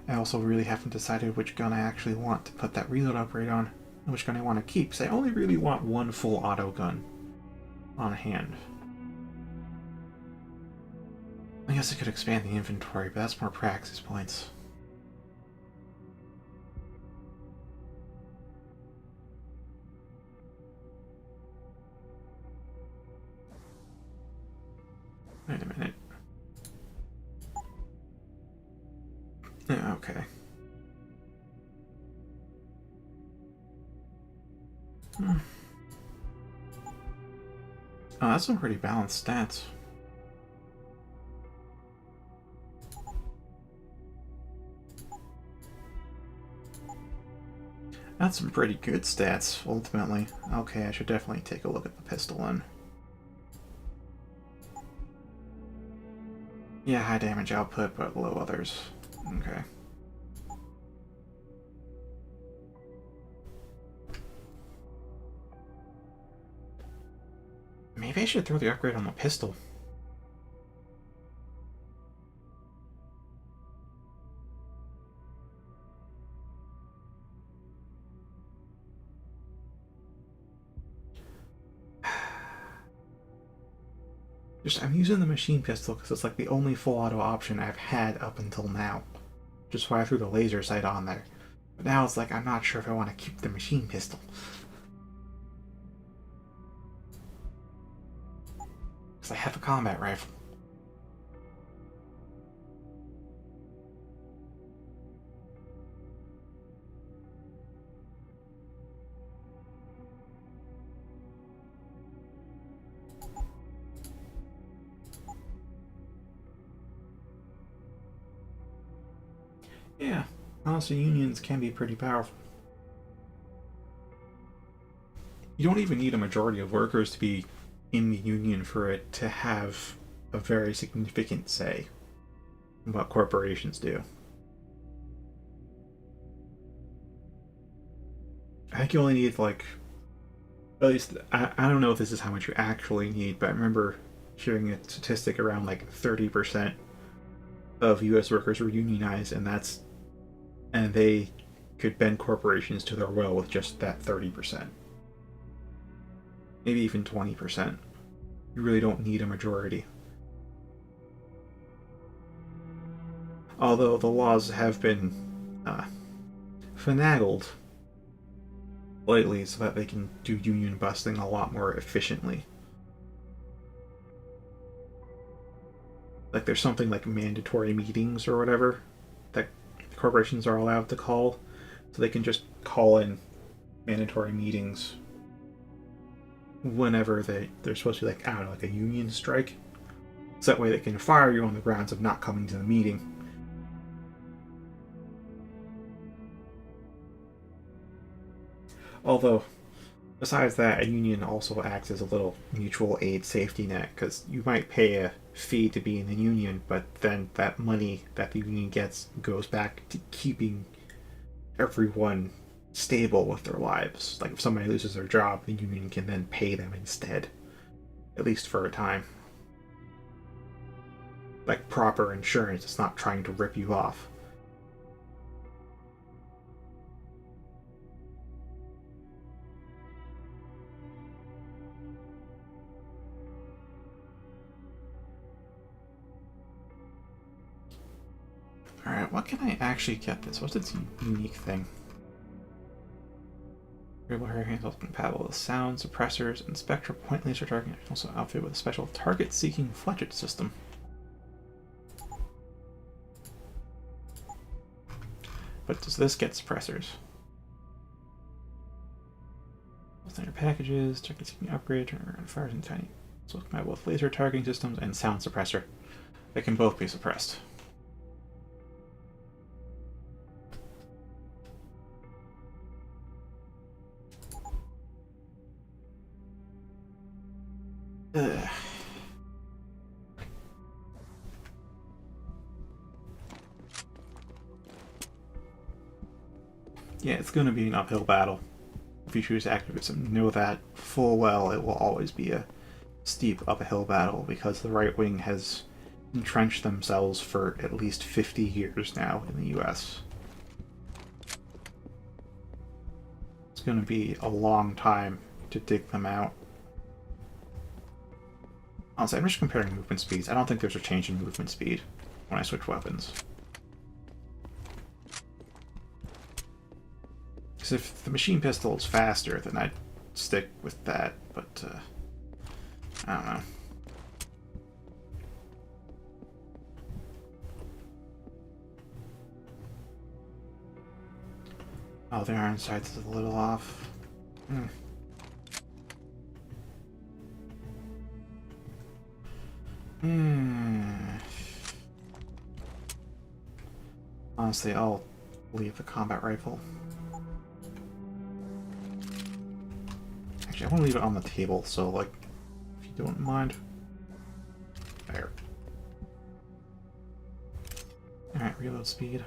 I also really haven't decided which gun I actually want to put that reload upgrade on, and which gun I want to keep, because I only really want one full auto gun on hand. I guess I could expand the inventory, but that's more praxis points. Wait a minute. Yeah, okay. Oh, that's some pretty balanced stats. That's some pretty good stats, ultimately. Okay, I should definitely take a look at the pistol then. Yeah, high damage output, but low others. Okay. Maybe I should throw the upgrade on the pistol. I'm using the machine pistol because it's like the only full auto option I've had up until now. Just why I threw the laser sight on there. But now it's like I'm not sure if I want to keep the machine pistol. Because I have a combat rifle. Yeah, honestly, unions can be pretty powerful. You don't even need a majority of workers to be in the union for it to have a very significant say in what corporations do. I think you only need, like, at least, I don't know if this is how much you actually need, but I remember hearing a statistic around like 30% of US workers were unionized, and they could bend corporations to their will with just that 30%. Maybe even 20%. You really don't need a majority. Although the laws have been finagled lately so that they can do union busting a lot more efficiently. Like there's something like mandatory meetings or whatever that corporations are allowed to call, so they can just call in mandatory meetings whenever they're supposed to be, like, I don't know, like a union strike. So that way they can fire you on the grounds of not coming to the meeting. Although, besides that, a union also acts as a little mutual aid safety net, because you might pay a fee to be in the union, but then that money that the union gets goes back to keeping everyone stable with their lives. Like if somebody loses their job, the union can then pay them instead, at least for a time. Like proper insurance, it's not trying to rip you off. Alright, what can I actually get this? What's its unique thing? Variable hair handles compatible with sound suppressors and spectral point laser targeting, also outfitted with a special target-seeking fletchet system. But does this get suppressors? Standard packages, target-seeking upgrade, turnaround fires and tiny. So compatible with laser targeting systems and sound suppressor. They can both be suppressed. Ugh. Yeah, it's going to be an uphill battle if you choose to activate something. Know that full well it will always be a steep uphill battle because the right wing has entrenched themselves for at least 50 years now in the US. It's going to be a long time to dig them out. Honestly, I'm just comparing movement speeds. I don't think there's a change in movement speed when I switch weapons. Because if the machine pistol is faster, then I'd stick with that, but I don't know. Oh, the iron sights is a little off. Honestly, I'll leave the combat rifle. Actually, I want to leave it on the table, so, like, if you don't mind. There. Alright, reload speed.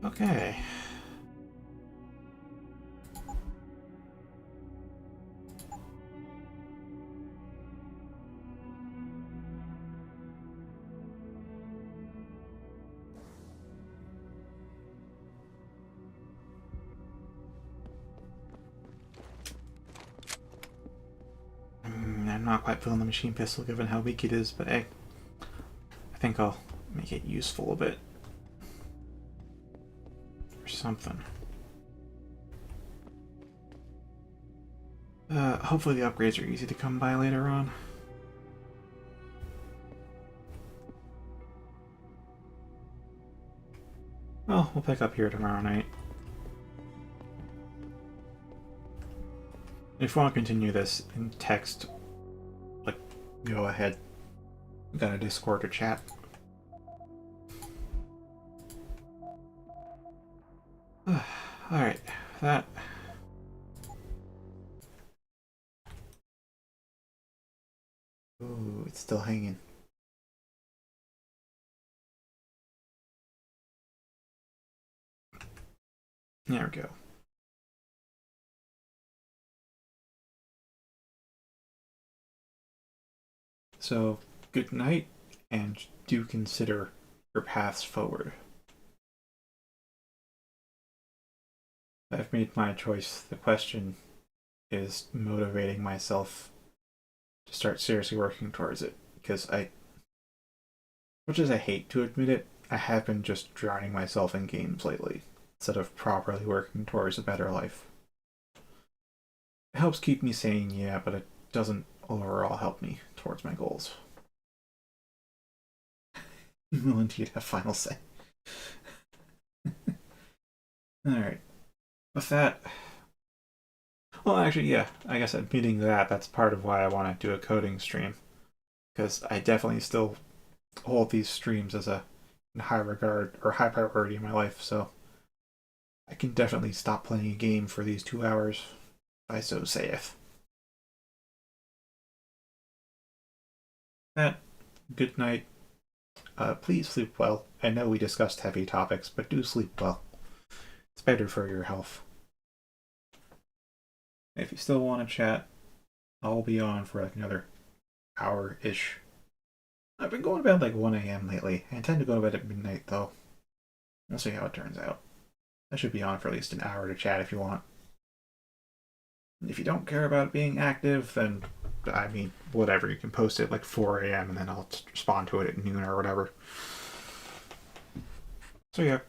Okay. I'm not quite feeling the machine pistol given how weak it is, but hey, I think I'll make it useful a bit. Or something. Hopefully the upgrades are easy to come by later on. Well, we'll pick up here tomorrow night. If you want to continue this in text, like, go ahead. We got a Discord or chat. Alright, that. Ooh, it's still hanging. There we go. So, good night, and do consider your paths forward. I've made my choice. The question is motivating myself to start seriously working towards it, because much as I hate to admit it, I have been just drowning myself in games lately, instead of properly working towards a better life. It helps keep me sane, yeah, but it doesn't overall help me towards my goals. You will indeed have final say. Alright. With that... Well, actually, yeah, I guess admitting that's part of why I want to do a coding stream. Because I definitely still hold these streams as a high regard, or high priority in my life, so... I can definitely stop playing a game for these 2 hours, if I so saith. Good night. Please sleep well. I know we discussed heavy topics, but do sleep well. It's better for your health. If you still want to chat, I'll be on for like another hour-ish. I've been going to bed like 1 a.m. lately. I intend to go to bed at midnight, though. We'll see how it turns out. I should be on for at least an hour to chat if you want. If you don't care about being active, then, I mean, whatever. You can post it like 4 a.m. and then I'll respond to it at noon or whatever. So yeah.